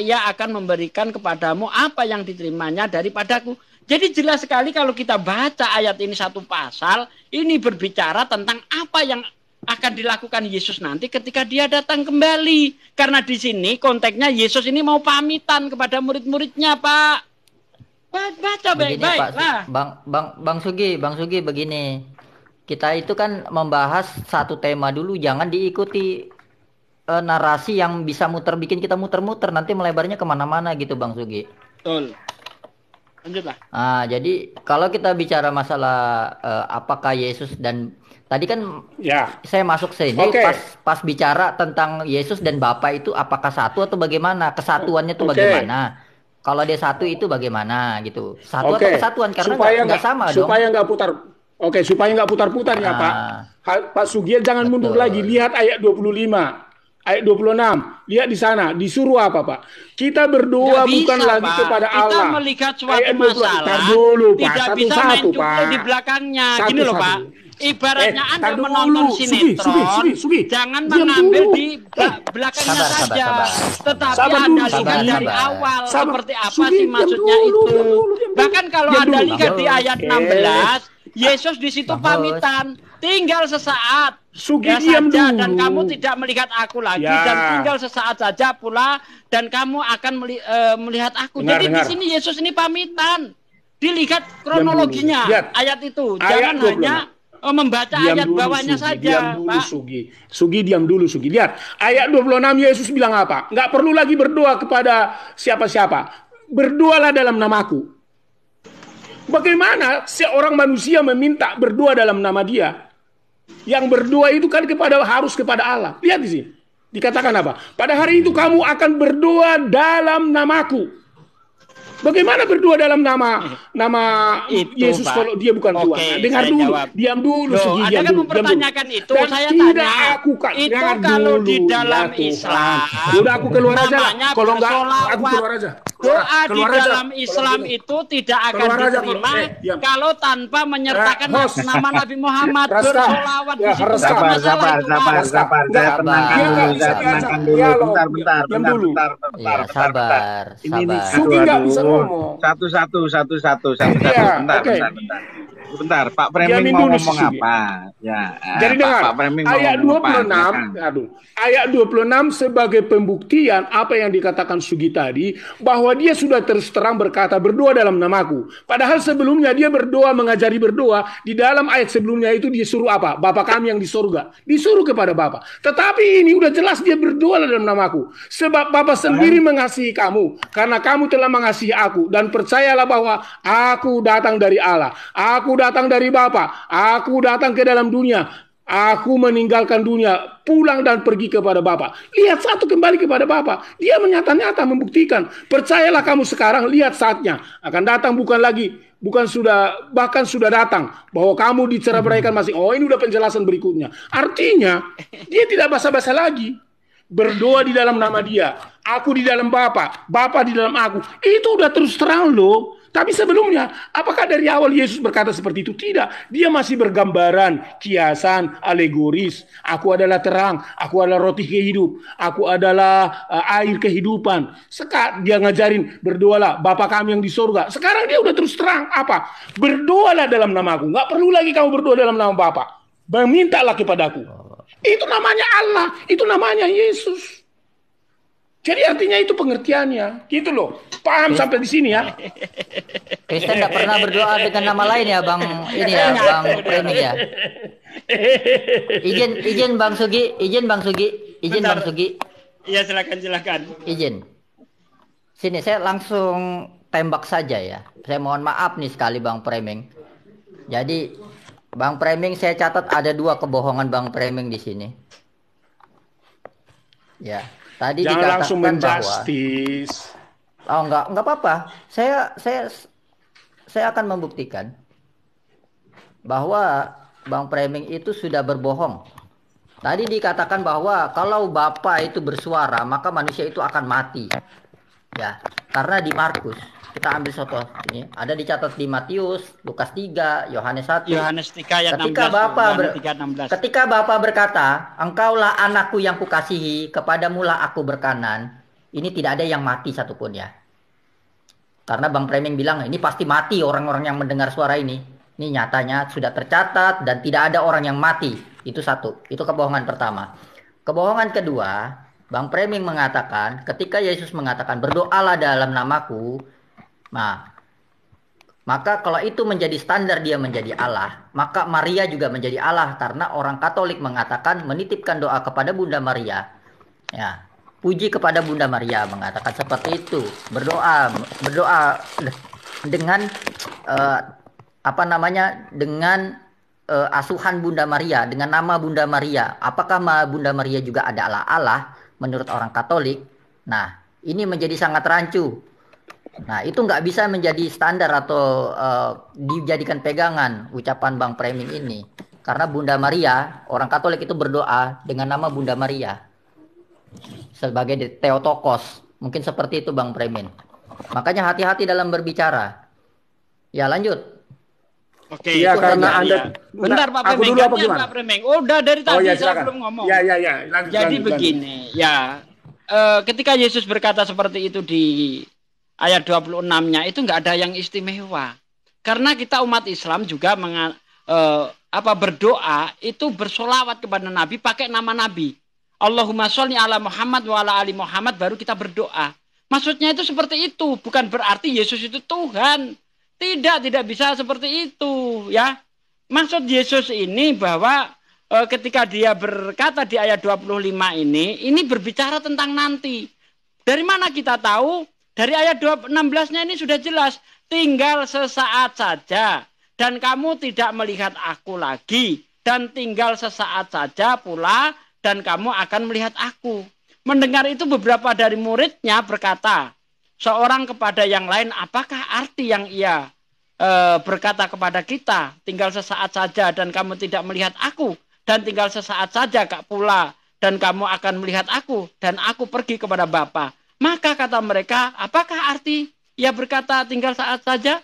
ia akan memberikan kepadamu apa yang diterimanya daripadaku. Jadi jelas sekali kalau kita baca ayat ini satu pasal, ini berbicara tentang apa yang akan dilakukan Yesus nanti ketika dia datang kembali. Karena di sini konteksnya Yesus ini mau pamitan kepada murid-muridnya, Pak. Baca baik-baik lah. Bang Sugi begini. Kita itu kan membahas satu tema dulu, jangan diikuti narasi yang bisa bikin kita muter-muter, nanti melebarnya kemana-mana gitu, Bang Sugi. Betul. Lanjutlah. Nah, jadi kalau kita bicara masalah apakah Yesus dan tadi kan saya masuk sini pas bicara tentang Yesus dan Bapa itu apakah satu atau bagaimana, kesatuannya itu bagaimana? Kalau dia satu itu bagaimana gitu? Satu atau kesatuan karena nggak sama dong. Supaya nggak putar. Supaya nggak putar-putar ya Pak. Pak Sugiel jangan mundur lagi. Lihat ayat 25. Ayat 26, lihat di sana, disuruh apa Pak? Kita berdoa bukan lagi kepada Allah. Kita melihat suatu masalah, tidak bisa main cukup di belakangnya. Gini loh Pak, ibaratnya Anda menonton sinetron, jangan mengambil di belakangnya saja. Tetapi Anda lihat dari awal, seperti apa sih maksudnya itu. Bahkan kalau Anda lihat di ayat 16, Yesus di situ pamitan, tinggal sesaat. Saja dan kamu tidak melihat aku lagi dan tinggal sesaat saja pula dan kamu akan melihat aku. Jadi di sini Yesus ini pamitan. Dilihat kronologinya ayat itu. Jangan hanya membaca Diam ayat dulu, bawahnya Sugi. saja, Diam dulu, Pak. Sugi. Sugi, diam dulu, Sugi. Lihat, ayat 26 Yesus bilang apa? Nggak perlu lagi berdoa kepada siapa-siapa. Berdoalah dalam namaku. Bagaimana seorang manusia meminta berdoa dalam nama dia? Yang berdoa itu kan harus kepada Allah. Lihat di sini. Dikatakan apa? Pada hari itu kamu akan berdoa dalam namaku. Bagaimana berdoa dalam nama Itu, Yesus Pak. kalau dia bukan Tuhan? Nah, dengar saya dulu, jawab. diam dulu, Loh, Sugi, Anda diam kan dulu. mempertanyakan itu, Dan saya tidak tanya. aku kan, Itu dengar kalau dulu, di dalam ya Tuhan. Islam, Udah aku keluar aja lah. namanya Kalau enggak, bersolawat. aku keluar aja. Doa di Keluar aja. dalam Islam Kalau itu tidak akan Keluar aja, diterima diam. kalau tanpa menyertakan host. nama Nabi Muhammad, Raska. bersolawat Ya, di situ. Raska. Bukan masalah Sabar, itu, sabar, Pak. sabar. Enggak, Saya tenangkan dia dulu, nggak bisa saya tenangkan dulu. dialog. Bentar. Diam dulu. Ya, sabar, Ini sabar. Sugi nggak bisa aduh. ngomong. Satu. Iya, Bentar. oke. Bentar, Pak Preming Diamin mau dulu, ngomong Sugi. apa? Ya, Jadi dengar, Pak Preming mau ayat ngomong apa? 26, Silakan. ayat 26 sebagai pembuktian apa yang dikatakan Sugi tadi, bahwa dia sudah terus terang berkata berdoa dalam namaku. Padahal sebelumnya dia berdoa, mengajari berdoa, di dalam ayat sebelumnya itu dia suruh apa? Bapa kami yang di surga. Disuruh kepada Bapa. Tetapi ini udah jelas dia berdoa dalam namaku. Sebab Bapa sendiri mengasihi kamu, karena kamu telah mengasihi aku, dan percayalah bahwa aku datang dari Allah. Aku datang dari Bapa. Aku datang ke dalam dunia. Aku meninggalkan dunia, pulang dan pergi kepada Bapa. Lihat, satu kembali kepada Bapa. Dia menyata-nyata membuktikan. Percayalah kamu sekarang, lihat saatnya akan datang, bahkan sudah datang, bahwa kamu diceraikan masing. Oh, ini udah penjelasan berikutnya. Artinya dia tidak basa-basa lagi. Berdoa di dalam nama dia. Aku di dalam Bapa, Bapa di dalam aku. Itu udah terus terang loh. Tapi sebelumnya, apakah dari awal Yesus berkata seperti itu? Tidak. Dia masih bergambaran, kiasan, alegoris. Aku adalah terang, aku adalah roti kehidup, aku adalah air kehidupan. Sekarang dia ngajarin, berdoalah Bapa kami yang di surga. Sekarang dia udah terus terang, apa? Berdoalah dalam namaku. Nggak perlu lagi kamu berdoa dalam nama Bapa. Memintalah kepadaku. Itu namanya Allah, itu namanya Yesus. Jadi artinya itu pengertiannya, gitu loh. Paham sampai di sini ya? Kristen tidak pernah berdoa dengan nama lain ya, Bang. Ini ya, Bang Preming ya. Izin Bang Sugi. Iya, silakan. Izin. Sini saya langsung tembak saja ya. Saya mohon maaf nih sekali Bang Preming. Jadi Bang Preming saya catat ada 2 kebohongan Bang Preming di sini. Ya. Tadi jangan langsung dikatakan menjustis. Bahwa enggak apa-apa. Saya akan membuktikan bahwa Bang Preming itu sudah berbohong. Tadi dikatakan bahwa kalau Bapa itu bersuara, maka manusia itu akan mati. Ya, karena di Markus, kita ambil contoh ini, ada dicatat di Matius, Lukas 3, Yohanes 1. Yohanes 3 ayat 16. Ketika Bapa berkata, engkaulah anakku yang kukasihi, kepadamulah aku berkenan. Ini tidak ada yang mati satupun ya. Karena Bang Preming bilang, ini pasti mati orang-orang yang mendengar suara ini. Ini nyatanya sudah tercatat dan tidak ada orang yang mati. Itu satu. Itu kebohongan pertama. Kebohongan kedua, Bang Preming mengatakan, ketika Yesus mengatakan, berdoalah dalam namaku, nah, maka kalau itu menjadi standar dia menjadi Allah, maka Maria juga menjadi Allah. Karena orang Katolik mengatakan menitipkan doa kepada Bunda Maria. Ya, puji kepada Bunda Maria, mengatakan seperti itu. Berdoa dengan dengan asuhan Bunda Maria, dengan nama Bunda Maria. Apakah Bunda Maria juga adalah Allah menurut orang Katolik? Nah, ini menjadi sangat rancu. Nah, itu nggak bisa menjadi standar atau dijadikan pegangan ucapan Bang Preming ini. Karena Bunda Maria, orang Katolik itu berdoa dengan nama Bunda Maria. Sebagai Theotokos. Mungkin seperti itu Bang Preming. Makanya hati-hati dalam berbicara. Ya, lanjut. Oke, ya karena Anda bentar Pak Preming, Pak Preming. Udah dari tadi saya belum ngomong. Ya. Jadi begini, ya. Ketika Yesus berkata seperti itu di ayat 26-nya itu nggak ada yang istimewa. Karena kita umat Islam juga berdoa itu bersolawat kepada Nabi pakai nama Nabi. Allahumma sholli ala Muhammad wa ala ali Muhammad, baru kita berdoa. Maksudnya itu seperti itu, bukan berarti Yesus itu Tuhan. Tidak bisa seperti itu, ya. Maksud Yesus ini bahwa ketika dia berkata di ayat 25 ini berbicara tentang nanti. Dari mana kita tahu? Dari ayat 16-nya ini sudah jelas. Tinggal sesaat saja dan kamu tidak melihat aku lagi. Dan tinggal sesaat saja pula dan kamu akan melihat aku. Mendengar itu beberapa dari muridnya berkata, seorang kepada yang lain, apakah arti yang ia berkata kepada kita, tinggal sesaat saja dan kamu tidak melihat aku, dan tinggal sesaat saja kak pula dan kamu akan melihat aku, dan aku pergi kepada Bapa. Maka kata mereka, apakah arti ia berkata tinggal saat saja?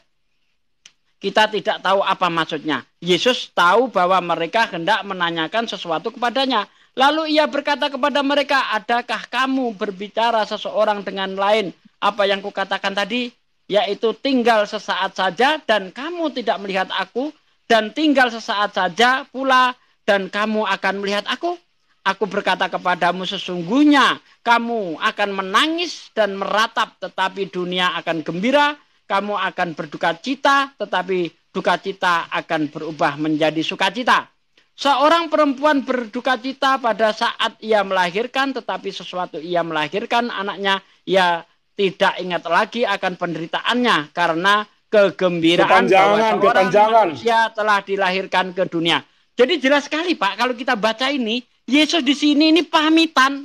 Kita tidak tahu apa maksudnya. Yesus tahu bahwa mereka hendak menanyakan sesuatu kepadanya. Lalu ia berkata kepada mereka, adakah kamu berbicara seseorang dengan lain apa yang kukatakan tadi? Yaitu tinggal sesaat saja dan kamu tidak melihat aku, dan tinggal sesaat saja pula dan kamu akan melihat aku. Aku berkata kepadamu, sesungguhnya kamu akan menangis dan meratap, tetapi dunia akan gembira. Kamu akan berduka cita, tetapi duka cita akan berubah menjadi sukacita. Seorang perempuan berduka cita pada saat ia melahirkan, tetapi sesuatu ia melahirkan anaknya, ia tidak ingat lagi akan penderitaannya karena kegembiraan bahwa seorang manusia telah dilahirkan ke dunia. Jadi jelas sekali Pak, kalau kita baca ini, Yesus di sini ini pamitan,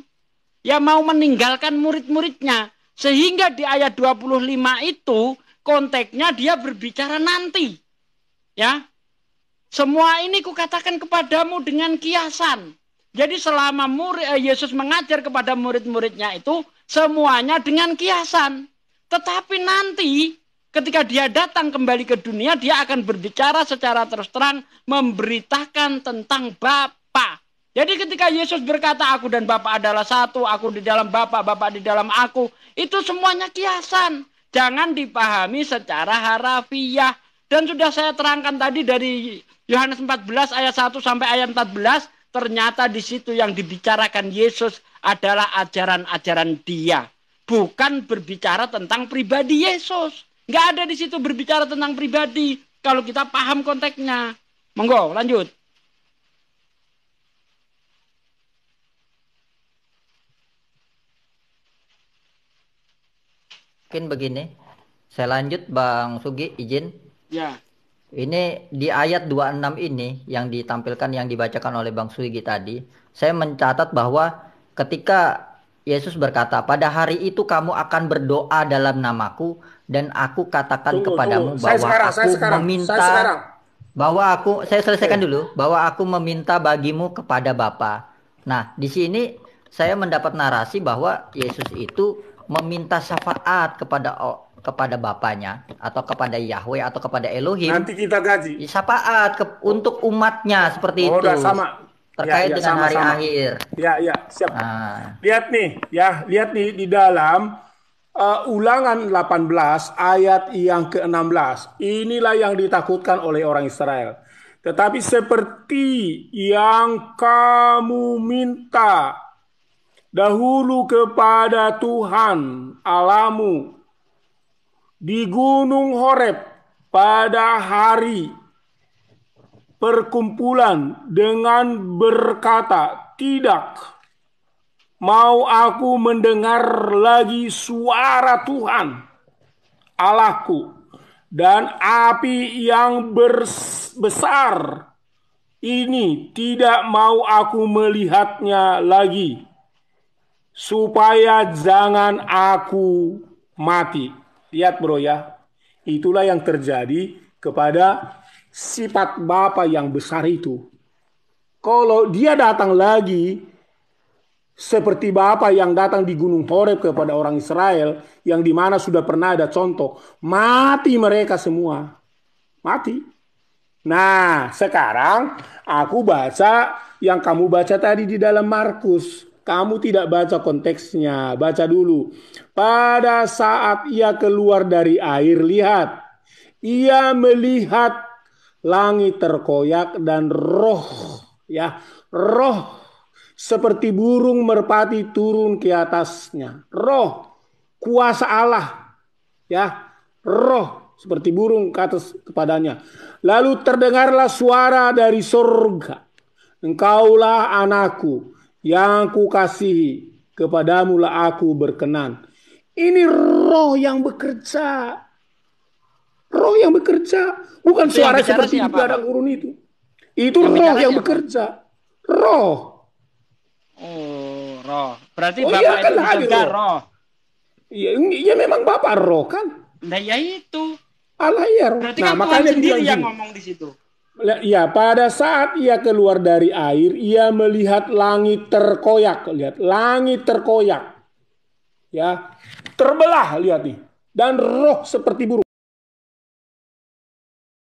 ya mau meninggalkan murid-muridnya. Sehingga di ayat 25 itu konteksnya dia berbicara nanti. Ya. Semua ini kukatakan kepadamu dengan kiasan. Jadi selama Yesus mengajar kepada murid-muridnya itu semuanya dengan kiasan. Tetapi nanti ketika dia datang kembali ke dunia, dia akan berbicara secara terus terang, memberitakan tentang Bapa. Jadi ketika Yesus berkata, aku dan Bapa adalah satu, aku di dalam Bapa, Bapa di dalam aku, itu semuanya kiasan. Jangan dipahami secara harafiah. Dan sudah saya terangkan tadi dari Yohanes 14 ayat 1 sampai ayat 14, ternyata di situ yang dibicarakan Yesus adalah ajaran-ajaran dia. Bukan berbicara tentang pribadi Yesus. Nggak ada di situ berbicara tentang pribadi. Kalau kita paham konteksnya. Monggo, lanjut. Mungkin begini. Saya lanjut Bang Sugi, izin. Ya. Ini di ayat 26 ini yang ditampilkan, yang dibacakan oleh Bang Sugi tadi. Saya mencatat bahwa ketika Yesus berkata, pada hari itu kamu akan berdoa dalam namaku, dan aku katakan kepadamu bahwa saya selesaikan dulu, bahwa aku meminta bagimu kepada Bapa. Nah, di sini saya mendapat narasi bahwa Yesus itu meminta syafaat kepada Bapanya atau kepada Yahweh atau kepada Elohim. Nanti kita gaji. Syafaat untuk umatnya seperti itu. Udah sama. Terkait dengan hari akhir. Ya, siap. Lihat nih di dalam Ulangan 18 ayat yang ke-16. Inilah yang ditakutkan oleh orang Israel. Tetapi seperti yang kamu minta dahulu kepada Tuhan Allahmu di Gunung Horeb pada hari perkumpulan dengan berkata, tidak mau aku mendengar lagi suara Tuhan Allahku, dan api yang besar ini tidak mau aku melihatnya lagi, supaya jangan aku mati. Lihat bro ya, itulah yang terjadi kepada sifat Bapa yang besar itu. Kalau dia datang lagi seperti Bapa yang datang di Gunung Horeb kepada orang Israel, yang dimana sudah pernah ada contoh, mati mereka semua. Mati. Nah, sekarang aku baca yang kamu baca tadi di dalam Markus. Kamu tidak baca konteksnya, baca dulu. Pada saat ia keluar dari air, lihat, ia melihat langit terkoyak dan roh seperti burung merpati turun ke atasnya. Roh, kuasa Allah, roh seperti burung ke atas kepadanya. Lalu terdengarlah suara dari surga. Engkaulah anakku yang kukasihi, kepadamulah aku berkenan. Ini roh yang bekerja. Roh yang bekerja. Bukan Itu yang suara bicara seperti di siapa, padang Pak? gurun itu. Itu Yang roh bicara yang siapa? bekerja. Roh. Oh, roh. Berarti Oh Bapak iya, itu kan di hadir surga roh. roh. Ya memang Bapak roh kan. Nah, ya itu. Allah ya roh. Berarti Nah, kan Tuhan makanya sendiri dibilang yang gini. ngomong di situ. Ya, pada saat ia keluar dari air, ia melihat langit terkoyak. Lihat, langit terkoyak. Ya, terbelah, lihat nih. Dan roh seperti burung.